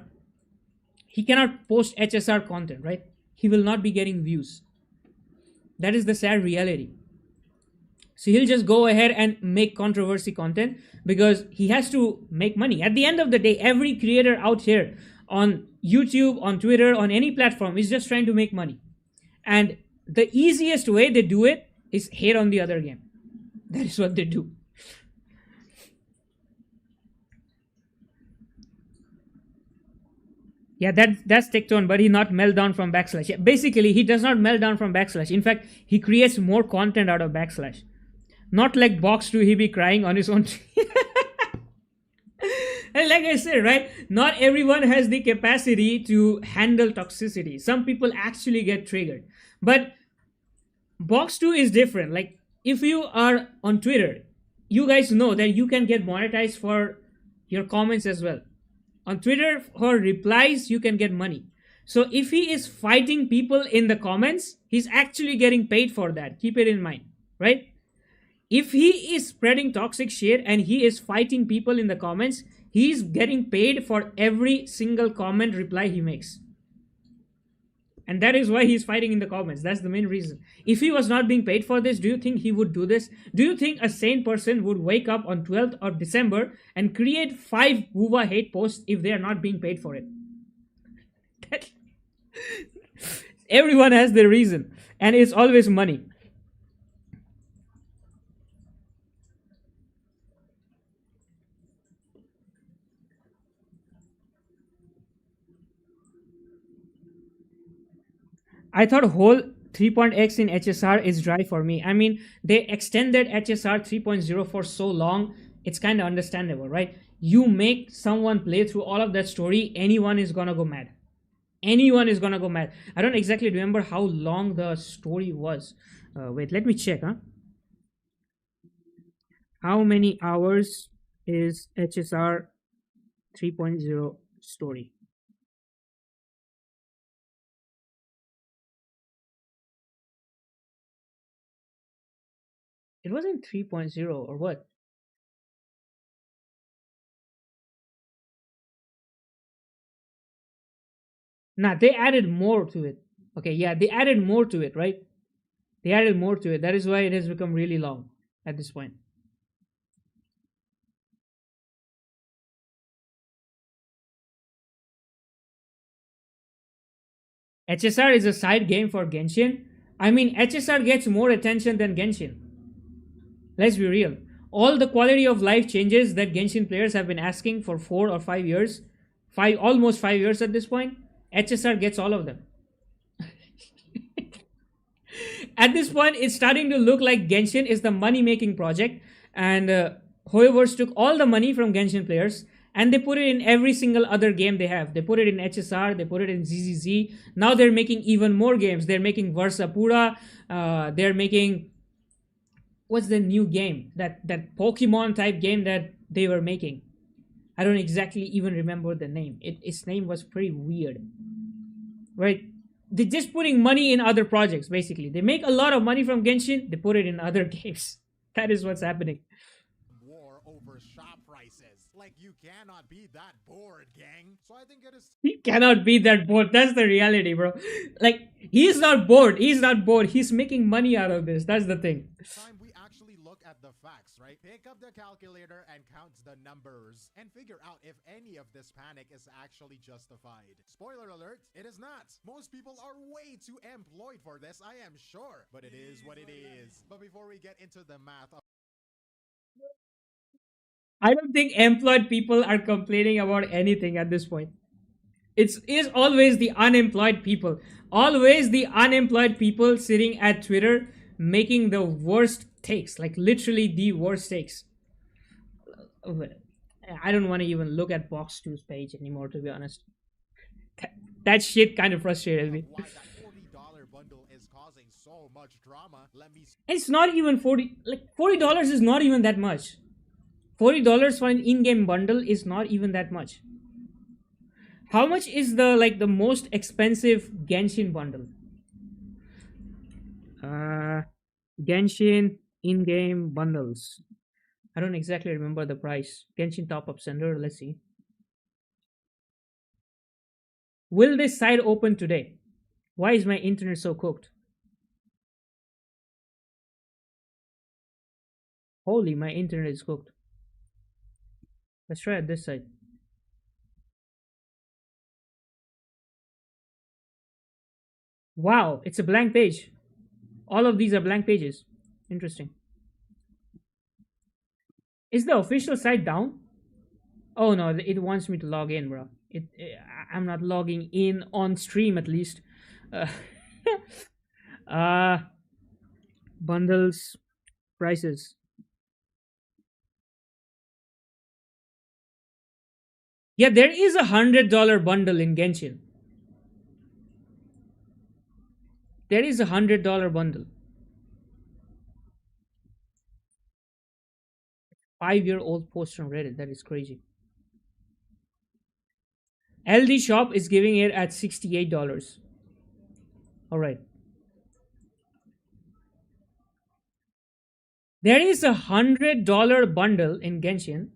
he cannot post HSR content, right? He will not be getting views. That is the sad reality. So he'll just go ahead and make controversy content because he has to make money. At the end of the day, every creator out here on YouTube, on Twitter, on any platform is just trying to make money. And the easiest way they do it is hate on the other game. That is what they do. Yeah, that's Tecton, but he not melt down from backslash. Yeah, basically, he does not melt down from backslash. In fact, he creates more content out of backslash. Not like Box 2, he be crying on his own. And like I said, right, not everyone has the capacity to handle toxicity. Some people actually get triggered. But Box 2 is different. Like, if you are on Twitter, you guys know that you can get monetized for your comments as well. On Twitter, for replies, you can get money. So if he is fighting people in the comments, he's actually getting paid for that. Keep it in mind, right? If he is spreading toxic shit and he is fighting people in the comments, he's getting paid for every single comment reply he makes. And that is why he's fighting in the comments. That's the main reason. If he was not being paid for this, do you think he would do this? Do you think a sane person would wake up on 12th of December and create 5 WuWa hate posts if they are not being paid for it? Everyone has their reason, and it's always money. I thought whole 3.x in HSR is dry for me. I mean, they extended HSR 3.0 for so long, it's kind of understandable, right? You make someone play through all of that story, anyone is gonna go mad. Anyone is gonna go mad. I don't exactly remember how long the story was. Wait, let me check, huh? How many hours is HSR 3.0 story? It wasn't 3.0 or what? Nah, they added more to it. Okay, yeah, they added more to it, right? They added more to it. That is why it has become really long at this point. HSR is a side game for Genshin. I mean, HSR gets more attention than Genshin. Let's be real. All the quality of life changes that Genshin players have been asking for 4 or 5 years, almost 5 years at this point, HSR gets all of them. At this point, it's starting to look like Genshin is the money making project, and Hoyoverse took all the money from Genshin players and they put it in every single other game they have. They put it in HSR, they put it in ZZZ. Now they're making even more games. They're making Versapura, they're making, what's the new game? That Pokemon type game that they were making. I don't exactly even remember the name. Its name was pretty weird, right? They're just putting money in other projects. Basically, they make a lot of money from Genshin. They put it in other games. That is what's happening. war over shop prices. Like, you cannot be that bored, gang. So I think it is He cannot be that bored. That's the reality, bro. Like, he's not bored. He's not bored. He's making money out of this. That's the thing. time we actually look at the facts, right? Pick up the calculator and count the numbers and figure out if any of this panic is actually justified. Spoiler alert, it is not. Most people are way too employed for this, I am sure. But it is what it is. But before we get into the math of I don't think employed people are complaining about anything at this point. It's is always the unemployed people. Always the unemployed people sitting at Twitter making the worst takes, like literally the worst takes. I don't want to even look at Box 2's page anymore, to be honest. That shit kind of frustrated me. why that $40 bundle is causing so much drama, let me It's not even 40, like $40 is not even that much. $40 for an in-game bundle is not even that much. How much is the most expensive Genshin bundle? Uh Genshin in-game bundles. I don't exactly remember the price. Genshin top-up sender, let's see. Will this site open today? Why is my internet so cooked? Holy, my internet is cooked. Let's try it this side. Wow, it's a blank page. All of these are blank pages. Interesting. Is the official site down? Oh no, it wants me to log in, bro. I'm not logging in on stream at least. Uh, uh bundles, prices. Yeah, there is $100 bundle in Genshin. There is $100 bundle. 5-year old post on Reddit. That is crazy. LD Shop is giving it at $68. All right. There is $100 bundle in Genshin,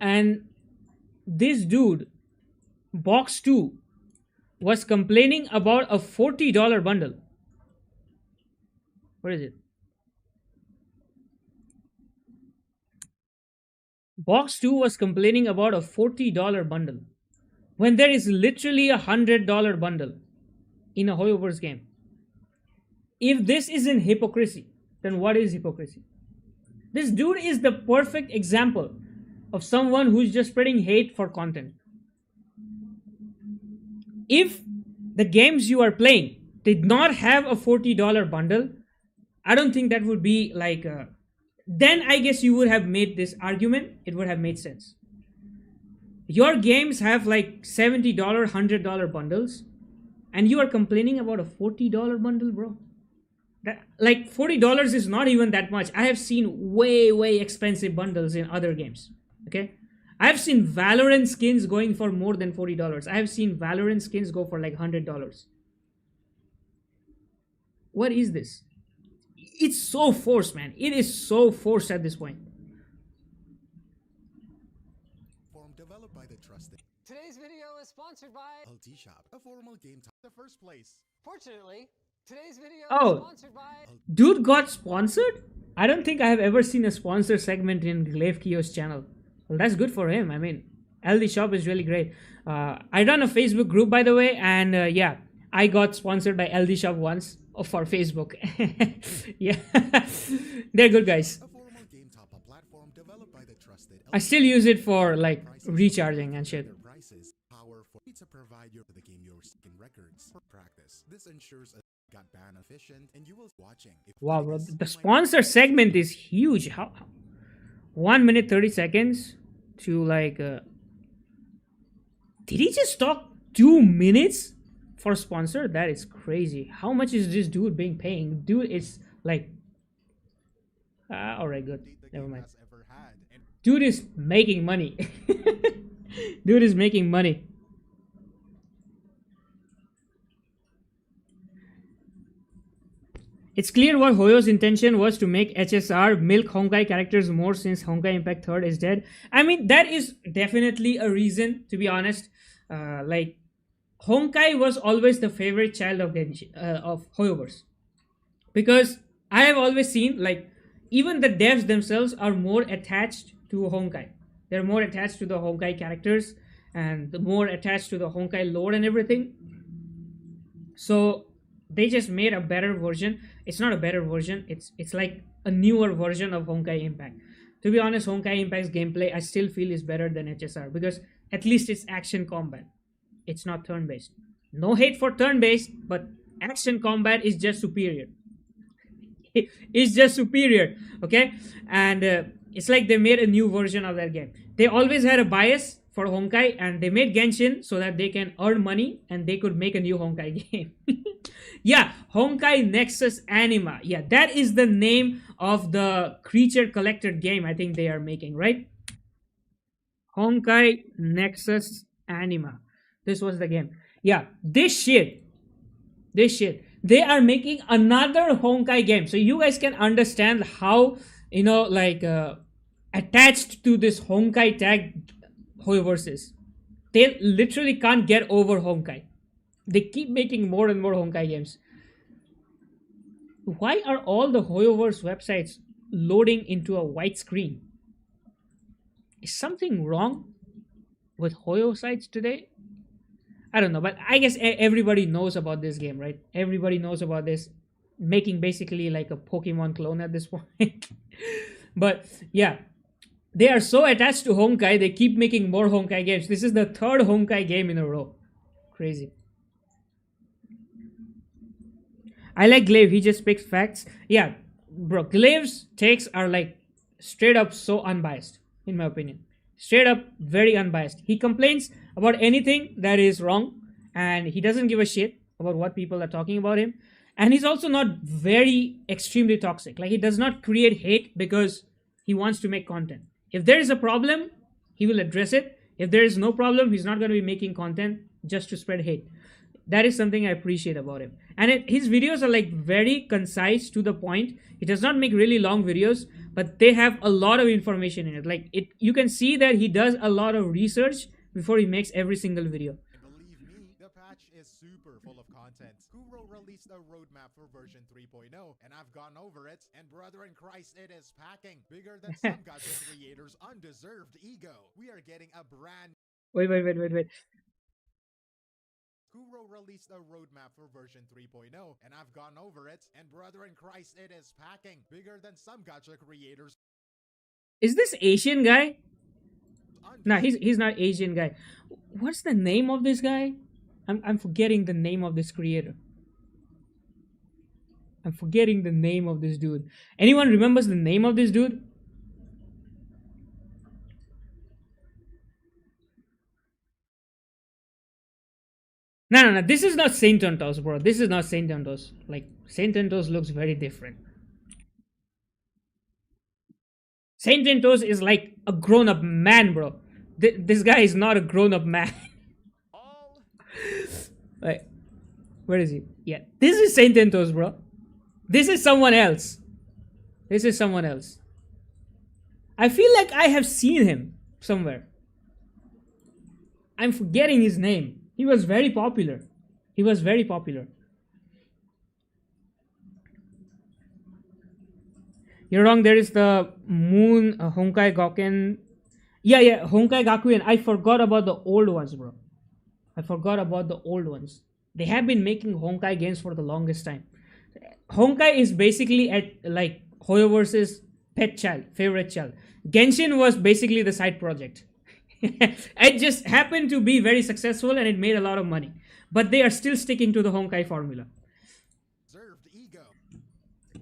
and this dude, Box 2, was complaining about a $40 bundle. What is it? Box 2 was complaining about a $40 bundle when there is literally $100 bundle in a Hoyoverse game. If this isn't hypocrisy, then what is hypocrisy? This dude is the perfect example of someone who's just spreading hate for content. If the games you are playing did not have a $40 bundle, I don't think that would be like then I guess you would have made this argument. It would have made sense. Your games have like $70, $100 bundles, and you are complaining about a $40 bundle, bro. That, like $40 is not even that much. I have seen way expensive bundles in other games. Okay, I've seen Valorant skins going for more than $40. I have seen Valorant skins go for like $100. What is this? It's so forced, man. It is so forced at this point. Developed by the trusted Today's video is sponsored by LT Shop, a formal game in the first place. Fortunately, today's video Oh. is sponsored by Dude got sponsored? I don't think I have ever seen a sponsor segment in Glaive Kio's channel. Well, that's good for him. I mean, LD Shop is really great. I run a Facebook group, by the way, and yeah, I got sponsored by LD Shop once for Facebook. Yeah, they're good guys. A formal game top-up platform developed by the trusted I still use it for like recharging and shit. Their prices, power for to provide you the game you're seeking records for practice. This ensures a got ban efficient and you will watching. If Wow, bro, the sponsor segment is huge. How 1 minute 30 seconds to like did he just talk 2 minutes for sponsor? That is crazy. How much is this dude being paying? Dude, it's like all right, good. the Never game mind. has ever had. And Dude is making money. Dude is making money. It's clear what Hoyo's intention was to make HSR milk Honkai characters more since Honkai Impact 3rd is dead. I mean, that is definitely a reason, to be honest. Like, Honkai was always the favorite child of Hoyoverse. Because I have always seen, like, even the devs themselves are more attached to Honkai. They're more attached to the Honkai characters and more attached to the Honkai lore and everything. So they just made a better version. It's not a better version. It's like a newer version of Honkai Impact. To be honest, Honkai Impact's gameplay I still feel is better than HSR because at least it's action combat. It's not turn-based. No hate for turn-based, but action combat is just superior. It's just superior, okay? And it's like they made a new version of that game. They always had a bias for Honkai, and they made Genshin so that they can earn money and they could make a new Honkai game. Yeah, Honkai Nexus Anima. Yeah, that is the name of the creature collector game I think they are making, right? Honkai Nexus Anima. This was the game. Yeah, this shit. They are making another Honkai game. So you guys can understand how, like attached to this Honkai tag Hoyoverse is. They literally can't get over Honkai. They keep making more and more Honkai games. Why are all the Hoyoverse websites loading into a white screen. Is something wrong with Hoyo sites today? I don't know, but I guess everybody knows about this game, right? Everybody knows about this, making basically like a Pokemon clone at this point. But yeah, they are so attached to Honkai, they keep making more Honkai games. This is the third Honkai game in a row. Crazy. I like Glaive. He just picks facts. Yeah, bro. Glaive's takes are like straight up so unbiased, in my opinion. Straight up very unbiased. He complains about anything that is wrong, and he doesn't give a shit about what people are talking about him. And he's also not very extremely toxic. Like he does not create hate because he wants to make content. If there is a problem, he will address it. If there is no problem, he's not going to be making content just to spread hate. That is something I appreciate about him. And his videos are like very concise to the point. He does not make really long videos, but they have a lot of information in it. Like it, you can see that he does a lot of research before he makes every single video. And believe me, the patch is super full of content. Kuro released a roadmap for version 3.0, and I've gone over it, and brother in Christ, it is packing. Bigger than some gacha creators' undeserved ego. We are getting a brand Wait. Kuro released a roadmap for version 3.0, and I've gone over it, and brother in Christ, it is packing. Bigger than some gacha creators' Is this Asian guy? Nah, undeserved he's not Asian guy. What's the name of this guy? I'm forgetting the name of this creator. I'm forgetting the name of this dude. Anyone remembers the name of this dude? No. This is not Saint Antos, bro. This is not Saint Antos. Like Saint Antos looks very different. Saint Antos is like a grown-up man, bro. This guy is not a grown-up man. all Wait, where is he? Yeah, this is Saint Antos, bro. This is someone else. This is someone else. I feel like I have seen him somewhere. I'm forgetting his name. He was very popular. He was very popular. You're wrong. There is the Moon Honkai Goken. Yeah, Honkai Gakuen. I forgot about the old ones, bro. I forgot about the old ones. They have been making Honkai games for the longest time. Honkai is basically at like Hoyoverse's pet child, favorite child. Genshin was basically the side project. It just happened to be very successful and it made a lot of money. But they are still sticking to the Honkai formula. deserved ego.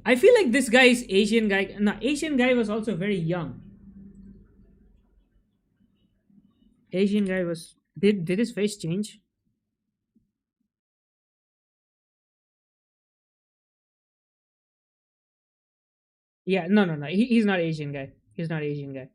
I feel like this guy is Asian guy. No, Asian guy was also very young. Asian guy was did his face change? Yeah, no. He's not Asian guy. He's not Asian guy.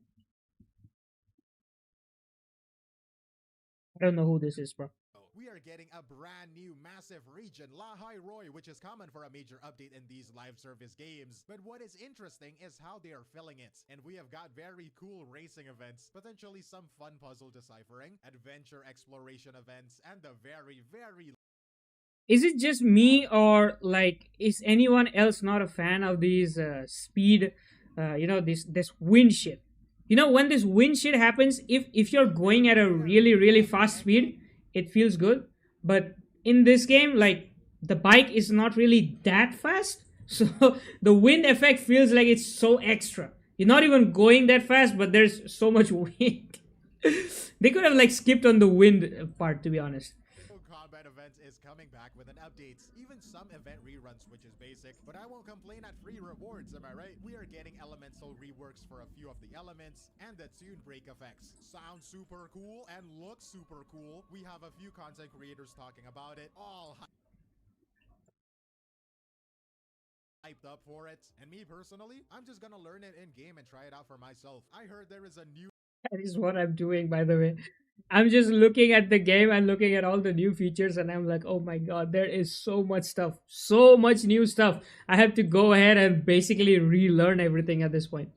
I don't know who this is, bro. We are getting a brand new massive region, Lahai Roy, which is common for a major update in these live service games. But what is interesting is how they are filling it. And we have got very cool racing events, potentially some fun puzzle deciphering, adventure exploration events, and the very Is it just me or like is anyone else not a fan of these speed? This wind shit. When this wind shit happens, if you're going at a really fast speed, it feels good. But in this game, like the bike is not really that fast, so the wind effect feels like it's so extra. You're not even going that fast, but there's so much wind. They could have like skipped on the wind part, to be honest. combat event is coming back with an update. Even some event reruns, which is basic, but I won't complain at free rewards, am I right? We are getting elemental reworks for a few of the elements, and the tune break effects. Sounds super cool and looks super cool. We have a few content creators talking about it, all hyped up for it. And me personally, I'm just gonna learn it in game and try it out for myself. I heard there is a new That is what I'm doing, by the way. I'm just looking at the game and looking at all the new features, and I'm like, oh my god, there is so much stuff, so much new stuff. I have to go ahead and basically relearn everything at this point.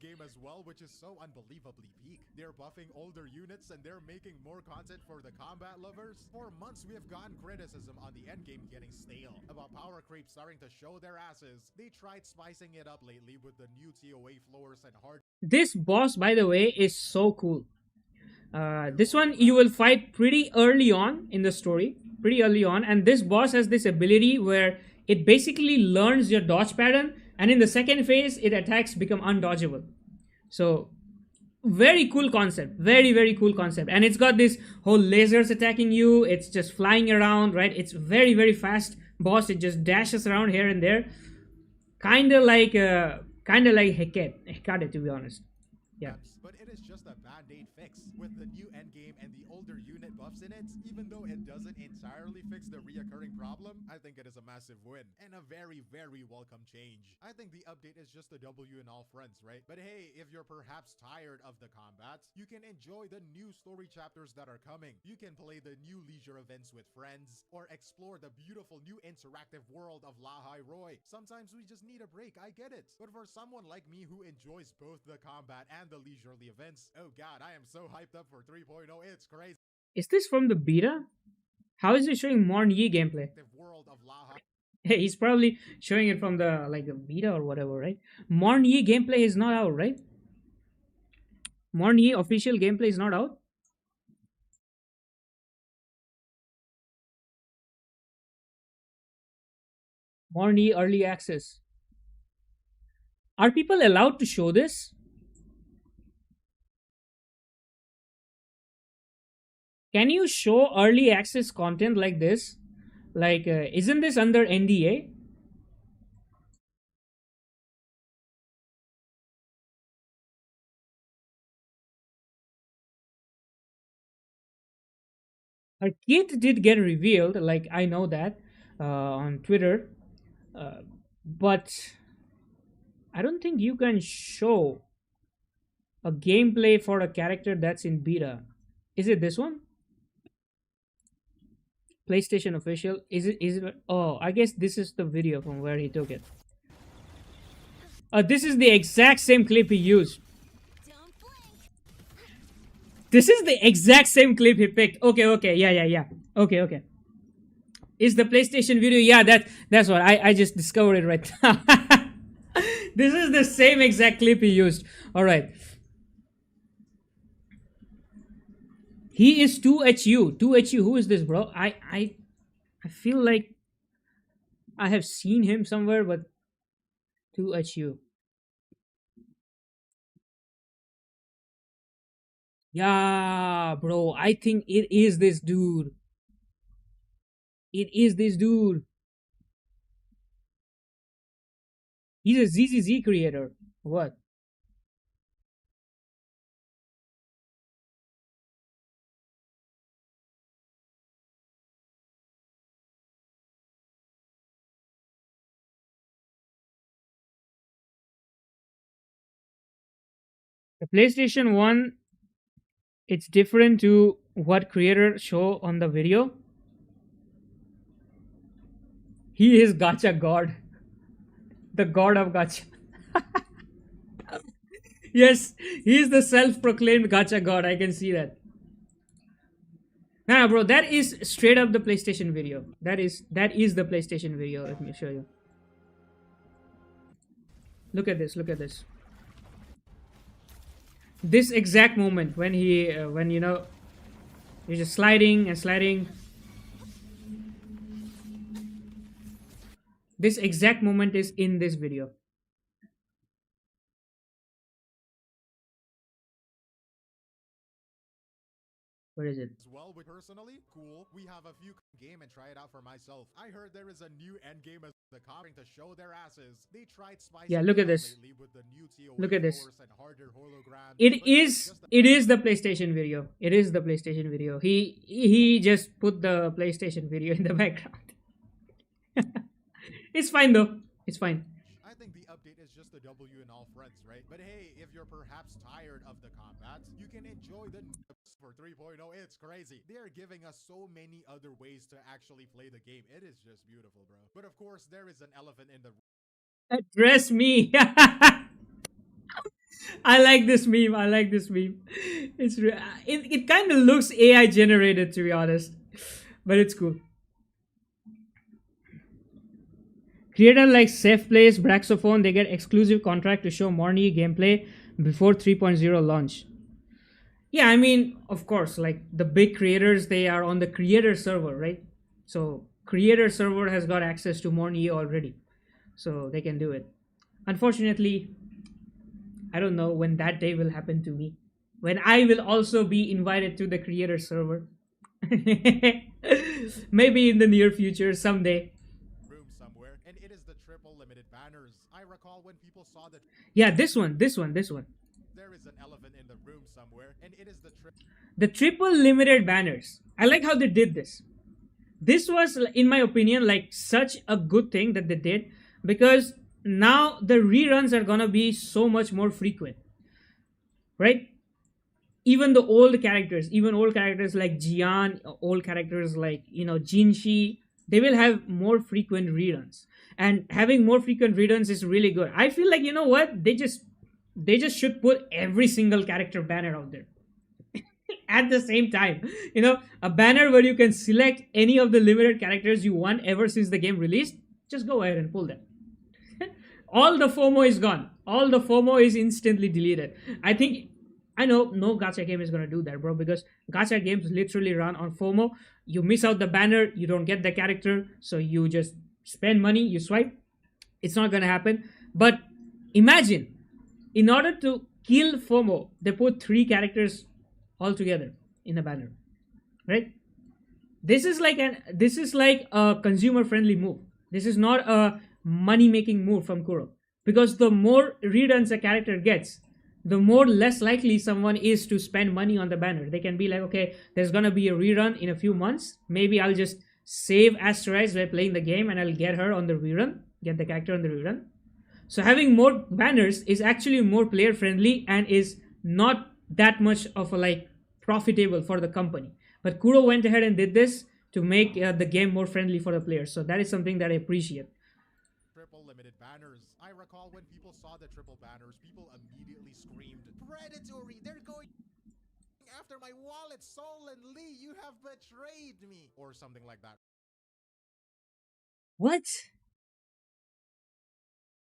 game as well, which is so unbelievably peak. They're buffing older units and they're making more content for the combat lovers. For months, we have gotten criticism on the endgame getting stale, about power creep starting to show their asses. They tried spicing it up lately with the new TOA floors and hard This boss, by the way, is so cool. This one you will fight pretty early on in the story, pretty early on, and this boss has this ability where it basically learns your dodge pattern, and in the second phase, its attacks become undodgeable. So very cool concept, very cool concept, and it's got this whole lasers attacking you. It's just flying around, right? It's very fast boss. It just dashes around here and there, kind of like Hecate, to be honest. Yeah. but it is just a band-aid fix. With the new endgame and the older unit buffs in it, even though it doesn't entirely fix the reoccurring problem, I think it is a massive win and a very welcome change. I think the update is just a W in all fronts, right? But hey, if you're perhaps tired of the combat, you can enjoy the new story chapters that are coming. You can play the new leisure events with friends, or explore the beautiful new interactive world of Lahai Roy. Sometimes we just need a break, I get it. But for someone like me who enjoys both the combat and the leisurely events, oh god, I am so hyped up for 3.0, it's crazy. Is this from the beta? How is it showing Morn Yi gameplay? The world of Lahai. Hey, he's probably showing it from the like the beta or whatever, right? Morn Yi gameplay is not out, right? Morn Yi official gameplay is not out. Morn Yi early access. Are people allowed to show this? Can you show early access content like this? Like, isn't this under NDA? Her kid did get revealed, like I know that on Twitter, uh, but I don't think you can show a gameplay for a character that's in beta. Is it this one? PlayStation official? Is it? Is it? Oh, I guess this is the video from where he took it. This is the exact same clip he used. This is the exact same clip he picked. Okay, yeah. Okay. Is the PlayStation video? Yeah, that's what I just discovered it right now. This is the same exact clip he used. All right. He is 2HU. 2HU. Who is this, bro? I feel like I have seen him somewhere, but 2HU. Yeah, bro. I think it is this dude. It is this dude. He's a ZZZ creator. What? The PlayStation 1, it's different to what creator show on the video. He is gacha god. The god of gacha. Yes, he is the self-proclaimed gacha god. I can see that. Nah, bro, that is straight up the PlayStation video. That is the PlayStation video. Let me show you. Look at this. Look at this. This exact moment when he, when you know, he's just sliding and sliding. This exact moment is in this video. Where is it? As well, with personally cool, we have a few game and try it out for myself. I heard there is a new end game as the covering to show their asses. They tried spicing Yeah, look it at up this. lately with the new TOA Look at this. floors and harder holograms. It but is just it is the PlayStation video. It is the PlayStation video. He just put the PlayStation video in the background. It's fine though. It's fine. I think the update is just a W in all fronts, right? But hey, if you're perhaps tired of the combat, you can enjoy the for 3.0. It's crazy. They are giving us so many other ways to actually play the game. It is just beautiful, bro. But of course, there is an elephant in the Address me. I like this meme. I like this meme. It kind of looks AI generated, to be honest, but it's cool. Creator like Safe Plays, Braxophone, they get exclusive contract to show Morny gameplay before 3.0 launch. Yeah, I mean, of course, like the big creators, they are on the creator server, right? So creator server has got access to Morny already, so they can do it. Unfortunately, I don't know when that day will happen to me. When I will also be invited to the creator server. Maybe in the near future, someday. Room somewhere, and it is the triple limited banners. I recall when people saw that Yeah, this one. there is an elephant in the room somewhere, and it is the triple. The triple limited banners. I like how they did this. This was, in my opinion, like such a good thing that they did, because now the reruns are gonna be so much more frequent, right? Even the old characters, even old characters like Jian, old characters like Jinshi, they will have more frequent reruns. And having more frequent reruns is really good. I feel like, you know what, they just should put every single character banner out there at the same time. A banner where you can select any of the limited characters you want ever since the game released. Just go ahead and pull them. All the FOMO is gone. All the FOMO is instantly deleted. I know no gacha game is gonna do that, bro, because gacha games literally run on FOMO. You miss out the banner, you don't get the character, so you just spend money, you swipe. It's not gonna happen. But imagine, in order to kill FOMO, they put three characters all together in a banner, right? This is like a consumer friendly move. This is not a money making move from Kuro, because the more reruns a character gets, the more less likely someone is to spend money on the banner. They can be like, okay, there's gonna be a rerun in a few months. Maybe I'll just save Asteroids by playing the game, and I'll get her on the rerun, get the character on the rerun. So having more banners is actually more player friendly and is not that much of a like profitable for the company. But Kuro went ahead and did this to make the game more friendly for the players. So that is something that I appreciate. Triple limited banners. I recall when people saw the triple banners, people immediately screamed, "Predatory! They're going after my wallet, Soul and Lee! You have betrayed me!" Or something like that. What?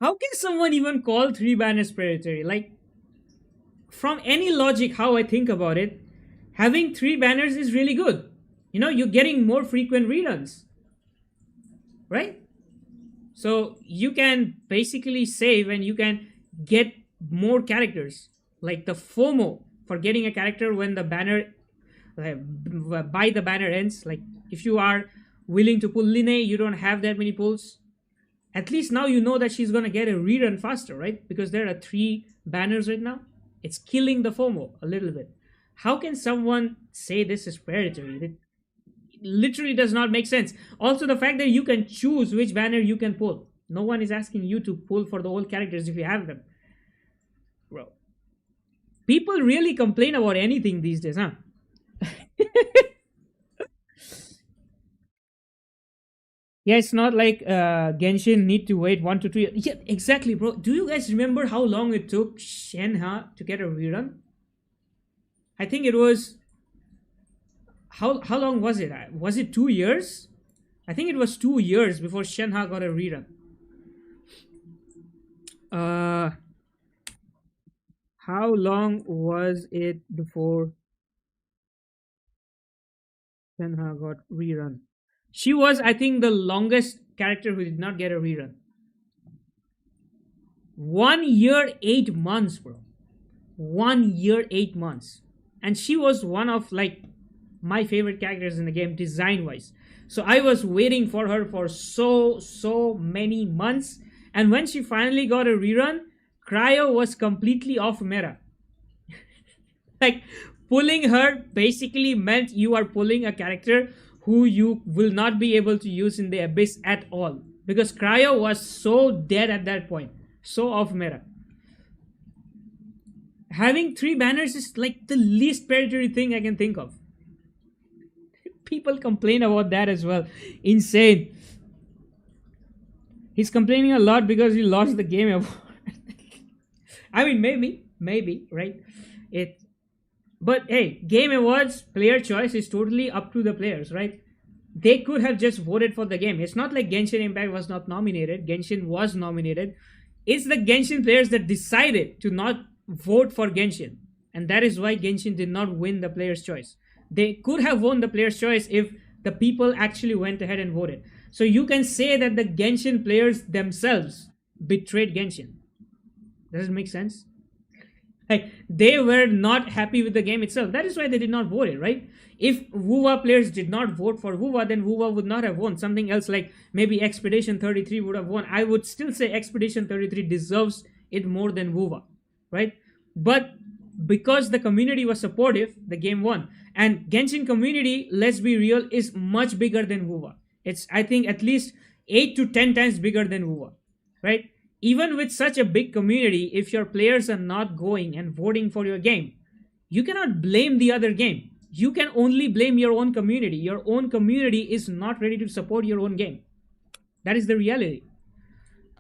How can someone even call three banners predatory? Like, from any logic, how I think about it, having three banners is really good. You're getting more frequent reruns, right? So you can basically save and you can get more characters. Like the FOMO for getting a character when the banner, by the banner ends. Like if you are willing to pull Linne, you don't have that many pulls. At least now you know that she's gonna get a rerun faster, right? Because there are three banners right now. It's killing the FOMO a little bit. How can someone say this is predatory? It literally does not make sense. Also, the fact that you can choose which banner you can pull. No one is asking you to pull for the old characters if you have them. Bro. People really complain about anything these days, huh? Yeah, it's not like Genshin need to wait 1 to 2 years. Yeah, exactly, bro. Do you guys remember how long it took Shenhe to get a rerun? I think it was, how long was it? Was it 2 years? I think it was 2 years before Shenhe got a rerun. How long was it before Shenhe got rerun? She was, I think, the longest character who did not get a rerun. 1 year, 8 months, bro. 1 year, 8 months. And she was one of like my favorite characters in the game, design wise. So I was waiting for her for so many months. And when she finally got a rerun, Cryo was completely off meta. Like, pulling her basically meant you are pulling a character who you will not be able to use in the Abyss at all. Because Cryo was so dead at that point. So off meta. Having three banners is like the least predatory thing I can think of. People complain about that as well. Insane. He's complaining a lot because he lost the game. I mean, maybe. maybe, right? It But hey, Game Awards player choice is totally up to the players, right? They could have just voted for the game. It's not like Genshin Impact was not nominated. Genshin was nominated. It's the Genshin players that decided to not vote for Genshin. And that is why Genshin did not win the player's choice. They could have won the player's choice if the people actually went ahead and voted. So you can say that the Genshin players themselves betrayed Genshin. Does it make sense? Like they were not happy with the game itself. That is why they did not vote it, right? If WuWa players did not vote for WuWa, then WuWa would not have won. Something else like maybe Expedition 33 would have won. I would still say Expedition 33 deserves it more than WuWa, right? But because the community was supportive, the game won. And Genshin community, let's be real, is much bigger than WuWa. It's I think at least 8 to 10 times bigger than WuWa, right? Even with such a big community, if your players are not going and voting for your game, you cannot blame the other game. You can only blame your own community. Your own community is not ready to support your own game. That is the reality.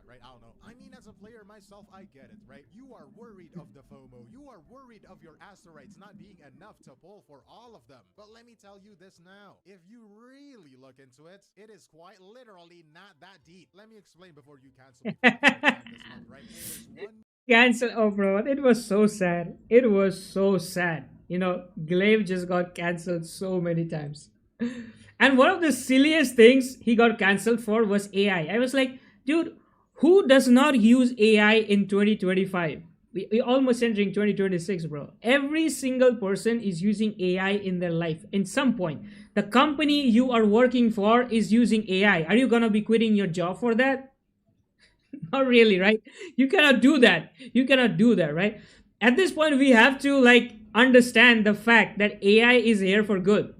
Right? I don't know. I mean, as a player myself, I get it, right? You are worried of the FOMO. You are worried of your asteroids not being enough to pull for all of them. But let me tell you this now. If you really look into it, it is quite literally not that deep. Let me explain before you cancel me for the third time this month, right? There is one Cancel. Oh, bro. It was so sad. It was so sad. Glaive just got cancelled so many times. And one of the silliest things he got cancelled for was AI. I was like, dude, who does not use AI in 2025? We almost entering 2026, bro. Every single person is using AI in their life in some point. The company you are working for is using AI. Are you gonna be quitting your job for that? Not really, right? You cannot do that. You cannot do that, right? At this point, we have to understand the fact that AI is here for good.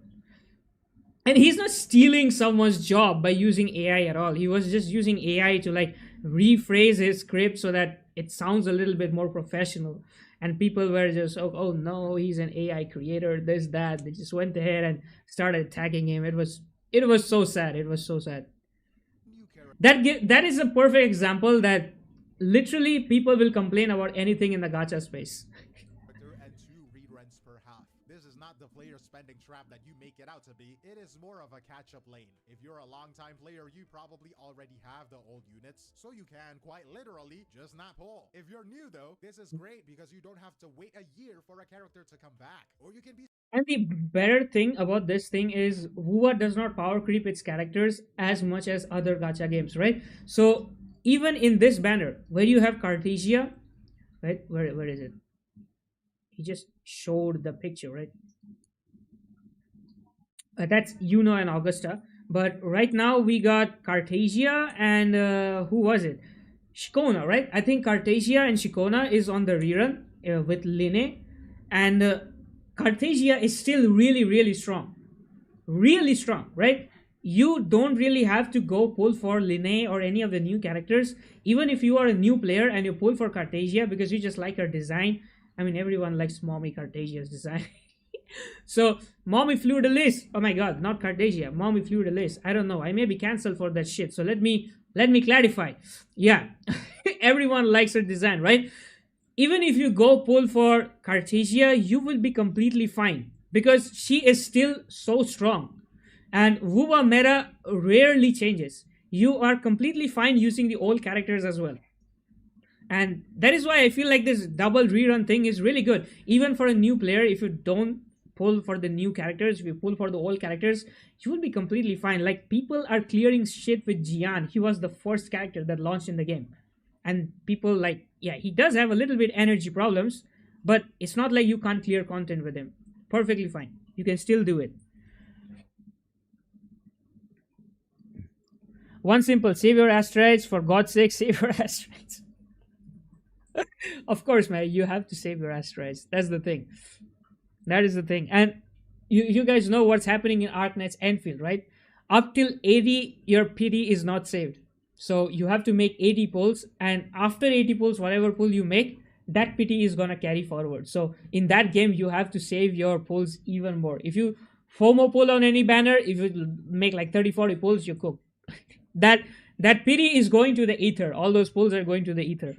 And he's not stealing someone's job by using AI at all. He was just using AI to rephrase his script so that it sounds a little bit more professional. And people were just, oh no, he's an AI creator, this, that. They just went ahead and started attacking him. It was so sad. It was so sad. new character. That is a perfect example that literally people will complain about anything in the gacha space. And 2 reruns per half. This is not the player spending trap that you make it out to be. It is more of a catch-up lane. If you're a long-time player, you probably already have the old units, so you can quite literally just not pull. If you're new though, this is great because you don't have to wait a year for a character to come back. Or you can be And the better thing about this thing is WuWa does not power creep its characters as much as other gacha games, right? So even in this banner, where you have Cartesia, right? Where is it? He just showed the picture, right? That's Yuno and Augusta. But right now we got Cartesia and who was it? Shikona, right? I think Cartesia and Shikona is on the rerun with Line, and Cartesia is still really, really strong. Really strong, right? You don't really have to go pull for Line or any of the new characters. Even if you are a new player and you pull for Cartesia because you just like her design. I mean, everyone likes Mommy Cartesia's design. So, Mommy Fluidalis. Oh my god, not Cartesia. Mommy Fluidalis. I don't know. I may be cancelled for that shit. So let me clarify. Yeah, everyone likes her design, right? Even if you go pull for Cartesia, you will be completely fine because she is still so strong. And WuWa meta rarely changes. You are completely fine using the old characters as well. And that is why I feel like this double rerun thing is really good. Even for a new player, if you don't pull for the new characters, if you pull for the old characters, you will be completely fine. Like people are clearing shit with Jian. He was the first character that launched in the game. And people yeah, he does have a little bit energy problems, but it's not like you can't clear content with him. Perfectly fine. You can still do it. One simple, save your asteroids. For God's sake, save your asteroids. Of course, man, you have to save your asteroids. That's the thing. That is the thing. And you guys know what's happening in ArcNet's Enfield, right? Up till 80, your PD is not saved. So you have to make 80 pulls, and after 80 pulls, whatever pull you make, that PT is gonna carry forward. So in that game, you have to save your pulls even more. If you FOMO pull on any banner, if you make 30-40 pulls, you cook. that PT is going to the ether. All those pulls are going to the ether.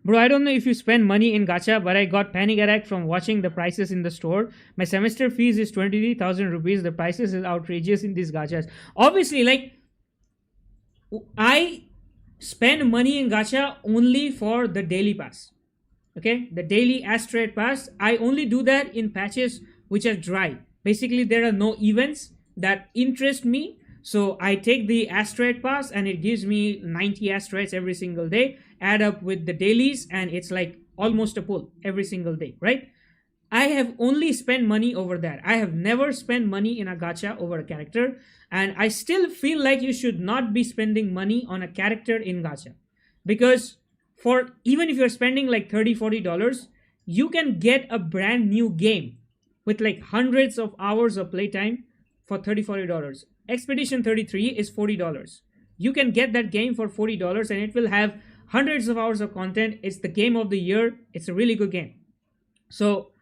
Bro, I don't know if you spend money in gacha, but I got panic attack from watching the prices in the store. My semester fees is 23,000 rupees. The prices is outrageous in these gachas. Obviously, like, I spend money in gacha only for the daily pass. Okay, the daily asteroid pass. I only do that in patches which are dry. Basically, there are no events that interest me. So I take the asteroid pass and it gives me 90 asteroids every single day, add up with the dailies, and it's like almost a pull every single day, right? I have only spent money over that. I have never spent money in a gacha over a character, and I still feel like you should not be spending money on a character in gacha, because for even if you're spending like 30 $40, you can get a brand new game with like hundreds of hours of playtime for 30 $40. Expedition 33 is $40. You can get that game for $40 and it will have hundreds of hours of content. It's the game of the year. It's a really good game. So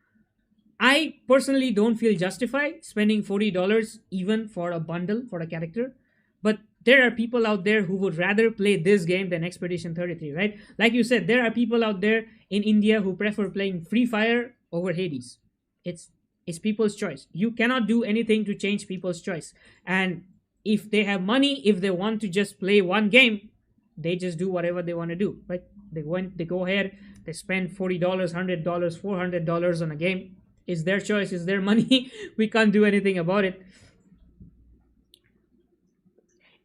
I personally don't feel justified spending $40 even for a bundle for a character. But there are people out there who would rather play this game than Expedition 33, right? Like you said, there are people out there in India who prefer playing Free Fire over Hades. It's it's people's choice. You cannot do anything to change people's choice. And if they have money, if they want to just play one game, they just do whatever they want to do, right? They go ahead, they spend $40, $100, $400 on a game. It's their choice, it's their money. We can't do anything about it.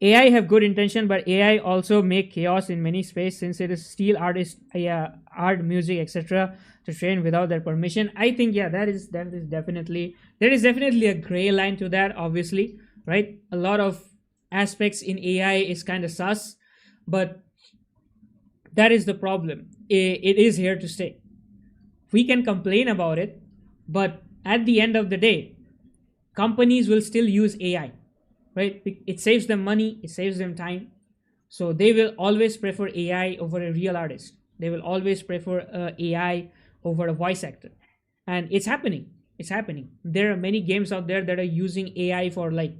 AI have good intention, but AI also make chaos in many space since it is steal artist, art, music, etc. to train without their permission. I think yeah, that is definitely there is definitely a gray line to that. Obviously, right? A lot of aspects in AI is kind of sus, but that is the problem. It is here to stay. We can complain about it, but at the end of the day, companies will still use AI, right? It saves them money, it saves them time. So they will always prefer AI over a real artist. They will always prefer AI over a voice actor. And it's happening. It's happening. There are many games out there that are using AI for like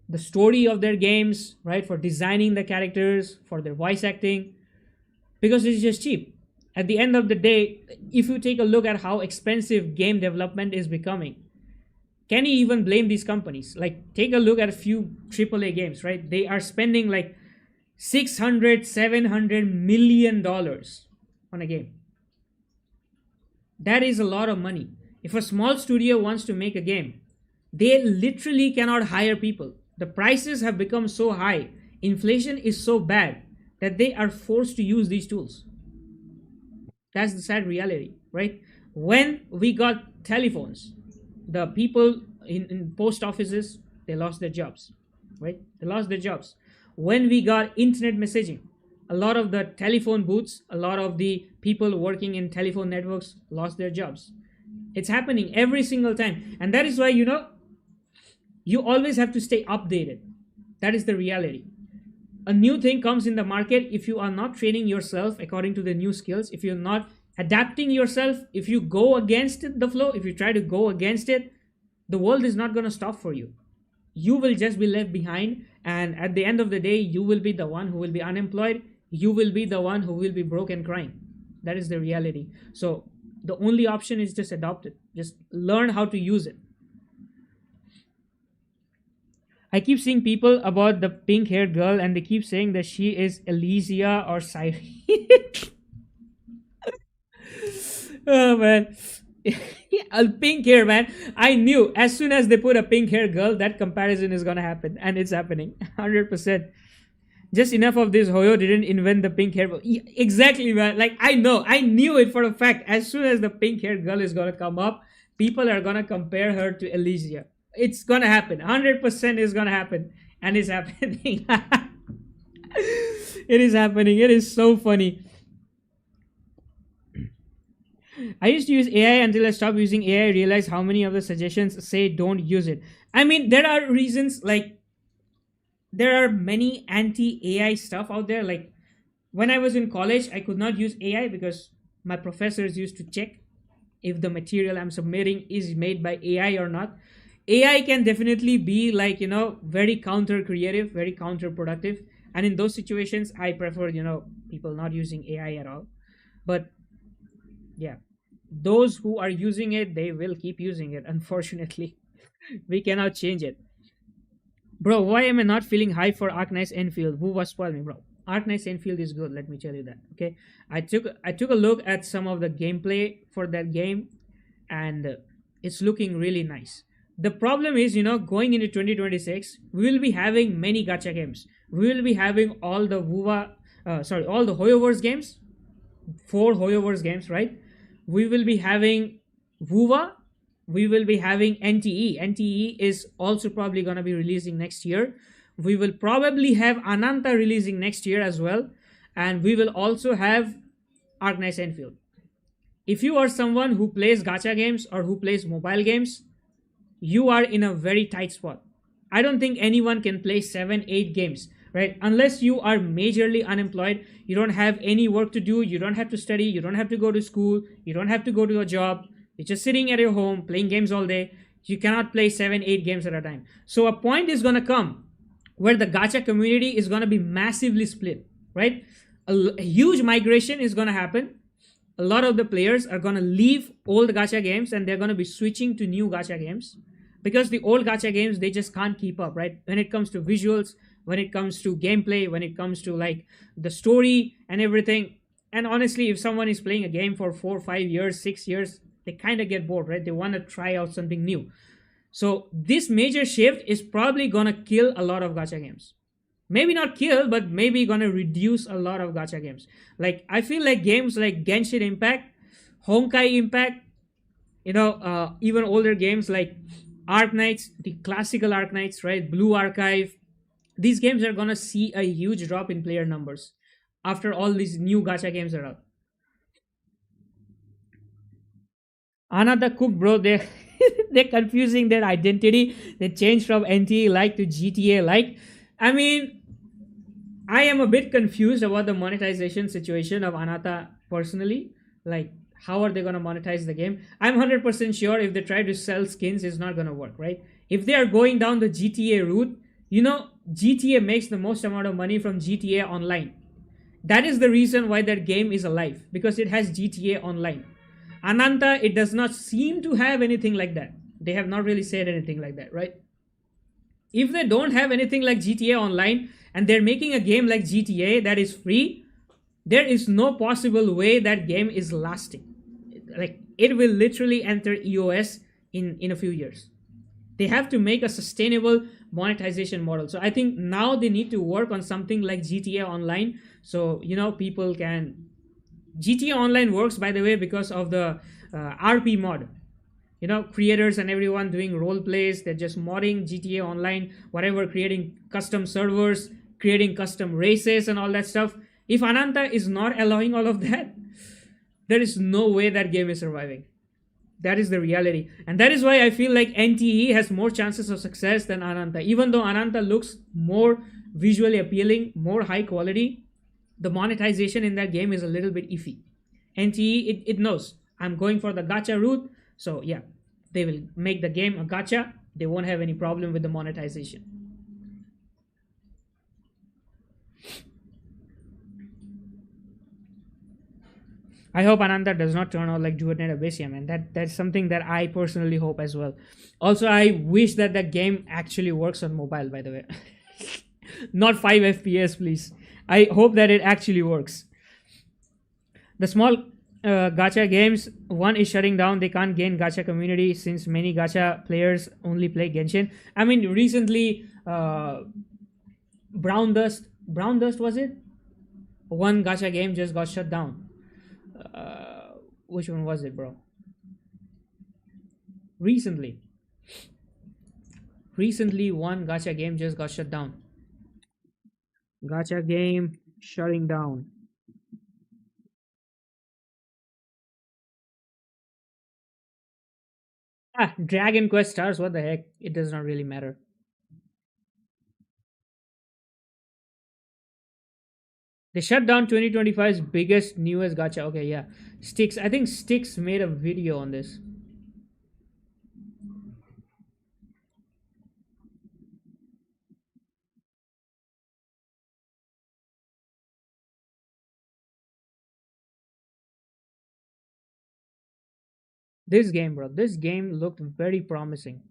the story of their games, right? For designing the characters, for their voice acting, because it's just cheap. At the end of the day, if you take a look at how expensive game development is becoming, can you even blame these companies? Like, take a look at a few AAA games, right? They are spending like 600, 700 million dollars on a game. That is a lot of money. If a small studio wants to make a game, they literally cannot hire people. The prices have become so high, inflation is so bad that they are forced to use these tools. That's the sad reality, right? When we got telephones, the people in post offices, they lost their jobs, right? They lost their jobs. When we got internet messaging, a lot of the telephone booths, a lot of the people working in telephone networks lost their jobs. It's happening every single time. And that is why, you always have to stay updated. That is the reality. A new thing comes in the market. If you are not training yourself according to the new skills, if you're not adapting yourself, if you go against the flow, if you try to go against it, the world is not going to stop for you. You will just be left behind, and at the end of the day, you will be the one who will be unemployed. You will be the one who will be broke and crying. That is the reality. So the only option is just adopt it. Just learn how to use it. I keep seeing people about the pink haired girl and they keep saying that she is Elysia or Cyrene. Oh man. A pink hair, man. I knew as soon as they put a pink hair girl, that comparison is gonna happen. And it's happening. 100%. Just enough of this Hoyo didn't invent the pink hair. Exactly, man. Like, I knew it for a fact. As soon as the pink hair girl is gonna come up, people are gonna compare her to Elysia. It's gonna happen. 100% is gonna happen. And it's happening. It is happening. It is so funny. I used to use AI until I stopped using AI. I realized how many of the suggestions say don't use it. I mean, there are reasons, like, there are many anti-AI stuff out there. Like, when I was in college, I could not use AI because my professors used to check if the material I'm submitting is made by AI or not. AI can definitely be like, very counter creative, very counterproductive. And in those situations, I prefer, people not using AI at all. But Yeah. Those who are using it, they will keep using it. Unfortunately, we cannot change it. Bro, why am I not feeling high for Arknights Enfield? Who was spoiling me, bro? Arknights Enfield is good. Let me tell you that. Okay, I took a look at some of the gameplay for that game, and it's looking really nice. The problem is, going into 2026, we will be having many gacha games. We will be having all the all the Hoyoverse games, four Hoyoverse games, right? We will be having WuWa, we will be having NTE. NTE is also probably going to be releasing next year. We will probably have Ananta releasing next year as well. And we will also have Arknights Enfield. If you are someone who plays gacha games or who plays mobile games, you are in a very tight spot. I don't think anyone can play 7, 8 games, right? Unless you are majorly unemployed, you don't have any work to do, you don't have to study, you don't have to go to school, you don't have to go to a job, you're just sitting at your home playing games all day. You cannot play 7, 8 games at a time. So a point is going to come where the gacha community is going to be massively split, right? A huge migration is going to happen. A lot of the players are going to leave old gacha games and they're going to be switching to new gacha games because the old gacha games, they just can't keep up, right? When it comes to visuals, when it comes to gameplay, when it comes to like the story and everything. And honestly, if someone is playing a game for 4 5 years, 6 years, they kind of get bored, right? They want to try out something new. So this major shift is probably going to kill a lot of gacha games. Maybe not kill, but maybe gonna reduce a lot of gacha games. Like I feel like games like Genshin Impact, Honkai Impact, even older games like Arknights, the classical Arknights, right? Blue Archive. These games are gonna see a huge drop in player numbers after all these new gacha games are out. Another cook, bro. They they're confusing their identity. They changed from NTA like to GTA like. I mean, I am a bit confused about the monetization situation of Anata personally. Like, how are they going to monetize the game? I'm 100% sure if they try to sell skins, it's not going to work, right? If they are going down the GTA route, GTA makes the most amount of money from GTA Online. That is the reason why that game is alive, because it has GTA Online. Ananta, it does not seem to have anything like that. They have not really said anything like that, right? If they don't have anything like GTA Online and they're making a game like GTA that is free, there is no possible way that game is lasting. Like it will literally enter EOS in a few years. They have to make a sustainable monetization model. So I think now they need to work on something like GTA Online. So people can. GTA Online works, by the way, because of the RP mod. Creators and everyone doing role plays, they're just modding GTA Online, whatever, creating custom servers, creating custom races and all that stuff. If Ananta is not allowing all of that, there is no way that game is surviving. That is the reality, and that is why I feel like NTE has more chances of success than Ananta. Even though Ananta looks more visually appealing, more high quality, the monetization in that game is a little bit iffy. NTE, it knows I'm going for the gacha route, so yeah, they will make the game a gacha. They won't have any problem with the monetization. I hope Ananda does not turn out like Duetnet Abyssium, man. That's something that I personally hope as well. Also, I wish that the game actually works on mobile. By the way, not 5 FPS, please. I hope that it actually works. The small gacha games, one is shutting down. They can't gain gacha community since many gacha players only play Genshin. I mean, recently, Brown Dust was it? One gacha game just got shut down. Which one was it, bro? Recently, one gacha game just got shut down. Gacha game shutting down. Ah, Dragon Quest Stars. What the heck? It does not really matter. They shut down 2025's biggest, newest gacha. Okay, yeah. Sticks. I think Sticks made a video on this. This game, bro. This game looked very promising.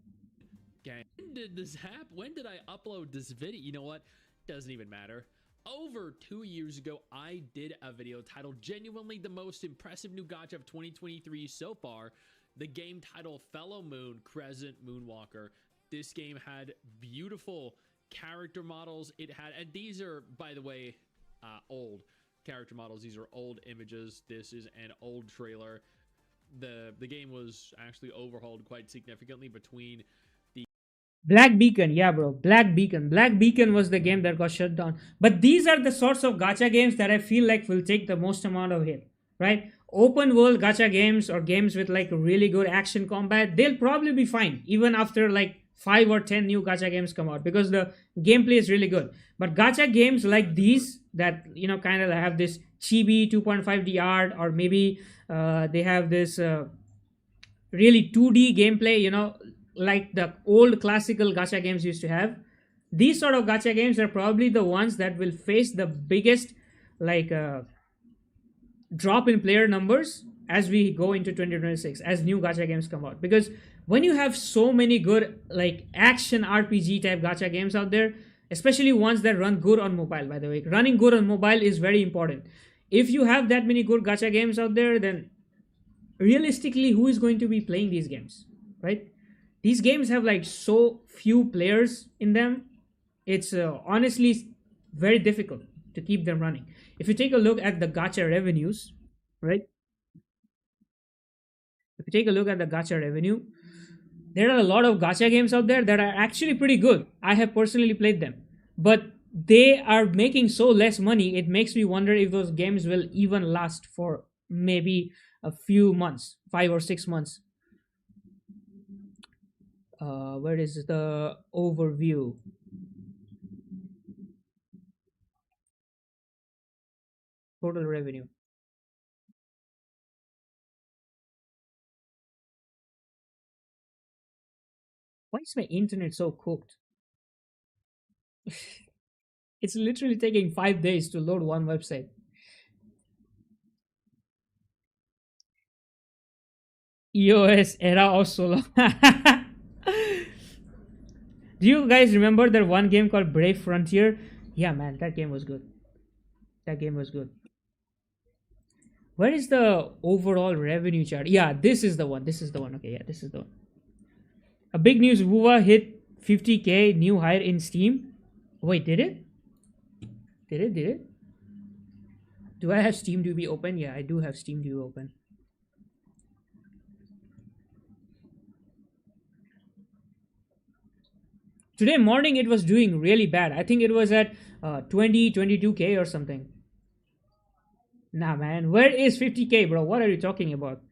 Okay. When did this happen? When did I upload this video? You know what? Doesn't even matter. Over 2 years ago, I did a video titled Genuinely the Most Impressive New Gacha of 2023 so far. The game title Fellow Moon Crescent Moonwalker. This game had beautiful character models. It had, and these are, by the way, old character models. These are old images. This is an old trailer. The game was actually overhauled quite significantly between Black Beacon, yeah, bro. Black Beacon. Black Beacon was the game that got shut down. But these are the sorts of gacha games that I feel like will take the most amount of hit, right? Open world gacha games or games with like really good action combat, they'll probably be fine even after like 5 or 10 new gacha games come out because the gameplay is really good. But gacha games like these that kind of have this chibi 2.5D art or maybe they have this really 2D gameplay, like the old classical gacha games used to have. These sort of gacha games are probably the ones that will face the biggest like drop in player numbers as we go into 2026 as new gacha games come out, because when you have so many good like action RPG type gacha games out there, especially ones that run good on mobile, by the way, running good on mobile is very important. If you have that many good gacha games out there, then realistically who is going to be playing these games, right? These games have like so few players in them. It's honestly very difficult to keep them running. If you take a look at the gacha revenues, right? If you take a look at the gacha revenue, there are a lot of gacha games out there that are actually pretty good. I have personally played them, but they are making so less money. It makes me wonder if those games will even last for maybe a few months, 5 or 6 months. Where is the overview? Total revenue. Why is my internet so cooked? It's literally taking 5 days to load one website. EOS era of solo. Do you guys remember that one game called Brave Frontier? Yeah, man, that game was good. That game was good. Where is the overall revenue chart? Yeah, this is the one. This is the one. Okay, yeah, this is the one. A big news: WuWa hit 50K new hire in Steam. Wait, did it? Did it? Did it? Do I have Steam to be open? Yeah, I do have Steam to be open. Today morning it was doing really bad. I think it was at 22K or something. Nah, man, where is 50K, bro? What are you talking about?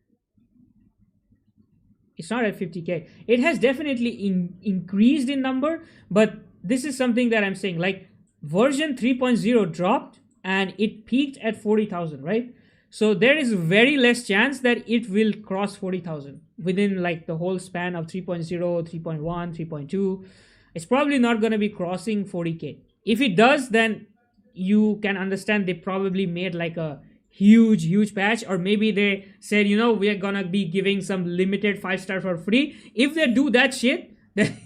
It's not at 50K. It has definitely increased in number, but this is something that I'm saying. Like version 3.0 dropped and it peaked at 40,000, right? So there is very less chance that it will cross 40,000 within like the whole span of 3.0, 3.1, 3.2. It's probably not going to be crossing 40K. If it does, then you can understand they probably made like a huge patch, or maybe they said, we are gonna be giving some limited 5-star for free. If they do that shit, then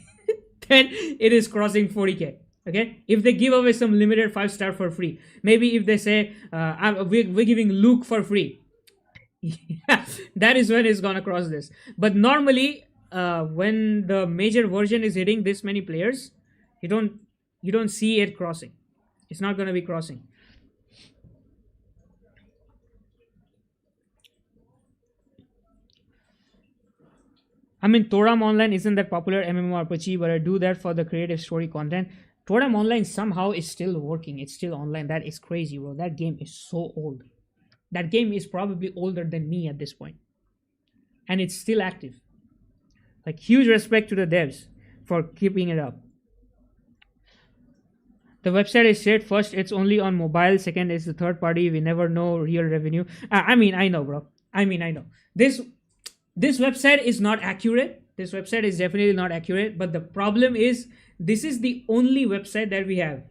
it is crossing 40K. Okay, if they give away some limited 5-star for free, maybe if they say we're giving Luke for free, yeah, that is when it's gonna cross this. But normally when the major version is hitting this many players, you don't see it crossing. It's not gonna be crossing. I mean, Toram Online isn't that popular MMORPG, but I do that for the creative story content. Toram Online somehow is still working. It's still online. That is crazy, bro. That game is so old. That game is probably older than me at this point. And it's still active. Like, huge respect to the devs for keeping it up. The website is said first, it's only on mobile. Second, it's the third party. We never know real revenue. I mean, I know, bro. I know. This website is not accurate. This website is definitely not accurate. But the problem is, this is the only website that we have.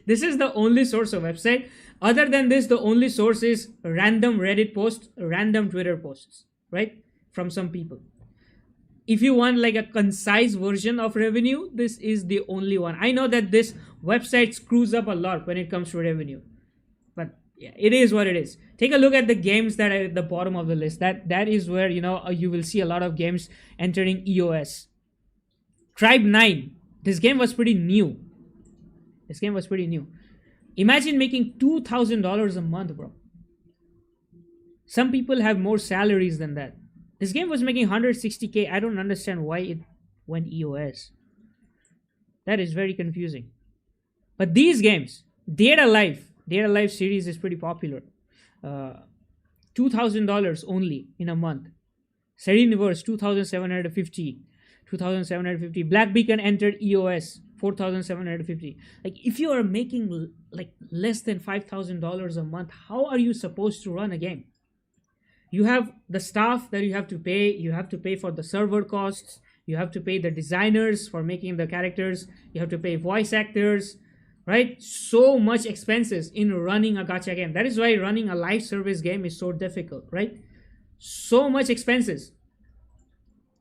This is the only source of website. Other than this, the only source is random Reddit posts, random Twitter posts, right? From some people. If you want like a concise version of revenue, this is the only one. I know that this website screws up a lot when it comes to revenue, but yeah, it is what it is. Take a look at the games that are at the bottom of the list. That is where you will see a lot of games entering EOS. Tribe 9. This game was pretty new. Imagine making $2,000 a month, bro. Some people have more salaries than that. This game was making 160k. I don't understand why it went EOS. That is very confusing. But these games, Data Life series is pretty popular. $2,000 only in a month. Sereniverse 2,750. Black Beacon entered EOS 4,750. Like if you are making like less than $5,000 a month, how are you supposed to run a game? You have the staff that you have to pay. You have to pay for the server costs. You have to pay the designers for making the characters. You have to pay voice actors, right? So much expenses in running a gacha game. That is why running a live service game is so difficult, right? So much expenses.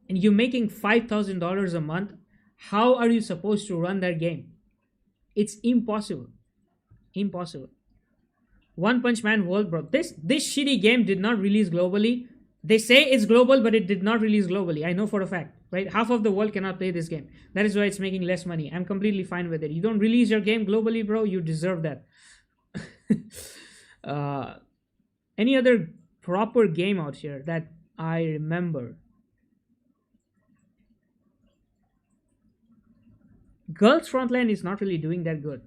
And you're making $5,000 a month. How are you supposed to run that game? It's impossible. One Punch Man World, bro. This shitty game did not release globally. They say it's global, but it did not release globally. I know for a fact, right? Half of the world cannot play this game. That is why it's making less money. I'm completely fine with it. You don't release your game globally, bro. You deserve that. Any other proper game out here that I remember? Girls Frontline is not really doing that good.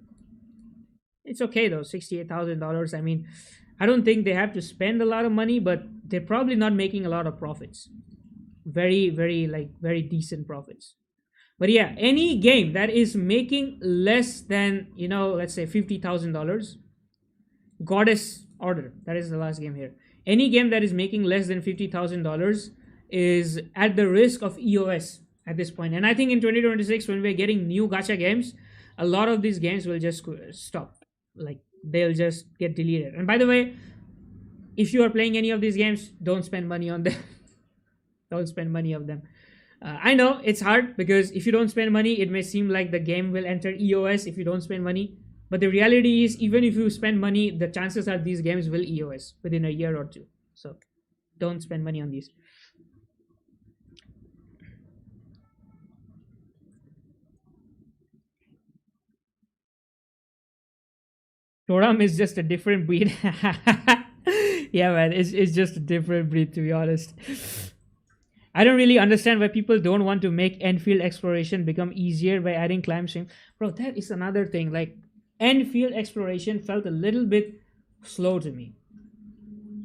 It's okay though, $68,000. I mean, I don't think they have to spend a lot of money, but they're probably not making a lot of profits. Very decent profits. But yeah, any game that is making less than, let's say $50,000, Goddess Order, that is the last game here. Any game that is making less than $50,000 is at the risk of EOS at this point. And I think in 2026, when we're getting new gacha games, a lot of these games will just stop. Like they'll just get deleted. And by the way, if you are playing any of these games, don't spend money on them. Don't spend money on them. I know it's hard because if you don't spend money, it may seem like the game will enter EOS if you don't spend money. But the reality is, even if you spend money, the chances are these games will EOS within a year or two. So don't spend money on these. Toram is just a different breed. Yeah, man, it's just a different breed, to be honest. I don't really understand why people don't want to make end field exploration become easier by adding climb stream. Bro, that is another thing. Like, end field exploration felt a little bit slow to me.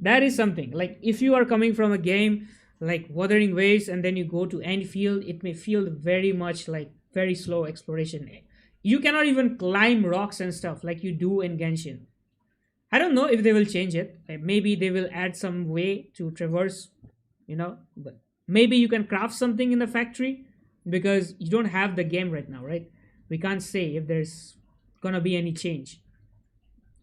That is something. Like, if you are coming from a game like Wuthering Waves and then you go to end field, it may feel very much like very slow exploration. You cannot even climb rocks and stuff like you do in Genshin. I don't know if they will change it. Like maybe they will add some way to traverse, but maybe you can craft something in the factory because you don't have the game right now, right? We can't say if there's gonna be any change.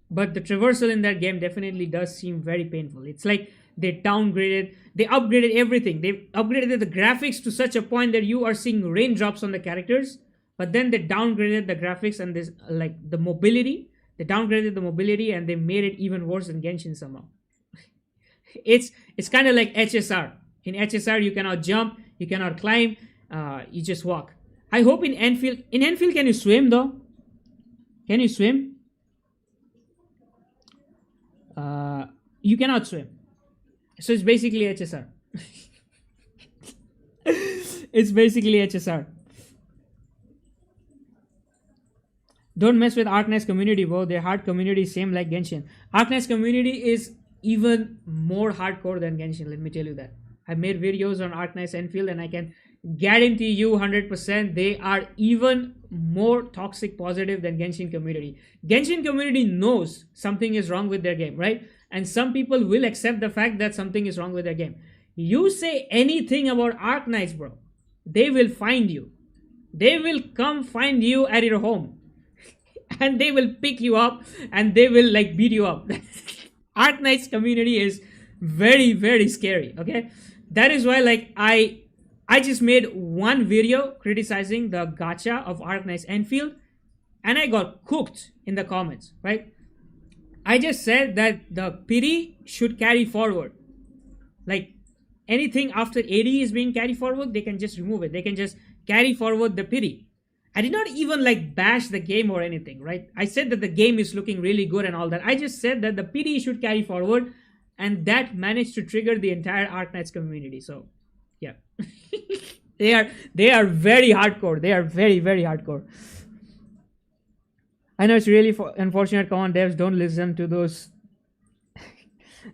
But the traversal in that game definitely does seem very painful. It's like they upgraded everything. They upgraded the graphics to such a point that you are seeing raindrops on the characters. But then they downgraded the graphics and this the mobility. They downgraded the mobility and they made it even worse than Genshin somehow. It's kind of like HSR. In HSR, you cannot jump, you cannot climb, you just walk. I hope in Enfield can you swim though? Can you swim? You cannot swim. So it's basically HSR. It's basically HSR. Don't mess with Arknight's community, bro. Their hard community is same like Genshin. Arknight's community is even more hardcore than Genshin, let me tell you that. I made videos on Arknight's Enfield and I can guarantee you 100% they are even more toxic positive than Genshin community. Genshin community knows something is wrong with their game, right? And some people will accept the fact that something is wrong with their game. You say anything about Arknights, bro, they will find you. They will come find you at your home. and they will pick you up and they will like beat you up. Ark Knight's community is very very scary. Okay, that is why like I just made one video criticizing the gacha of Ark Knight's Enfield, and I got cooked in the comments. Right, I just said that the pity should carry forward. Like anything after 80 is being carried forward, they can just remove it. They can just carry forward the pity. I did not even like bash the game or anything, right? I said that the game is looking really good and all that. I just said that the pity should carry forward, and that managed to trigger the entire Ark Knights community. So, yeah, they are very hardcore. They are very very hardcore. I know it's really unfortunate. Come on, devs, don't listen to those.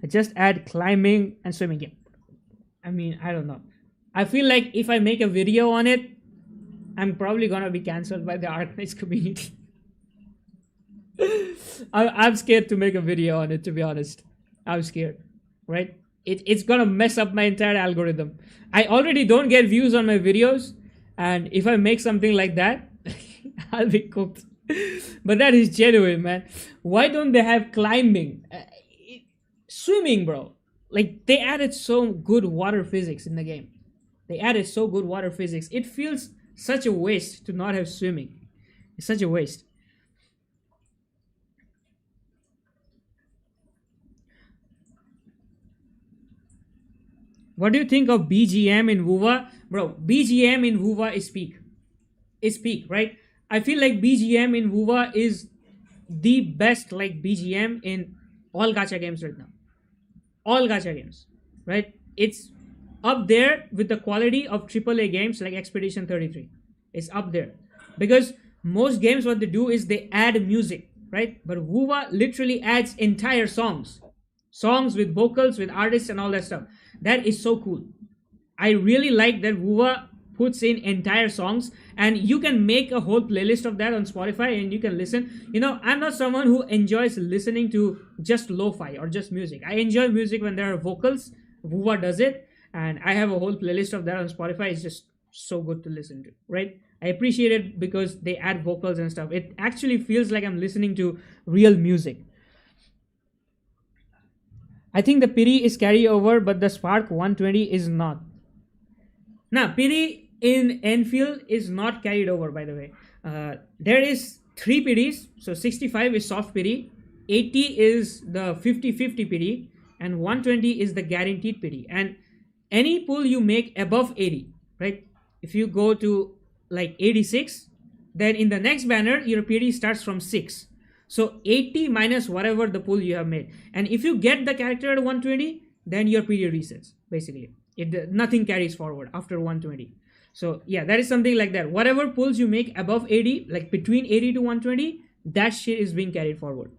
Just add climbing and swimming. Yeah, I mean, I don't know. I feel like if I make a video on it, I'm probably gonna be cancelled by the Ark Knights community. I'm scared to make a video on it, to be honest. I'm scared, right? It's gonna mess up my entire algorithm. I already don't get views on my videos, and if I make something like that, I'll be cooked. But that is genuine, man. Why don't they have climbing? Swimming, bro. Like, they added so good water physics in the game. They added so good water physics. It feels such a waste to not have swimming. It's such a waste. What do you think of BGM in WuWa? Bro, BGM in WuWa is peak. Is peak, right? I feel like BGM in WuWa is the best like BGM in all gacha games right now. All gacha games, right? It's up there with the quality of AAA games like Expedition 33. It's up there. Because most games, what they do is they add music, right? But WuWa literally adds entire songs. Songs with vocals, with artists and all that stuff. That is so cool. I really like that WuWa puts in entire songs, and you can make a whole playlist of that on Spotify and you can listen. You know, I'm not someone who enjoys listening to just lo-fi or just music. I enjoy music when there are vocals. WuWa does it, and I have a whole playlist of that on Spotify. It's just so good to listen to, right? I appreciate it because they add vocals and stuff. It actually feels like I'm listening to real music. I think the Piri is carryover, but the Spark 120 is not. Now, Piri in Enfield is not carried over, by the way. There is 3 Piris. So 65 is soft Piri, 80 is the 50-50 Piri, and 120 is the guaranteed Piri. And any pull you make above 80, right? If you go to like 86, then in the next banner, your Piri starts from 6. So 80 minus whatever the pull you have made. And if you get the character at 120, then your Piri resets, basically. Nothing carries forward after 120. So yeah, that is something like that. Whatever pulls you make above 80, like between 80 to 120, that shit is being carried forward.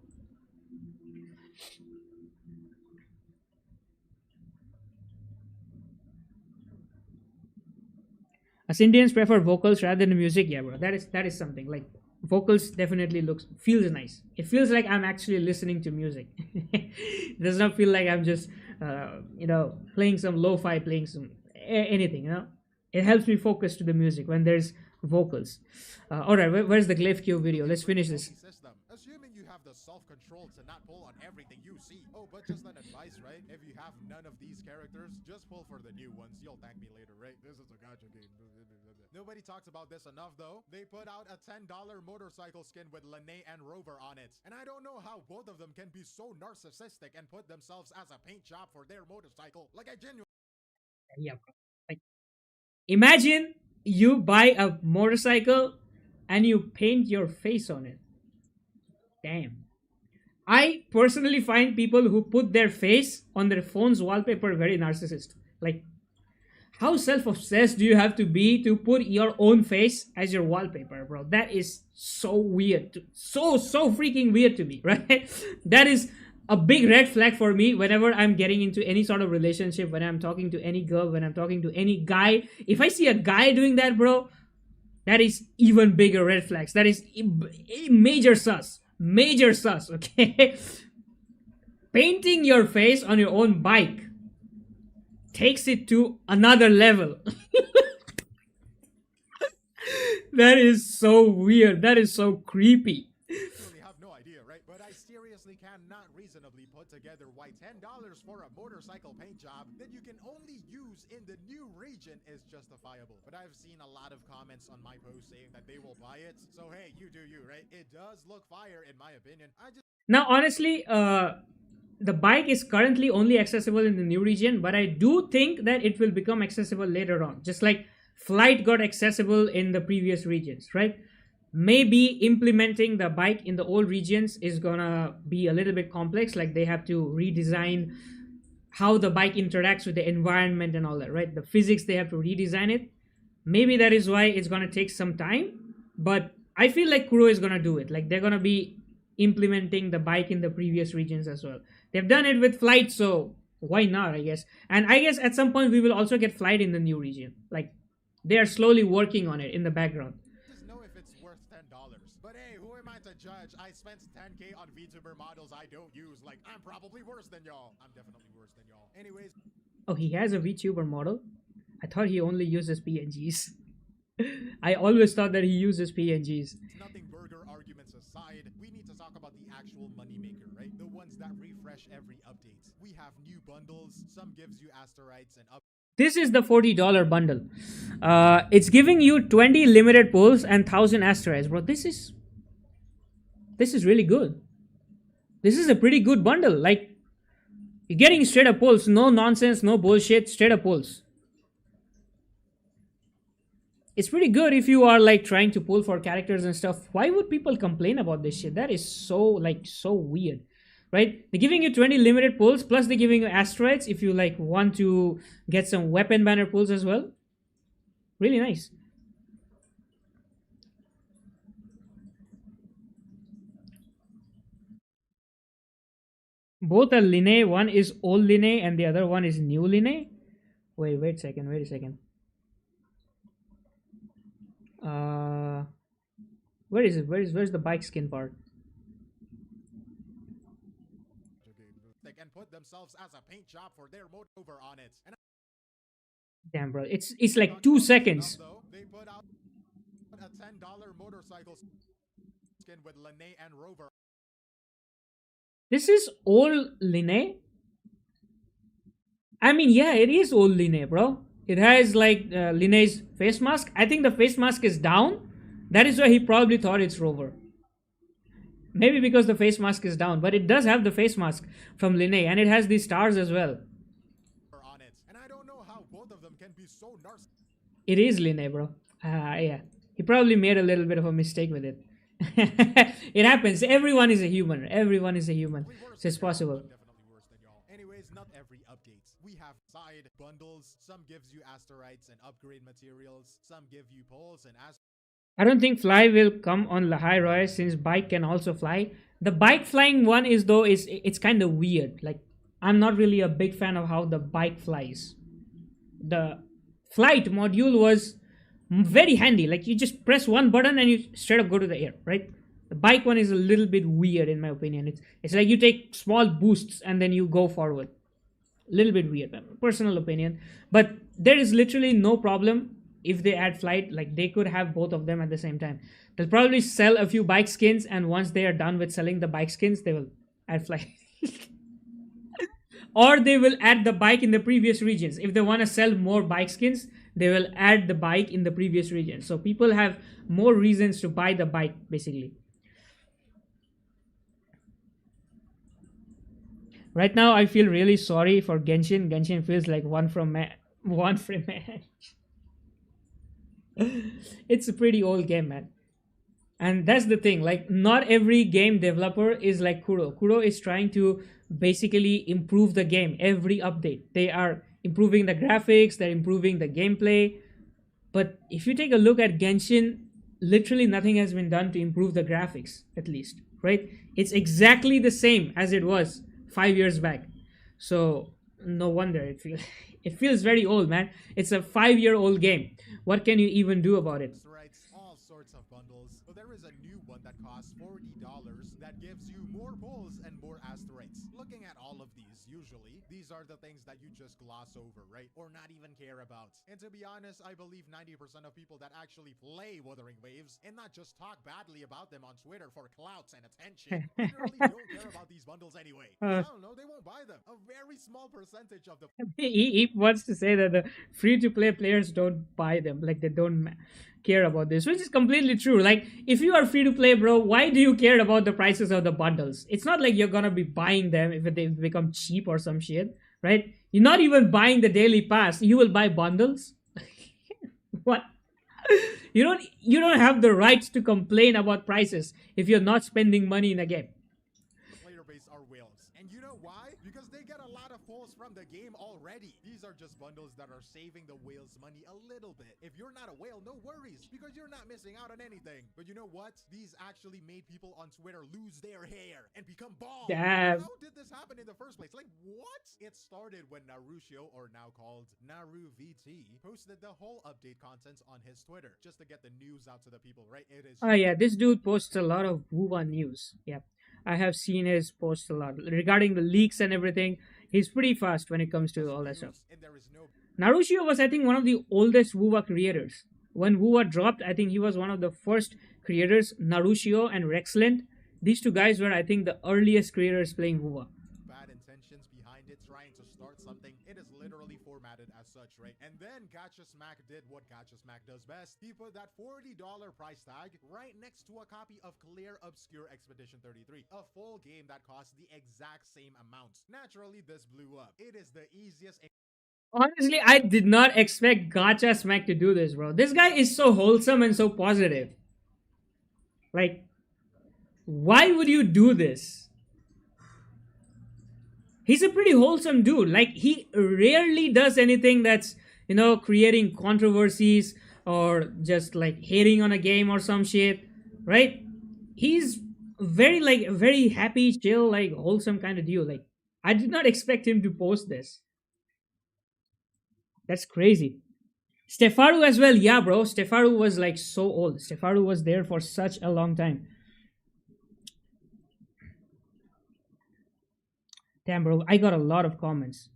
As Indians prefer vocals rather than music, yeah, bro. That is something like vocals definitely feels nice. It feels like I'm actually listening to music. It does not feel like I'm just playing some lo-fi, playing some anything. It helps me focus to the music when there's vocals. All right, where's the Glyph Q video? Let's finish this. System, assuming you have the self-control to not pull on everything you see. Oh, but just an advice, right? If you have none of these characters, just pull for the new ones. You'll thank me later, right? This is a gacha game. Nobody talks about this enough, though. They put out a $10 motorcycle skin with Lene and Rover on it. And I don't know how both of them can be so narcissistic and put themselves as a paint job for their motorcycle. Like, I genuinely... Yeah, like, imagine you buy a motorcycle and you paint your face on it. Damn. I personally find people who put their face on their phone's wallpaper very narcissist. Like, how self-obsessed do you have to be to put your own face as your wallpaper, bro? That is so weird. So freaking weird to me, right? That is a big red flag for me whenever I'm getting into any sort of relationship, when I'm talking to any girl, when I'm talking to any guy. If I see a guy doing that, bro, that is even bigger red flags. That is major sus. Major sus, okay? Painting your face on your own bike takes it to another level. That is so weird. That is so creepy. honestly cannot reasonably put together why $10 for a motorcycle paint job that you can only use in the new region is justifiable. But I've seen a lot of comments on my post saying that they will buy it. So hey, you do you, right? It does look fire in my opinion. I just Now, honestly, the bike is currently only accessible in the new region, but I do think that it will become accessible later on, just like flight got accessible in the previous regions, right? Maybe implementing the bike in the old regions is gonna be a little bit complex, like they have to redesign how the bike interacts with the environment and all that, right? The physics, they have to redesign it. Maybe that is why it's gonna take some time, but I feel like Kuro is gonna do it. Like they're gonna be implementing the bike in the previous regions as well. They've done it with flight, so why not? I guess, and I guess at some point we will also get flight in the new region. Like they are slowly working on it in the background. know if it's worth $10. But hey, who am I to judge? I spent 10K on VTuber models I don't use. Like I'm probably worse than y'all. I'm definitely worse than y'all. Anyways, Oh, he has a VTuber model. I thought he only uses PNGs. I always thought that he uses PNGs. nothing burger arguments aside, we need to talk about the actual moneymaker, right? The ones that refresh every update. We have new bundles. Some gives you asteroids and up. This is the $40 bundle. It's giving you 20 limited pulls and 1,000 asteroids, bro. This is really good. This is a pretty good bundle. Like you're getting straight up pulls, no nonsense, no bullshit, straight up pulls. It's pretty good if you are like trying to pull for characters and stuff. Why would people complain about this shit? That is so weird, right? They're giving you 20 limited pulls, plus they're giving you asteroids if you like want to get some weapon banner pulls as well. Really nice. Both are Linne. One is old Linne and the other one is new Linne. Wait a second. Uh, where is it? Where's the bike skin part? They can put themselves as a paint job for their motor on it. And Damn, bro, it's like 2 seconds. though, they put out a $10 motorcycle skin with Lene and Rover. This is old Linne. I mean, yeah, it is old Linne, bro. It has like Linne's face mask. I think the face mask is down. That is why he probably thought it's Rover. Maybe because the face mask is down, but it does have the face mask from Linne, and it has these stars as well. On it. And I don't know how both of them can be so narcissistic. It is Linne, bro. Yeah. He probably made a little bit of a mistake with it. It happens. Everyone is a human. Everyone is a human. So it's possible. Definitely worse than y'all. Anyways, not every update. We have side bundles. Some gives you asteroids and upgrade materials. Some give you poles and I don't think fly will come on Lahai Roy since bike can also fly. The bike flying one is though is it's kind of weird. Like I'm not really a big fan of how the bike flies. The flight module was very handy. Like you just press one button and you straight up go to the air, right? The bike one is a little bit weird in my opinion. It's like you take small boosts and then you go forward. A little bit weird, personal opinion. But there is literally no problem if they add flight. Like they could have both of them at the same time. They'll probably sell a few bike skins, and once they are done with selling the bike skins, they will add flight. Or they will add the bike in the previous regions. If they want to sell more bike skins, they will add the bike in the previous region. So people have more reasons to buy the bike, basically. Right now, I feel really sorry for Genshin. Genshin feels like one from match. It's a pretty old game, man. And that's the thing. Like, not every game developer is like Kuro. Kuro is trying to basically improve the game every update. They are improving the graphics, they're improving the gameplay. But if you take a look at Genshin, literally nothing has been done to improve the graphics, at least, right? It's exactly the same as it was 5 years back. So no wonder it feels very old, man. It's a 5-year-old game. What can you even do about it? sorts of bundles, but there is a new one that costs $40 that gives you more pulls and more asteroids. Looking at all of these, usually, these are the things that you just gloss over, right? Or not even care about. And to be honest, I believe 90% of people that actually play Wuthering Waves and not just talk badly about them on Twitter for clouts and attention, literally don't care about these bundles anyway. I don't know, they won't buy them. A very small percentage of the he wants to say that the free to play players don't buy them, like they don't care about this, which is completely true. Like, if you are free to play, bro, why do you care about the prices of the bundles? It's not like you're gonna be buying them if they become cheap or some shit, right? You're not even buying the daily pass, you will buy bundles. What? You don't have the right to complain about prices if you're not spending money in a game. player base are whales. And you know why? Because they get a lot of pulls from the game already. These are just bundles that are saving the whales money a little bit. If you're not a whale, no worries, because you're not missing out on anything. But you know what? These actually made people on Twitter lose their hair and become bald. Damn. How did this happen in the first place? Like, what? It started when Narushio, or now called NaruVT, posted the whole update contents on his Twitter just to get the news out to the people, right? It is Oh yeah, this dude posts a lot of WuWa news. Yeah, I have seen his posts a lot regarding the leaks and everything. He's pretty fast when it comes to all that stuff. and there is no Narushio was, I think, one of the oldest WuWa creators. When WuWa dropped, I think he was one of the first creators. Narushio and Rexland. These two guys were, I think, the earliest creators playing WuWa. bad intentions behind it, trying to start something. It is literally formatted as such, right? And then Gacha Smack did what Gacha Smack does best. He put that $40 price tag right next to a copy of Clear Obscure Expedition 33, a full game that costs the exact same amount. Naturally, this blew up. It is the easiest. Honestly, I did not expect Gacha Smack to do this, bro. This guy is so wholesome and so positive. Like, why would you do this? He's a pretty wholesome dude. Like, he rarely does anything that's, creating controversies or just like hating on a game or some shit, right? He's very happy, chill, like wholesome kind of dude. Like, I did not expect him to post this. That's crazy. Stefaru as well. Yeah, bro. Stefaru was like so old. Stefaru was there for such a long time. Damn, bro. I got a lot of comments.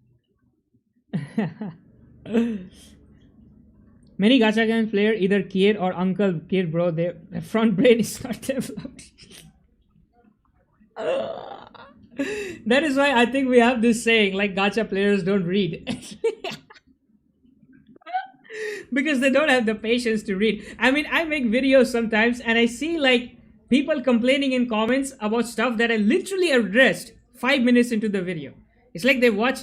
Many gacha game player either kid or uncle kid, bro. Their front brain is not developed. That is why I think we have this saying like gacha players don't read. Because they don't have the patience to read. I mean, I make videos sometimes and I see like people complaining in comments about stuff that I literally addressed 5 minutes into the video. It's like they watch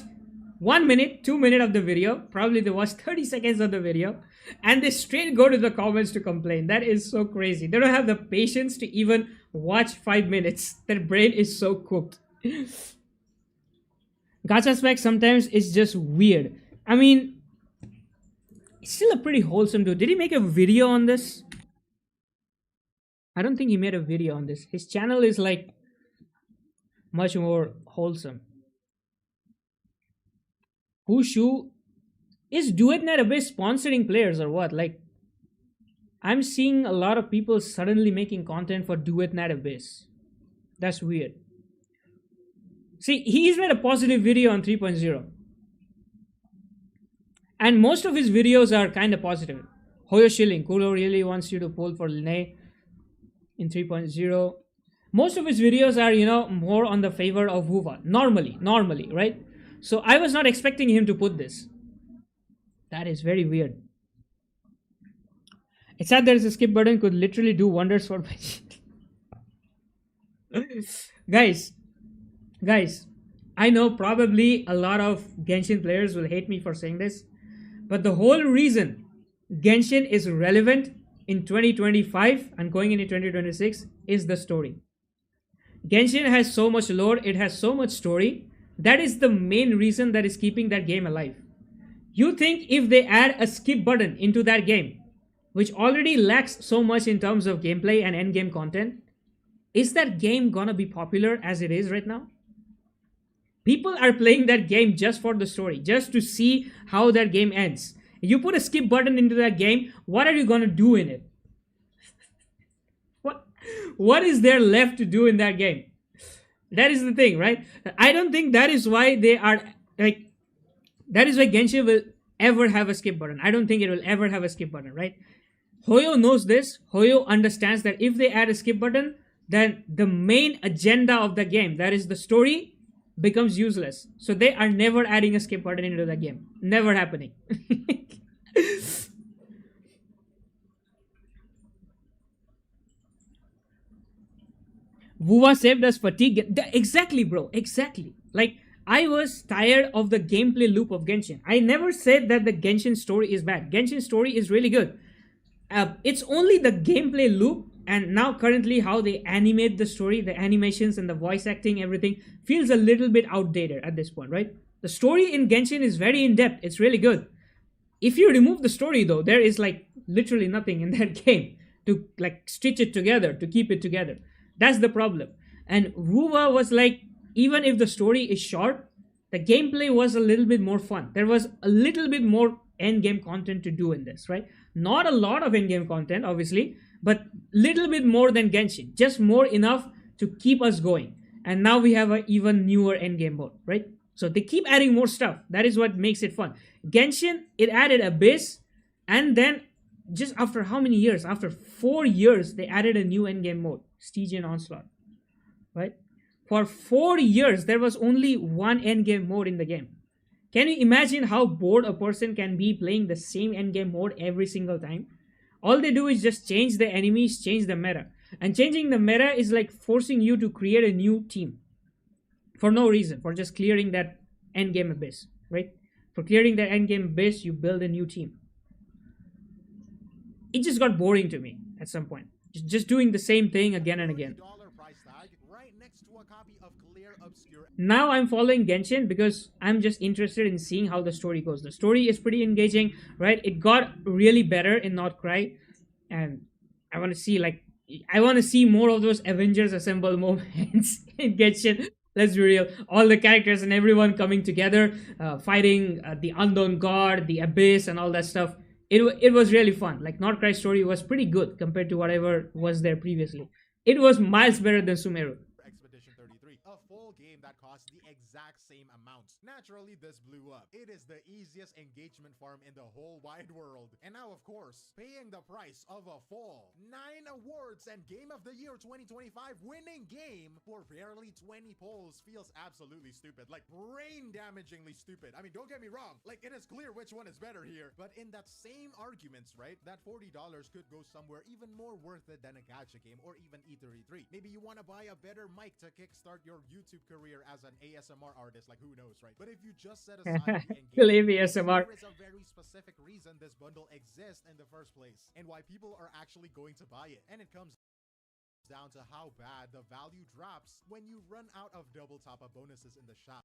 1 minute, 2 minutes of the video, probably they watch 30 seconds of the video, and they straight go to the comments to complain. That is so crazy. They don't have the patience to even watch 5 minutes. Their brain is so cooked. Gacha Spec sometimes is just weird. I mean, he's still a pretty wholesome dude. Did he make a video on this? I don't think he made a video on this. His channel is like much more wholesome. Wushu is DuetNet Abyss sponsoring players or what? Like, I'm seeing a lot of people suddenly making content for DuetNet Abyss. That's weird. See, he's made a positive video on 3.0. And most of his videos are kind of positive. Hoyo Shilling, Kuro really wants you to pull for Linne in 3.0. Most of his videos are, more on the favor of WuWa. Normally, right? So I was not expecting him to put this. That is very weird. It's sad there is a skip button could literally do wonders for my Guys, I know probably a lot of Genshin players will hate me for saying this, but the whole reason Genshin is relevant in 2025 and going into 2026 is the story. Genshin has so much lore, it has so much story. That is the main reason that is keeping that game alive. You think if they add a skip button into that game, which already lacks so much in terms of gameplay and endgame content, is that game gonna be popular as it is right now? People are playing that game just for the story, just to see how that game ends. You put a skip button into that game, what are you gonna do in it? What is there left to do in that game? That is the thing, right? I don't think that is why they are like, that is why Genshin will ever have a skip button. I don't think it will ever have a skip button, right? Hoyo knows this. Hoyo understands that if they add a skip button, then the main agenda of the game, that is the story, becomes useless. So they are never adding a skip button into the game. Never happening. WuWa saved us fatigue. Exactly, bro. Exactly. Like, I was tired of the gameplay loop of Genshin. I never said that the Genshin story is bad. Genshin story is really good. It's only the gameplay loop, and now currently how they animate the story, the animations and the voice acting, everything feels a little bit outdated at this point, right? The story in Genshin is very in depth. It's really good. If you remove the story, though, there is like literally nothing in that game to like stitch it together, to keep it together. That's the problem. And WuWa was like, even if the story is short, the gameplay was a little bit more fun. There was a little bit more end game content to do in this, right? Not a lot of end game content, obviously, but little bit more than Genshin, just more enough to keep us going. And now we have an even newer end game mode, right? So they keep adding more stuff. That is what makes it fun. Genshin, it added Abyss, and then just after how many years? After 4 years, they added a new end game mode, Stygian Onslaught, right? For 4 years, there was only one end game mode in the game. Can you imagine how bored a person can be playing the same end game mode every single time? All they do is just change the enemies, change the meta. And changing the meta is like forcing you to create a new team for no reason, for just clearing that end game abyss, right? For clearing that end game abyss, you build a new team. It just got boring to me at some point. Just doing the same thing again and again. Now I'm following Genshin because I'm just interested in seeing how the story goes. The story is pretty engaging, right? It got really better in Not Cry, and I want to see more of those Avengers Assemble moments in Genshin. Let's be real. All the characters and everyone coming together, fighting the Unknown God, the Abyss, and all that stuff. It was really fun. Like, Not Cry story was pretty good compared to whatever was there previously. It was miles better than Sumeru. Expedition 33, a full game that costs the exact same amount. Naturally, this blew up. It is the easiest engagement farm in the whole wide world. And now, of course, paying the price of a full 9 awards and Game of the Year 2025 winning game for barely 20 polls feels absolutely stupid. Like, brain-damagingly stupid. I mean, don't get me wrong. Like, it is clear which one is better here. But in that same arguments, right, that $40 could go somewhere even more worth it than a gacha game or even E33. Maybe you want to buy a better mic to kickstart your YouTube career as an ASMR artist. Like, who knows, right? But if you just set aside the engagement, ASMR. there is a very specific reason this bundle exists in the first place and why people are actually going to buy it. And it comes down to how bad the value drops when you run out of double top-up bonuses in the shop.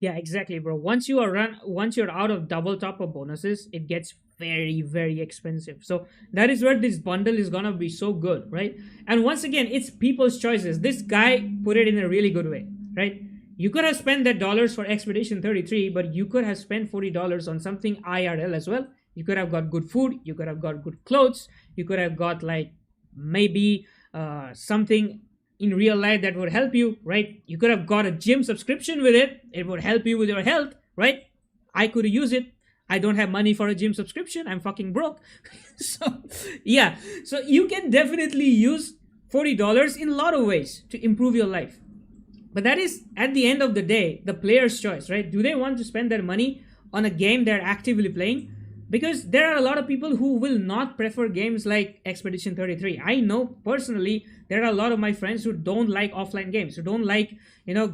Yeah, exactly, bro. Once you're out of double top-up bonuses, it gets very, very expensive. So that is where this bundle is gonna be so good, right? And once again, it's people's choices. This guy put it in a really good way, right? You could have spent that dollars for Expedition 33, but you could have spent $40 on something IRL as well. You could have got good food. You could have got good clothes. You could have got like maybe something in real life that would help you, right? You could have got a gym subscription with it. It would help you with your health, right? I could use it. I don't have money for a gym subscription. I'm fucking broke. So, yeah. So you can definitely use $40 in a lot of ways to improve your life. But that is, at the end of the day, the player's choice, right? Do they want to spend their money on a game they're actively playing? Because there are a lot of people who will not prefer games like Expedition 33. I know personally there are a lot of my friends who don't like offline games, who don't like,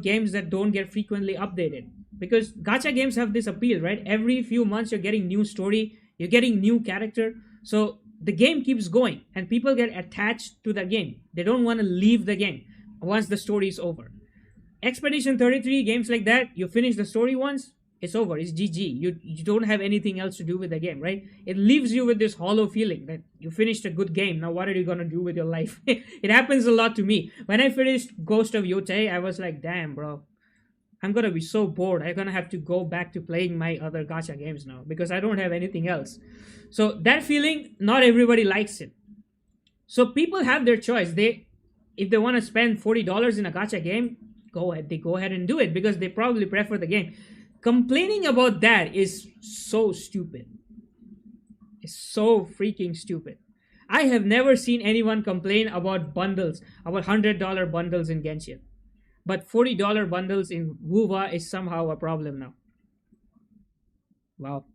games that don't get frequently updated. Because gacha games have this appeal, right? Every few months you're getting new story, you're getting new character. So the game keeps going and people get attached to the game. They don't want to leave the game once the story is over. Expedition 33, games like that, you finish the story once, it's over, it's GG. You don't have anything else to do with the game, right? It leaves you with this hollow feeling that you finished a good game. Now what are you gonna do with your life? It happens a lot to me. When I finished Ghost of Yotei, I was like, damn, bro, I'm gonna be so bored. I'm gonna have to go back to playing my other gacha games now because I don't have anything else. So that feeling, not everybody likes it. So people have their choice. They, if they want to spend $40 in a gacha game, go ahead. They go ahead and do it because they probably prefer the game. Complaining about that is so stupid. It's so freaking stupid. I have never seen anyone complain about bundles, about $100 bundles in Genshin. But $40 bundles in WuWa is somehow a problem now. Wow.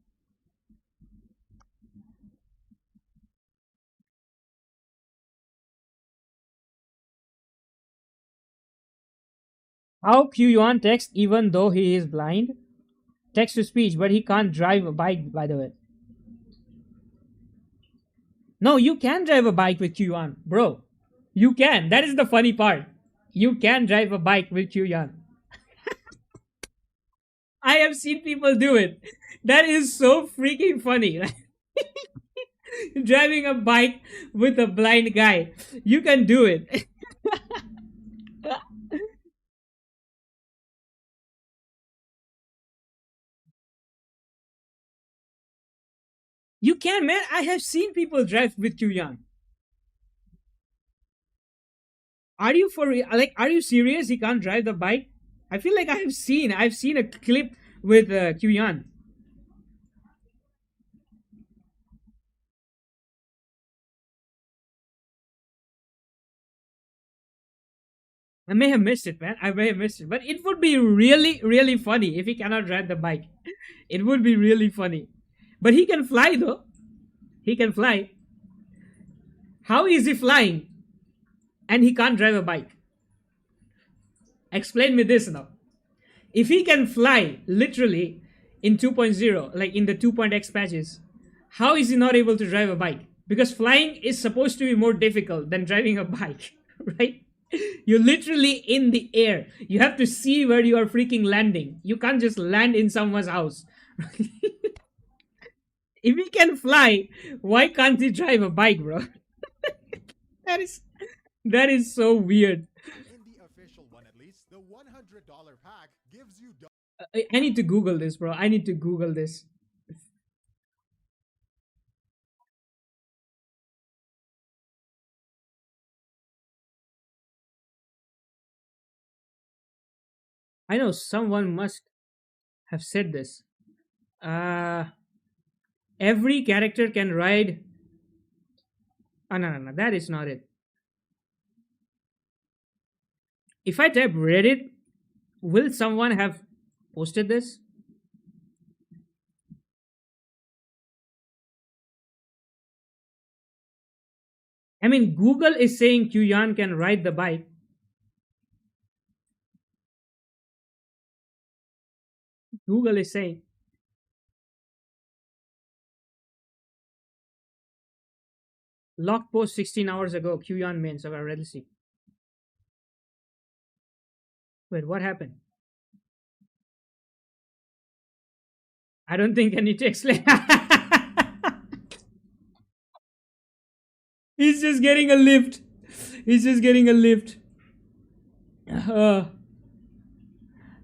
How Yuan text even though he is blind? Text to speech, but he can't drive a bike, by the way. No, you can drive a bike with Yuan, bro. You can. That is the funny part. You can drive a bike with Yuan. I have seen people do it. That is so freaking funny. Driving a bike with a blind guy. You can do it. You can, man. I have seen people drive with Yuan. Are you for real? Like, are you serious? He can't drive the bike. I feel like I've seen a clip with Yuan. I may have missed it, man. I may have missed it, but it would be really, really funny if he cannot ride the bike. It would be really funny. But he can fly though. He can fly. How is he flying? And he can't drive a bike. Explain me this now. If he can fly literally in 2.0, like in the 2.x patches, how is he not able to drive a bike? Because flying is supposed to be more difficult than driving a bike, right? You're literally in the air. You have to see where you are freaking landing. You can't just land in someone's house. If he can fly, why can't he drive a bike, bro? that is that is so weird. In the official one, at least, the $100 pack gives you I need to Google this, bro. I need to Google this. I know someone must have said this. Uh, every character can ride. Oh, no, no, no. That is not it. If I type Reddit, will someone have posted this? I mean, Google is saying Yuan can ride the bike. Google is saying locked post 16 hours ago. Yuan mains of our see. Wait, what happened? I don't think I need to explain. He's just getting a lift. He's just getting a lift. Uh,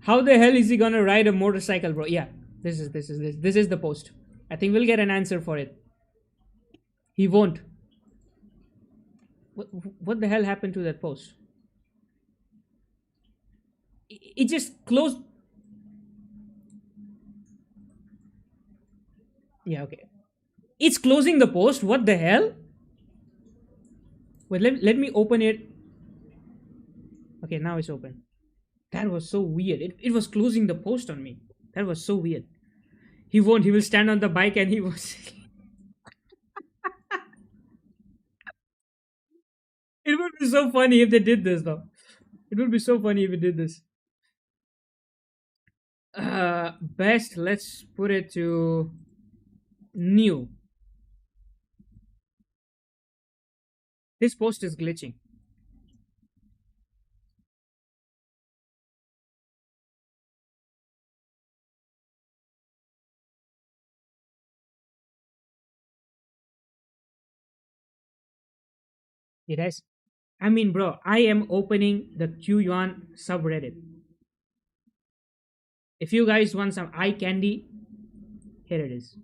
how the hell is he gonna ride a motorcycle, bro? Yeah, this is the post. I think we'll get an answer for it. He won't. What the hell happened to that post? It just closed. Yeah, okay. It's closing the post. What the hell? Wait, let me open it. Okay, now it's open. That was so weird. It was closing the post on me. That was so weird. He won't. He will stand on the bike and he was. It would be so funny if they did this, though. It would be so funny if it did this. Best. Let's put it to new. This post is glitching. It has. I mean, bro, I am opening the Yuan subreddit. If you guys want some eye candy, here it is.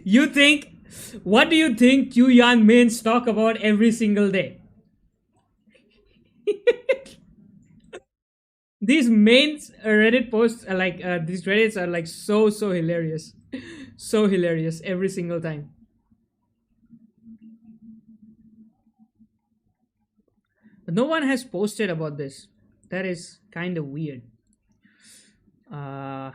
You think What do you think QYan mains talk about every single day? These mains Reddit posts are like these Reddits are like so hilarious, so hilarious every single time. But no one has posted about this. That is kind of weird. Uh,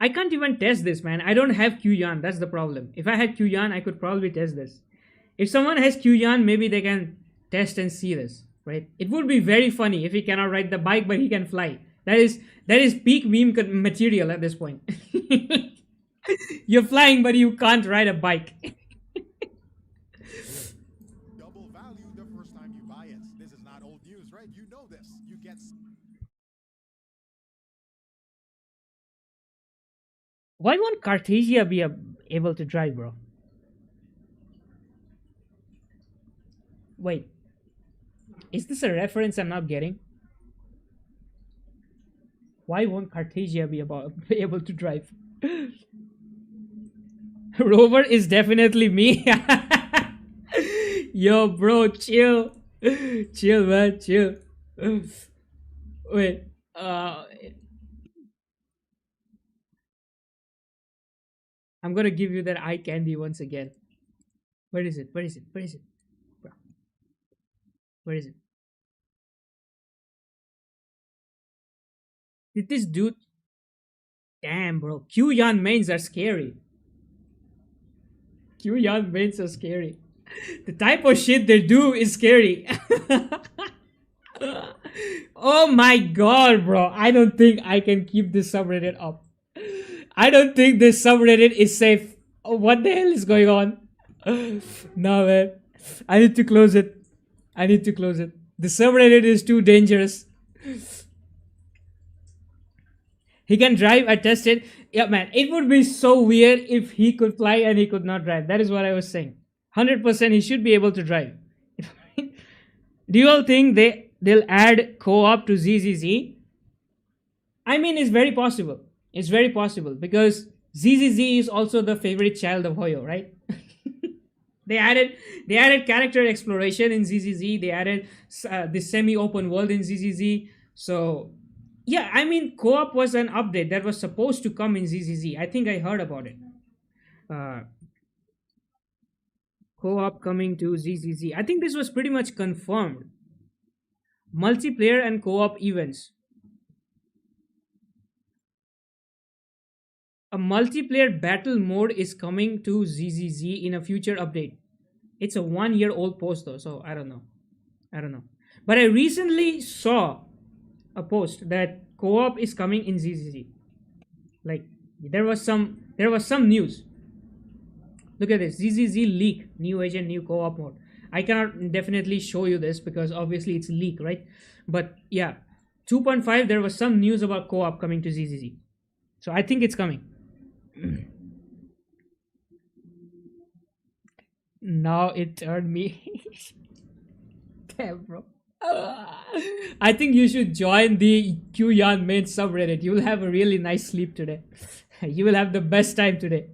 I can't even test this, man. I don't have QYan. That's the problem. If I had QYan, I could probably test this. If someone has QYan, maybe they can test and see this, right? It would be very funny if he cannot ride the bike, but he can fly. That is peak meme material at this point. You're flying, but you can't ride a bike. Double value the first time you buy it. This is not old news, right? You know this. You get Why won't Cartesia be able to drive, bro? Wait, is this a reference I'm not getting? Why won't Cartesia be able to drive? Rover is definitely me. Yo, bro, chill. Chill, man, chill. Wait, I'm gonna give you that eye candy once again. Where is it? Where is it? Where is it? Bro, where is it? Did this dude? Damn, bro. QYan mains are scary. QYan mains are scary. The type of shit they do is scary. Oh my god, bro. I don't think I can keep this subreddit up. I don't think this subreddit is safe. Oh, what the hell is going on? No, man. I need to close it. I need to close it. The subreddit is too dangerous. He can drive. I tested. Yeah, man. It would be so weird if he could fly and he could not drive. That is what I was saying. 100% he should be able to drive. Do you all think they'll add co-op to ZZZ? I mean, it's very possible. It's very possible because ZZZ is also the favorite child of Hoyo, right? They added character exploration in ZZZ. They added the semi-open world in ZZZ. So yeah, I mean, co-op was an update that was supposed to come in ZZZ. I think I heard about it. Uh, Co-op coming to ZZZ. I think this was pretty much confirmed. Multiplayer and co-op events. A multiplayer battle mode is coming to ZZZ in a future update. It's a 1 year old post though, so I don't know. I don't know. But I recently saw a post that co-op is coming in ZZZ. Like there was some news. Look at this ZZZ leak, new agent, new co-op mode. I cannot definitely show you this because obviously it's leak, right? But yeah, 2.5 there was some news about co-op coming to ZZZ. So I think it's coming. Now it turned me. Damn, bro. I think you should join the QYan main subreddit. You will have a really nice sleep today. You will have the best time today.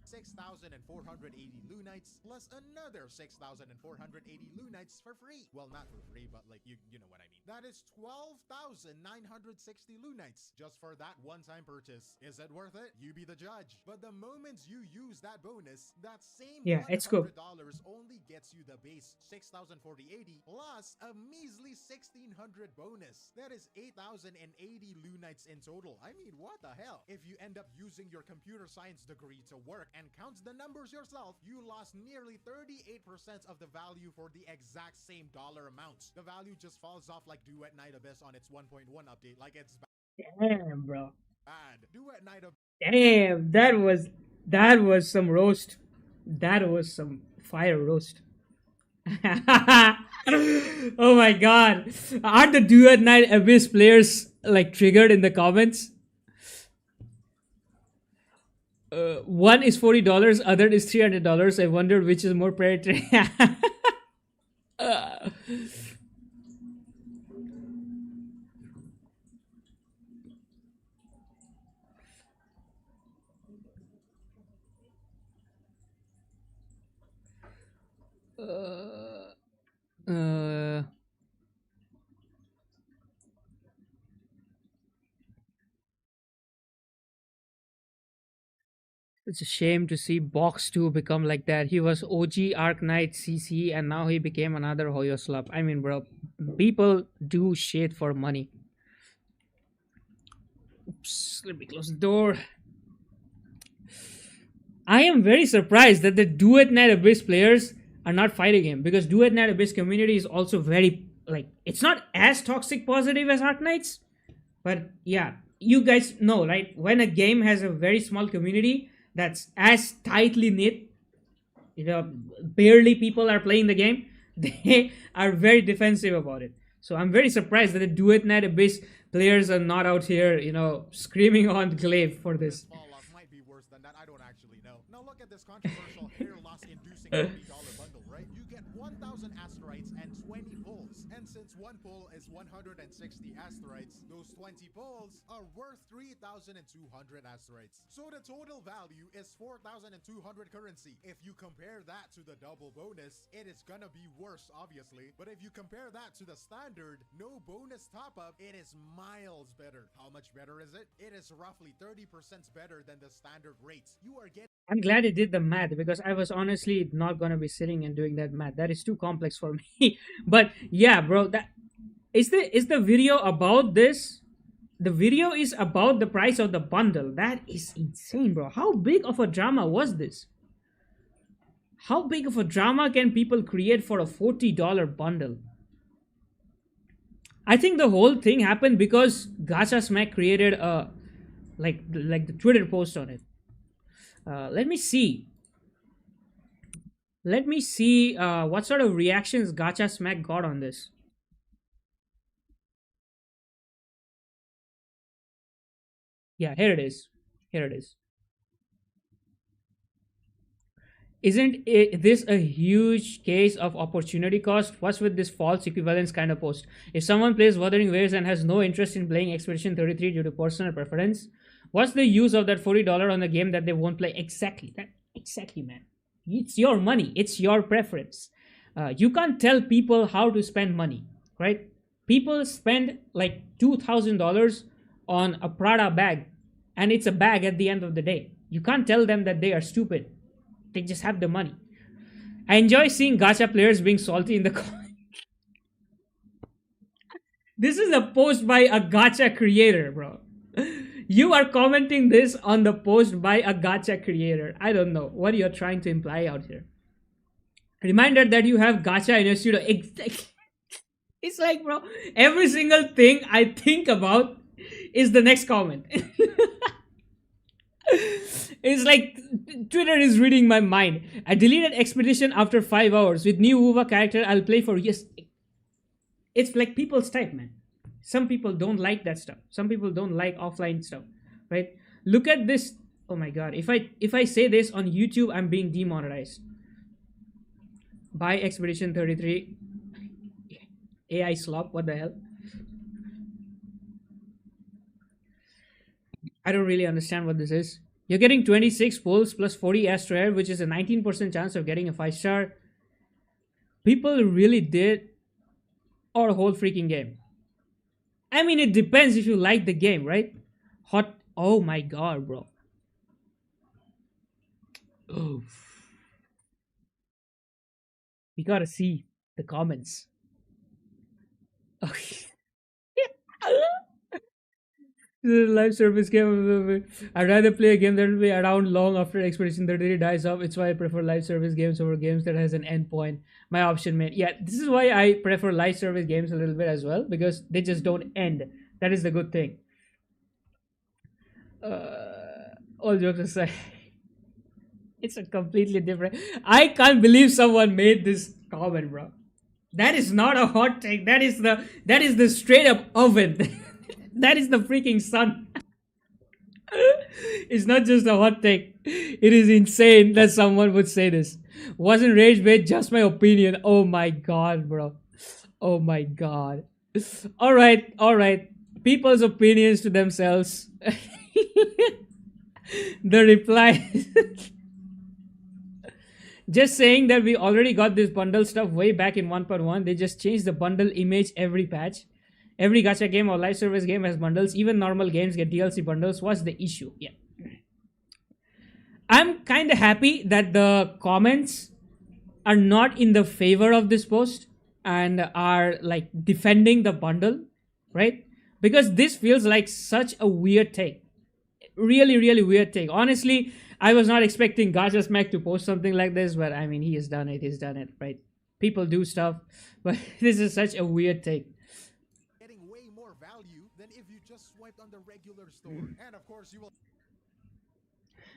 6,480 Lunites plus another 6,480 Lunites for free. Well, not for free, but like you know what I mean. That is 12,960 Lunites just for that one-time purchase. Is it worth it? You be the judge. But the moment you use that bonus, that same Yeah, it's cool. $100 only gets you the base 6,480 plus a measly 1,600 bonus. That is 8,080 Lunites in total. I mean, what the hell? If you end up using your computer science degree to work and count the numbers yourself, you lost nearly 38% of the value for the exact same dollar amount. The value just falls off like Duet Night Abyss on its 1.1 update. Like it's Damn, bro. bad. Duet Night Abyss. Damn, that was some roast. That was some fire roast. Oh my god. Aren't the Duet Night Abyss players like triggered in the comments? One is $40, other is $300. I wonder which is more predatory. Uh, it's a shame to see Box 2 become like that. He was OG Arc Knight CC and now he became another Hoyo slop. I mean, bro, people do shit for money. Oops, let me close the door. I am very surprised that the Duet Net Abyss players are not fighting him because Duet Net Abyss community is also very like it's not as toxic positive as Arc Knights, but yeah, you guys know right when a game has a very small community that's as tightly knit, you know, barely people are playing the game, they are very defensive about it. So I'm very surprised that the Duet Net Abyss players are not out here, you know, screaming on Glaive for this. Fall off might be worse than that. I don't actually know. Now look at this controversial hair loss inducing $40 bundle, right? You get 1,000 asteroids and 20 pulls. And since one pull is 160 asteroids, those 20 pulls are worth 3,200 asteroids. So the total value is 4,200 currency. If you compare that to the double bonus, it is gonna be worse, obviously. But if you compare that to the standard, no bonus top up, it is miles better. How much better is it? It is roughly 30% better than the standard rates. You are getting I'm glad it did the math because I was honestly not gonna be sitting and doing that math. That is too complex for me. But yeah, bro, that is the video about this. The video is about the price of the bundle. That is insane, bro. How big of a drama was this? How big of a drama can people create for a $40 bundle? I think the whole thing happened because Gacha Smack created a like the Twitter post on it. Let me see. Let me see what sort of reactions Gacha Smack got on this. Yeah, here it is. Here it is. This a huge case of opportunity cost? What's with this false equivalence kind of post? If someone plays Wuthering Waves and has no interest in playing Expedition 33 due to personal preference, what's the use of that $40 on a game that they won't play? Exactly. Exactly, man. It's your money. It's your preference. You can't tell people how to spend money, right? People spend like $2,000 on a Prada bag, and it's a bag at the end of the day. You can't tell them that they are stupid. They just have the money. I enjoy seeing gacha players being salty in the comments. This is a post by a gacha creator, bro. You are commenting this on the post by a gacha creator. I don't know what you're trying to imply out here. Reminder that you have gacha in your studio. It's like, bro, every single thing I think about is the next comment. It's like Twitter is reading my mind. I deleted Expedition after 5 hours. With new WuWa character, I'll play for years. It's like people's type, man. Some people don't like that stuff. Some people don't like offline stuff, right? Look at this. Oh my god. If I say this on YouTube, I'm being demonetized. Buy Expedition 33. AI slop. What the hell? I don't really understand what this is. You're getting 26 pulls plus 40 Astro, which is a 19% chance of getting a 5-star. People really did our whole freaking game. I mean, it depends if you like the game, right? Hot. Oh my god, bro. Oh. We gotta see the comments. Okay. Live service game. I'd rather play a game that will be around long after Expedition 33 dies off. It's why I prefer live service games over games that has an endpoint. My option, mate. Yeah, this is why I prefer live service games a little bit as well, because they just don't end. That is the good thing. All jokes aside, it's a completely different. I can't believe someone made this comment, bro. That is not a hot take. That is the straight up oven. That is the freaking sun. It's not just a hot take. It is insane that someone would say this. Wasn't rage bait, just my opinion. Oh my god, bro. Oh my god. All right, all right. People's opinions to themselves. The reply. Just saying that we already got this bundle stuff way back in 1.1. They just changed the bundle image every patch. Every gacha game or live service game has bundles. Even normal games get DLC bundles. What's the issue? Yeah. I'm kind of happy that the comments are not in the favor of this post and are like defending the bundle, right? Because this feels like such a weird take. Really, really weird take. Honestly, I was not expecting Gacha Smack to post something like this, but I mean, he has done it. He's done it, right? People do stuff, but this is such a weird take. Getting way more value than if you just swiped on the regular store. And of course, you will.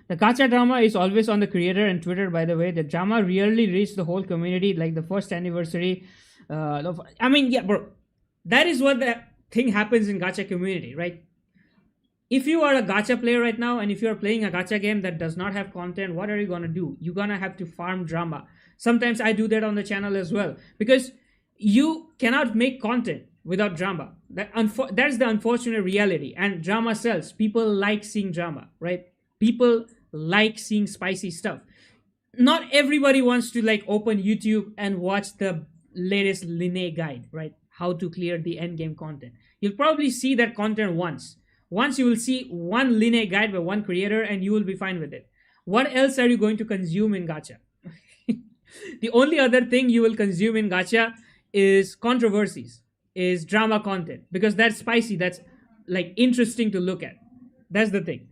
The gacha drama is always on the creator and Twitter, by the way. The drama really reached the whole community, like the first anniversary. I mean, yeah, bro. That is what the thing happens in gacha community, right? If you are a gacha player right now and if you are playing a gacha game that does not have content, what are you gonna do? You're gonna have to farm drama. Sometimes I do that on the channel as well because you cannot make content without drama. That's the unfortunate reality. And drama sells. People like seeing drama, right? People like seeing spicy stuff. Not everybody wants to like open YouTube and watch the latest Linne guide, right? How to clear the end game content. You'll probably see that content once. Once you will see one Linne guide by one creator and you will be fine with it. What else are you going to consume in gacha? The only other thing you will consume in gacha is controversies, is drama content because that's spicy, that's like interesting to look at. That's the thing.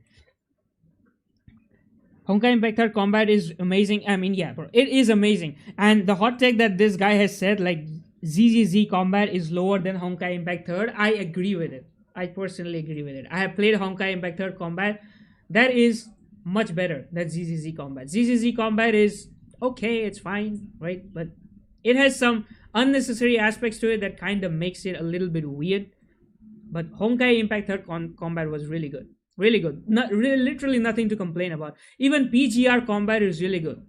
Honkai Impact 3 combat is amazing. I mean, yeah, bro, it is amazing. And the hot take that this guy has said, like ZZZ combat is lower than Honkai Impact 3, I agree with it. I personally agree with it. I have played Honkai Impact 3 combat. That is much better than ZZZ combat. ZZZ combat is okay, it's fine, right? But it has some unnecessary aspects to it that kind of makes it a little bit weird. But Honkai Impact 3 combat was really good. Really good. Not really, literally nothing to complain about. Even PGR combat is really good.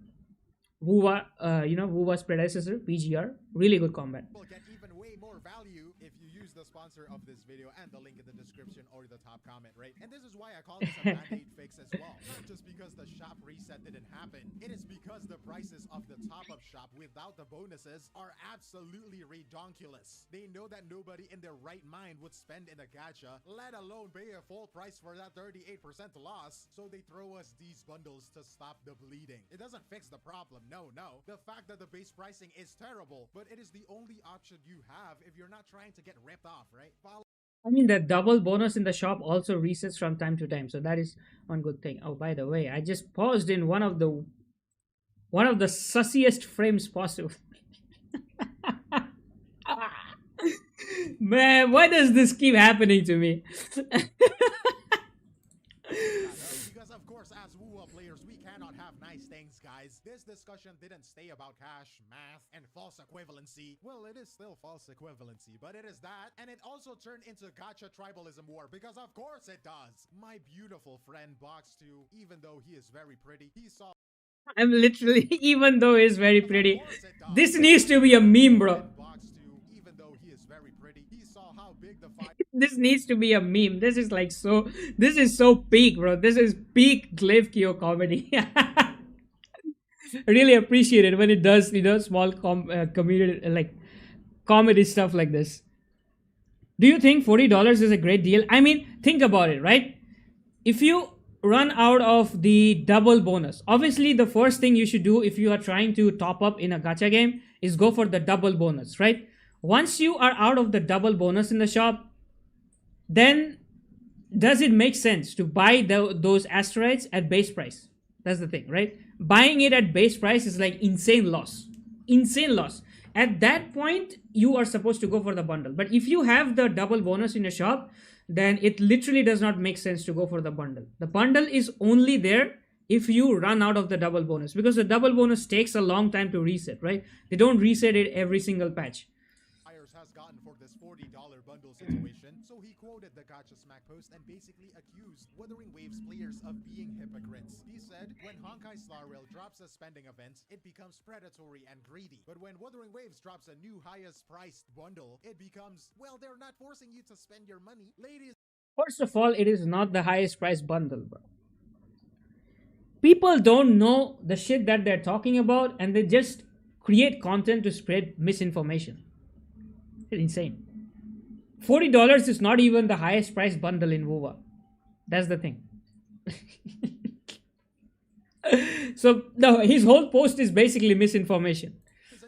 WuWa, WuWa's predecessor, PGR, really good combat. Will get even way more value if you use the sponsor of this video and the link in the description or the top comment, right? And this is why I call this a band-aid fix as well. Not just because the shop reset didn't happen. It is because the prices of the top-up shop without the bonuses are absolutely redonkulous. They know that nobody in their right mind would spend in a gacha, let alone pay a full price for that 38% loss. So they throw us these bundles to stop the bleeding. It doesn't fix the problem. No. The fact that the base pricing is terrible, but it is the only option you have if you're not trying to get ripped off, right? I mean, the double bonus in the shop also resets from time to time, so that is one good thing. Oh, by the way, I just paused in one of the sussiest frames possible. Man, why does this keep happening to me? Because of course, as WuWa players, we cannot have nice things, guys. This discussion didn't stay about cash, math, and false equivalency. Well, it is still false equivalency, but it is that. And it also turned into gacha tribalism war, because of course it does. My beautiful friend Box 2, even though he is very pretty, he saw... I'm literally, even though he's very pretty, this needs to be a meme, bro. Box 2, even though he is very pretty, he saw how big the fight... This needs to be a meme. This is like so. This is so peak, bro. This is peak Glaive Kyo comedy. I really appreciate it when it does, small community like comedy stuff like this. Do you think $40 is a great deal? I mean, think about it, right? If you run out of the double bonus, obviously the first thing you should do if you are trying to top up in a gacha game is go for the double bonus, right? Once you are out of the double bonus in the shop, then does it make sense to buy those asteroids at base price? That's the thing, right? Buying it at base price is like insane loss. Insane loss. At that point, you are supposed to go for the bundle. But if you have the double bonus in your shop, then it literally does not make sense to go for the bundle. The bundle is only there if you run out of the double bonus, because the double bonus takes a long time to reset, right? They don't reset it every single patch. has gotten for this $40 bundle situation, so he quoted the Gacha Smack post and basically accused Wuthering Waves players of being hypocrites. He said, when Honkai Star Rail drops a spending event, it becomes predatory and greedy. But when Wuthering Waves drops a new highest priced bundle, it becomes, well, they're not forcing you to spend your money. Ladies First of all, it is not the highest price bundle, bro. People don't know the shit that they're talking about and they just create content to spread misinformation. It's insane. $40 is not even the highest price bundle in WuWa. That's the thing. So no, his whole post is basically misinformation.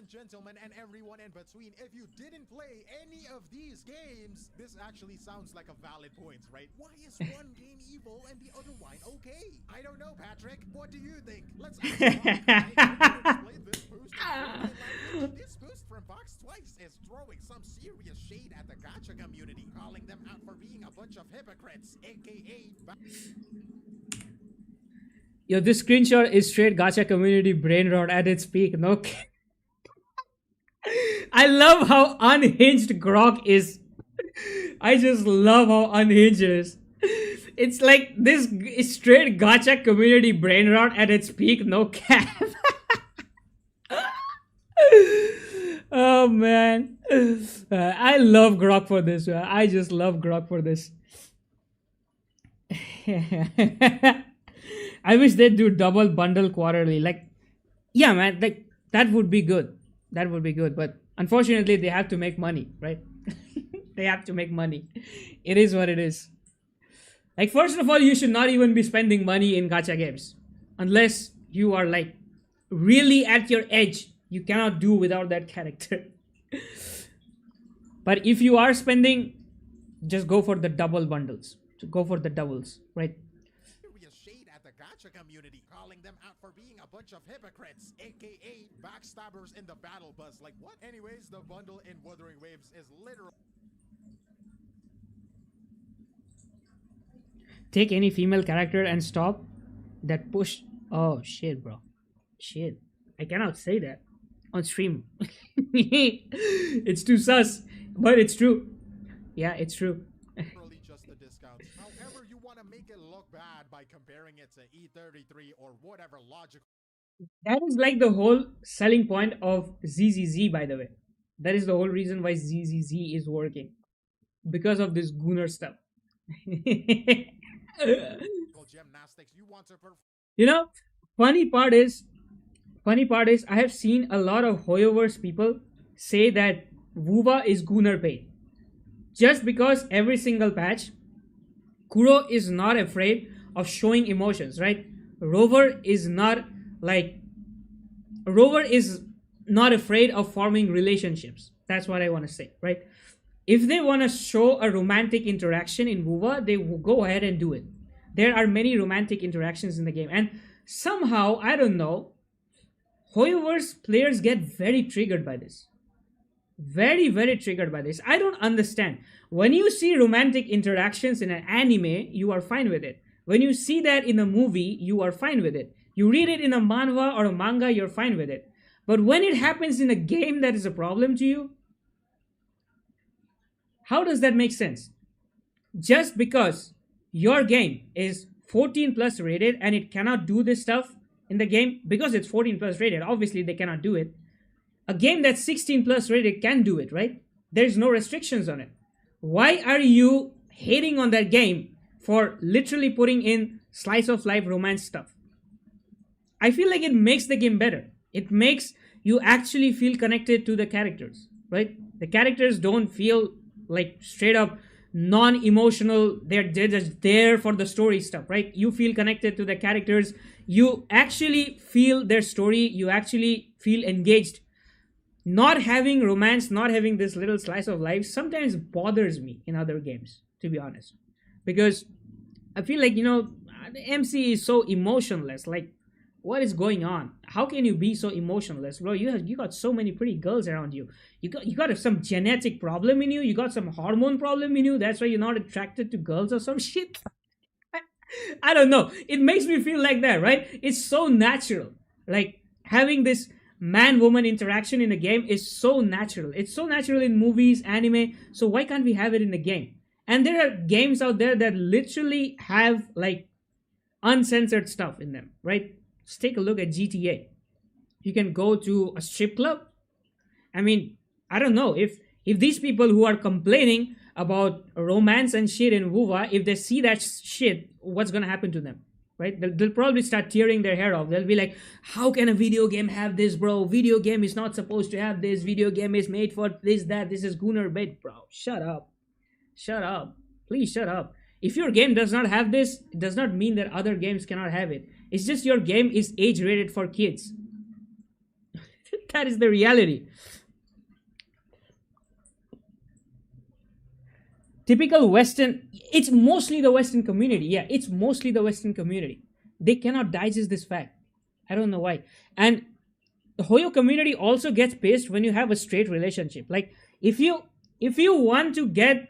and gentlemen and everyone in between, if you didn't play any of these games, this actually sounds like a valid point, right? Why is one game evil and the other one okay? I don't know, Patrick. What do you think? Let's ask explain this post. This post from Box Twice is throwing some serious shade at the gacha community, calling them out for being a bunch of hypocrites, aka Yo, this screenshot is straight gacha community brain rot at its peak. No, I love how unhinged Grok is. I just love how unhinged it is. It's like this straight gacha community brain rot at its peak. No cap. Oh man, I love Grok for this. I just love Grok for this. I wish they'd do double bundle quarterly. Like, yeah, man, like that would be good. That would be good. But unfortunately, they have to make money, right? They have to make money. It is what it is. Like, first of all, you should not even be spending money in gacha games unless you are like really at your edge. You cannot do without that character. But if you are spending, just go for the double bundles. So go for the doubles, right? shade at the gacha community, calling them out for being a bunch of hypocrites, aka backstabbers in the battle bus. Like what? Anyways, the bundle in Wuthering Waves is literal. Take any female character and stop that push. Oh shit, bro. Shit. I cannot say that on stream. It's too sus, but it's true. Yeah, it's true. Literally just a discount. However, you want to make it look bad by comparing it to E33 or whatever logical. That is like the whole selling point of ZZZ, by the way. That is the whole reason why ZZZ is working. Because of this Gunnar stuff. Gymnastics you want to You know, funny part is I have seen a lot of Hoyoverse people say that WuWa is Gunnar paid. Just because every single patch, Kuro is not afraid of showing emotions, right? Rover is not afraid of forming relationships. That's what I want to say, right? If they want to show a romantic interaction in WuWa, they will go ahead and do it. There are many romantic interactions in the game. And somehow, I don't know, Hoyoverse players get very triggered by this. Very, very triggered by this. I don't understand. When you see romantic interactions in an anime, you are fine with it. When you see that in a movie, you are fine with it. You read it in a manhwa or a manga, you're fine with it. But when it happens in a game, that is a problem to you. How does that make sense? Just because your game is 14 plus rated and it cannot do this stuff in the game, because it's 14 plus rated, obviously they cannot do it. A game that's 16 plus rated can do it, right? There's no restrictions on it. Why are you hating on that game for literally putting in slice of life romance stuff? I feel like it makes the game better. It makes you actually feel connected to the characters, right? The characters don't feel like straight up non-emotional. They're just there for the story stuff, right? You feel connected to the characters. You actually feel their story. You actually feel engaged. Not having romance, not having this little slice of life sometimes bothers me in other games, to be honest. Because I feel like, the MC is so emotionless. Like, what is going on? How can you be so emotionless, bro? You got so many pretty girls around you. You got some genetic problem in you. You got some hormone problem in you. That's why you're not attracted to girls or some shit. I don't know. It makes me feel like that, right? It's so natural. Like having this man woman interaction in the game is so natural. It's so natural in movies, anime. So why can't we have it in the game? And there are games out there that literally have like uncensored stuff in them, right? Just take a look at GTA. You can go to a strip club. I mean, I don't know if these people who are complaining about romance and shit in WuWa, if they see that shit, what's gonna happen to them? Right? They'll probably start tearing their hair off. They'll be like, "How can a video game have this, bro? Video game is not supposed to have this. Video game is made for this, that. This is gooner bait, bro. Shut up, shut up, please shut up." If your game does not have this, it does not mean that other games cannot have it. It's just your game is age rated for kids. That is the reality. Typical Western, it's mostly the Western community. Yeah, it's mostly the Western community. They cannot digest this fact. I don't know why. And the Hoyo community also gets pissed when you have a straight relationship. Like if you want to get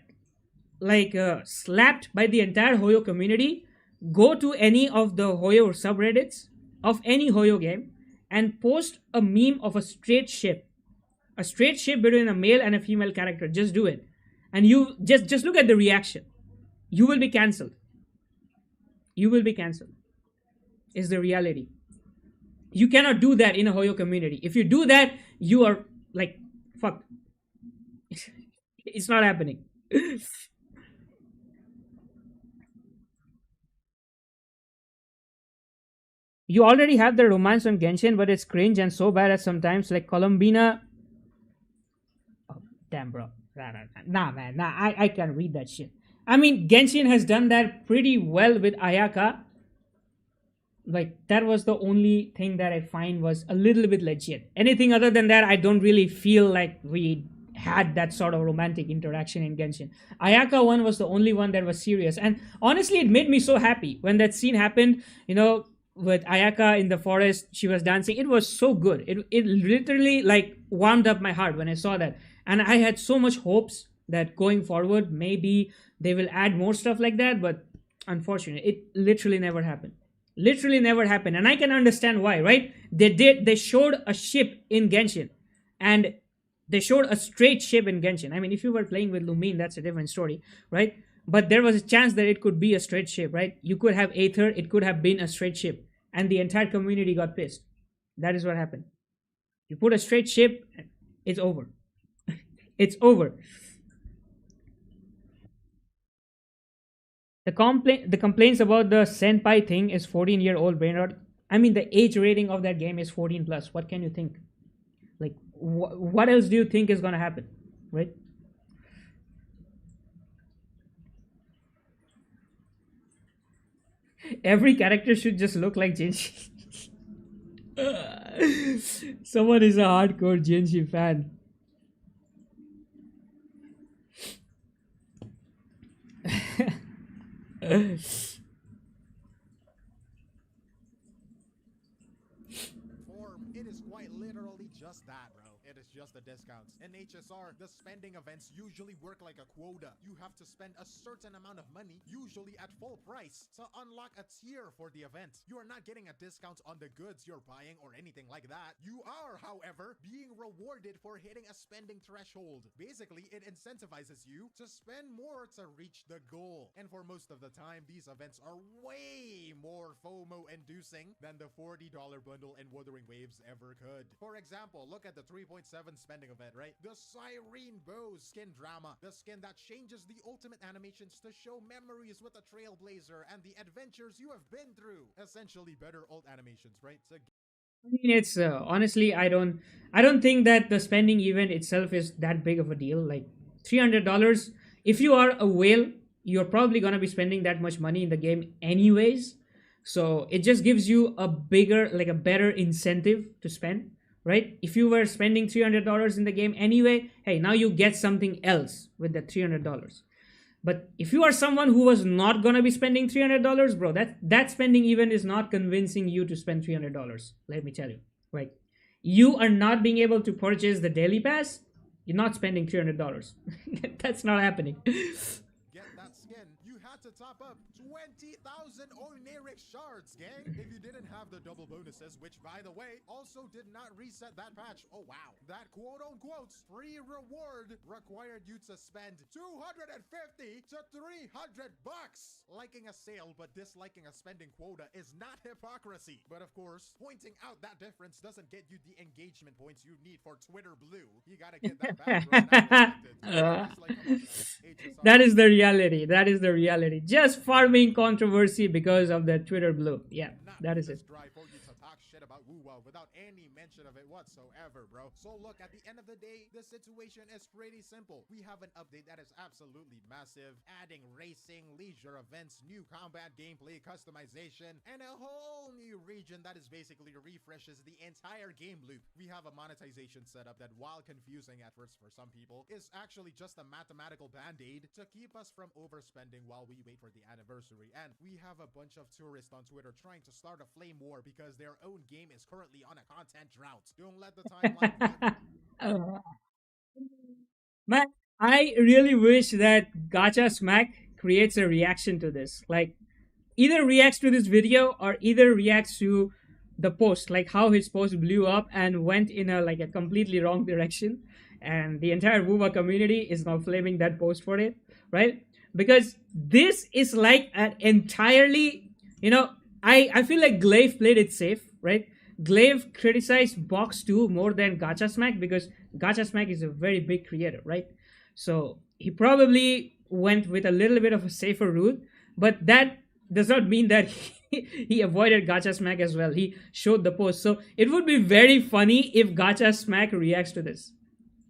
like slapped by the entire Hoyo community, go to any of the Hoyo subreddits of any Hoyo game and post a meme of a straight ship between a male and a female character. Just do it, and you just look at the reaction. You will be cancelled. You will be cancelled. Is the reality. You cannot do that in a Hoyo community. If you do that, you are like fuck. It's not happening. You already have the romance on Genshin, but it's cringe and so bad at sometimes. Like Columbina. Oh, damn, bro. Nah, man. Nah, I can't read that shit. I mean, Genshin has done that pretty well with Ayaka. Like, that was the only thing that I find was a little bit legit. Anything other than that, I don't really feel like we had that sort of romantic interaction in Genshin. Ayaka one was the only one that was serious. And honestly, it made me so happy when that scene happened, with Ayaka in the forest, she was dancing. It was so good. It literally like warmed up my heart when I saw that. And I had so much hopes that going forward, maybe they will add more stuff like that. But unfortunately, it literally never happened. Literally never happened. And I can understand why, right? They showed a ship in Genshin. And they showed a straight ship in Genshin. I mean, if you were playing with Lumine, that's a different story, right? But there was a chance that it could be a straight ship, right? You could have Aether, it could have been a straight ship. And the entire community got pissed. That is what happened. You put a straight ship, it's over. It's over. The complaints about the senpai thing is 14-year-old brain rot. I mean, the age rating of that game is 14 plus. What can you think? Like, what else do you think is gonna happen, right? Every character should just look like Jinshi. Someone is a hardcore Jinshi fan. It is quite literally just that, bro. It is just the discounts. In HSR, the spending events usually work like a quota. You have to spend a certain amount of money, usually at full price, to unlock a tier for the event. You are not getting a discount on the goods you're buying or anything like that. You are, however, being rewarded for hitting a spending threshold. Basically, it incentivizes you to spend more to reach the goal. And for most of the time, these events are way more FOMO-inducing than the $40 bundle and Wuthering Waves ever could. For example, look at the 3.7 spending event, right? The Cyrene Bow skin drama. The skin that changes the ultimate animations to show memories with a trailblazer and the adventures you have been through. Essentially better old animations, right? So I mean, it's honestly, I don't think that the spending event itself is that big of a deal. Like $300, if you are a whale, you're probably gonna be spending that much money in the game anyways. So it just gives you a bigger, like a better incentive to spend, right? If you were spending $300 in the game anyway, hey, now you get something else with that $300. But if you are someone who was not gonna be spending $300, bro, that spending event is not convincing you to spend $300. Let me tell you, right? You are not being able to purchase the daily pass. You're not spending $300. That's not happening. get that skin, you had to top up 20,000 Oneric shards, gang. If you didn't have the double bonuses, which by the way, also did not reset that patch. Oh wow. That quote-unquote free reward required you to spend 250 to 300 bucks. Liking a sale but disliking a spending quota is not hypocrisy. But of course, pointing out that difference doesn't get you the engagement points you need for Twitter Blue. You gotta get that background now Uh, reflected. It's like, come on, guys. HSR. that is the reality. That is the reality. Just farming controversy because of the Twitter blue. Yeah, Not that is it. this drive for you to talk shit about WuWa without any mention of it whatsoever, bro. So look, at the end of the day, the situation is pretty simple. We have an update that is absolutely massive, adding racing, leisure events, new combat gameplay, customization, and a whole new region that is basically refreshes the entire game loop. We have a monetization setup that, while confusing at first for some people, is actually just a mathematical band-aid to keep us from overspending while we wait for the anniversary. And we have a bunch of tourists on Twitter trying to start a flame war because their own game is currently on a content drought. Don't let the timeline run. Uh, but I really wish that Gacha Smack creates a reaction to this. Like, either reacts to this video or either reacts to the post, like how his post blew up and went in a like a completely wrong direction, and the entire WuWa community is now flaming that post for it, right? Because this is like an entirely, I feel like Glaive played it safe, right? Glaive criticized Box 2 more than Gacha Smack because Gacha Smack is a very big creator, right? So he probably went with a little bit of a safer route, but that does not mean that he avoided Gacha Smack as well. He showed the post. So it would be very funny if Gacha Smack reacts to this.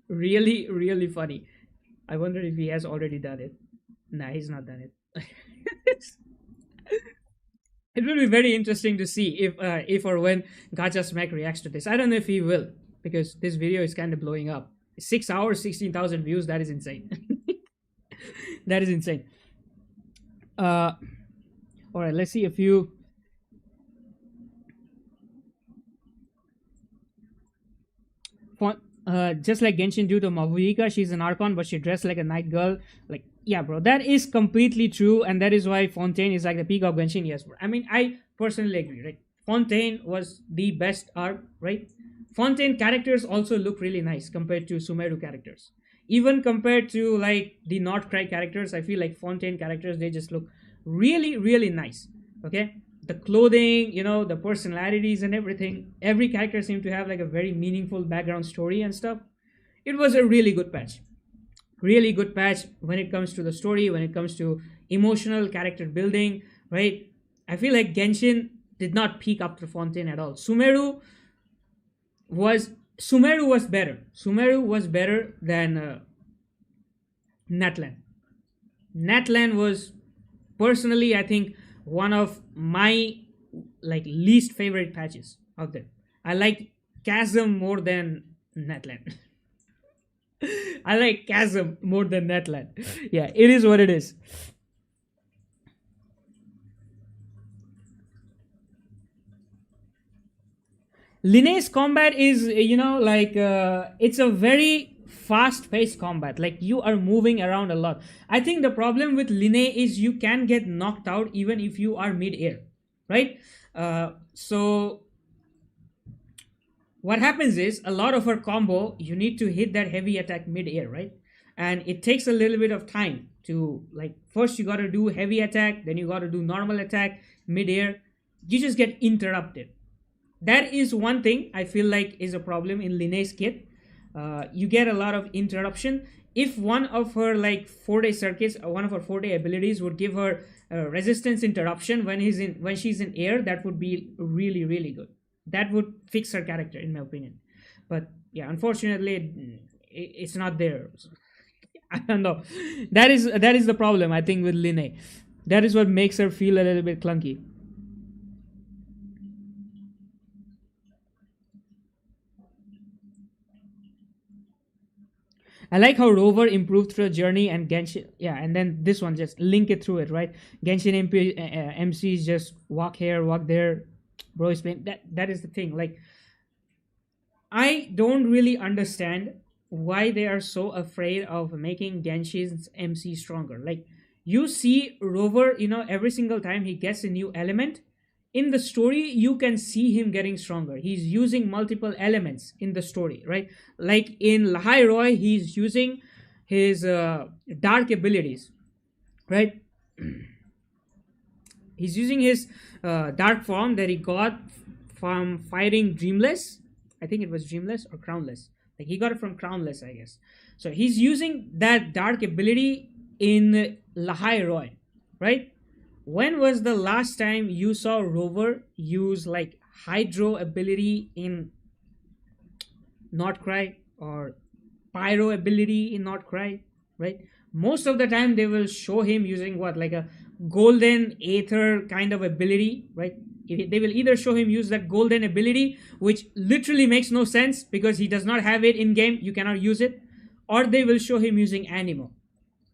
Really, really funny. I wonder if he has already done it. Nah, he's not done it. It will be very interesting to see if or when Gacha Smack reacts to this. I don't know if he will, because this video is kind of blowing up. 6 hours, 16,000 views. That is insane. That is insane. All right, let's see a few. Just like Genshin do to Mabuika, she's an Archon, but she dressed like a night girl. Like, yeah, bro, that is completely true, and that is why Fontaine is like the peak of Genshin. Yes, bro. I mean, I personally agree, right? Fontaine was the best arc, right? Fontaine characters also look really nice compared to Sumeru characters. Even compared to like the Not Cry characters, I feel like Fontaine characters, they just look really, really nice. Okay, the clothing, the personalities and everything. Every character seemed to have like a very meaningful background story and stuff. It was a really good patch. Really good patch when it comes to the story, when it comes to emotional character building, right? I feel like Genshin did not peak after Fontaine at all. Sumeru was better. Sumeru was better than Natlan. Natlan was personally, I think, one of my like least favorite patches out there. I liked Chasm more than Netland. I like Chasm more than Netland. Yeah, it is what it is. Linnea's combat is, it's a very fast paced combat. Like, you are moving around a lot. I think the problem with Linnea is you can get knocked out even if you are mid air, right? So, what happens is a lot of her combo, you need to hit that heavy attack mid air, right? And it takes a little bit of time to, like, first you got to do heavy attack, then you got to do normal attack mid air. You just get interrupted. That is one thing I feel like is a problem in Linnea's kit. You get a lot of interruption. If one of her like 4-day circuits, one of her 4-day abilities would give her resistance interruption when she's in air, that would be really, really good. That would fix her character, in my opinion. But yeah, unfortunately, it's not there. I don't know. That is the problem, I think, with Linnea. That is what makes her feel a little bit clunky. I like how Rover improved through a journey and Genshin, yeah, and then this one just link it through it, right? Genshin MCs just walk here, walk there, bro. Explain that is the thing. Like, I don't really understand why they are so afraid of making Genshin's MC stronger. Like, you see Rover, every single time he gets a new element in the story, you can see him getting stronger. He's using multiple elements in the story, right? Like in Lahai Roy, he's using his dark abilities, right? He's using his dark form that he got from fighting Dreamless. I think it was Dreamless or Crownless. Like he got it from Crownless, I guess. So he's using that dark ability in Lahai Roy, right? When was the last time you saw Rover use like Hydro ability in Not Cry or Pyro ability in Not Cry, right? Most of the time they will show him using what, like a golden aether kind of ability, right? They will either show him use that golden ability, which literally makes no sense because he does not have it in game, you cannot use it, or they will show him using Animo,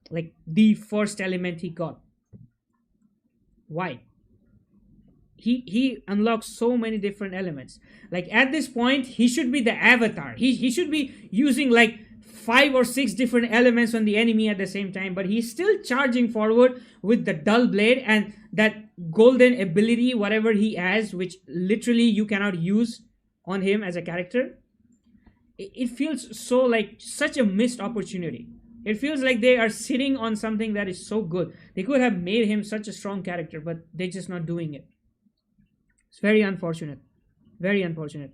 like the first element he got. Why? He unlocks so many different elements. Like at this point, he should be the avatar. He should be using like 5 or 6 different elements on the enemy at the same time, but he's still charging forward with the dull blade and that golden ability, whatever he has, which literally you cannot use on him as a character. It feels so like such a missed opportunity. It feels like they are sitting on something that is so good. They could have made him such a strong character, but they're just not doing it. It's very unfortunate. Very unfortunate.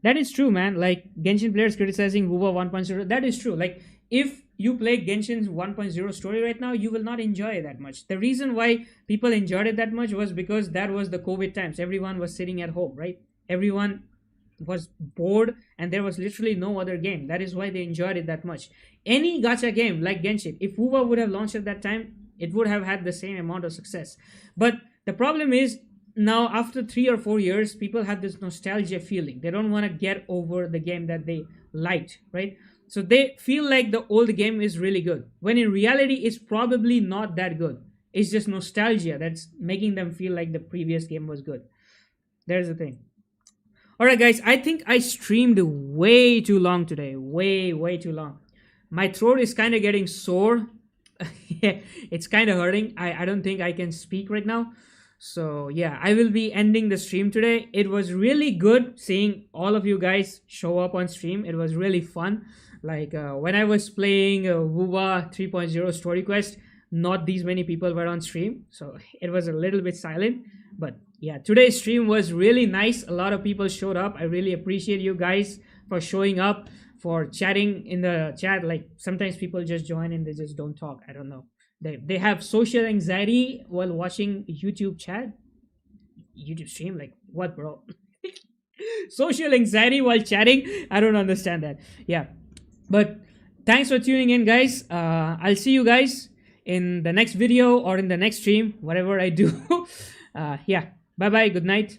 That is true, man. Like Genshin players criticizing WuWa 1.0. That is true. Like if you play Genshin's 1.0 story right now, you will not enjoy it that much. The reason why people enjoyed it that much was because that was the COVID times. Everyone was sitting at home, right? Everyone was bored and there was literally no other game. That is why they enjoyed it that much. Any gacha game like Genshin, if WuWa would have launched at that time, it would have had the same amount of success. But the problem is now after 3 or 4 years, people have this nostalgia feeling. They don't want to get over the game that they liked, right? So they feel like the old game is really good, when in reality it's probably not that good. It's just nostalgia that's making them feel like the previous game was good. There's the thing. All right, guys, I think I streamed way too long today. Way too long. My throat is kind of getting sore. It's kind of hurting. I don't think I can speak right now. So yeah, I will be ending the stream today. It was really good seeing all of you guys show up on stream. It was really fun. Like when I was playing WuWa 3.0 Story Quest, not these many people were on stream. So it was a little bit silent. But yeah, today's stream was really nice. A lot of people showed up. I really appreciate you guys for showing up, for chatting in the chat. Like sometimes people just join and they just don't talk. I don't know. They have social anxiety while watching YouTube stream. Like what, bro? Social anxiety while chatting? I don't understand that. Yeah, but thanks for tuning in, guys. I'll see you guys in the next video or in the next stream, whatever I do. Yeah, bye bye, good night.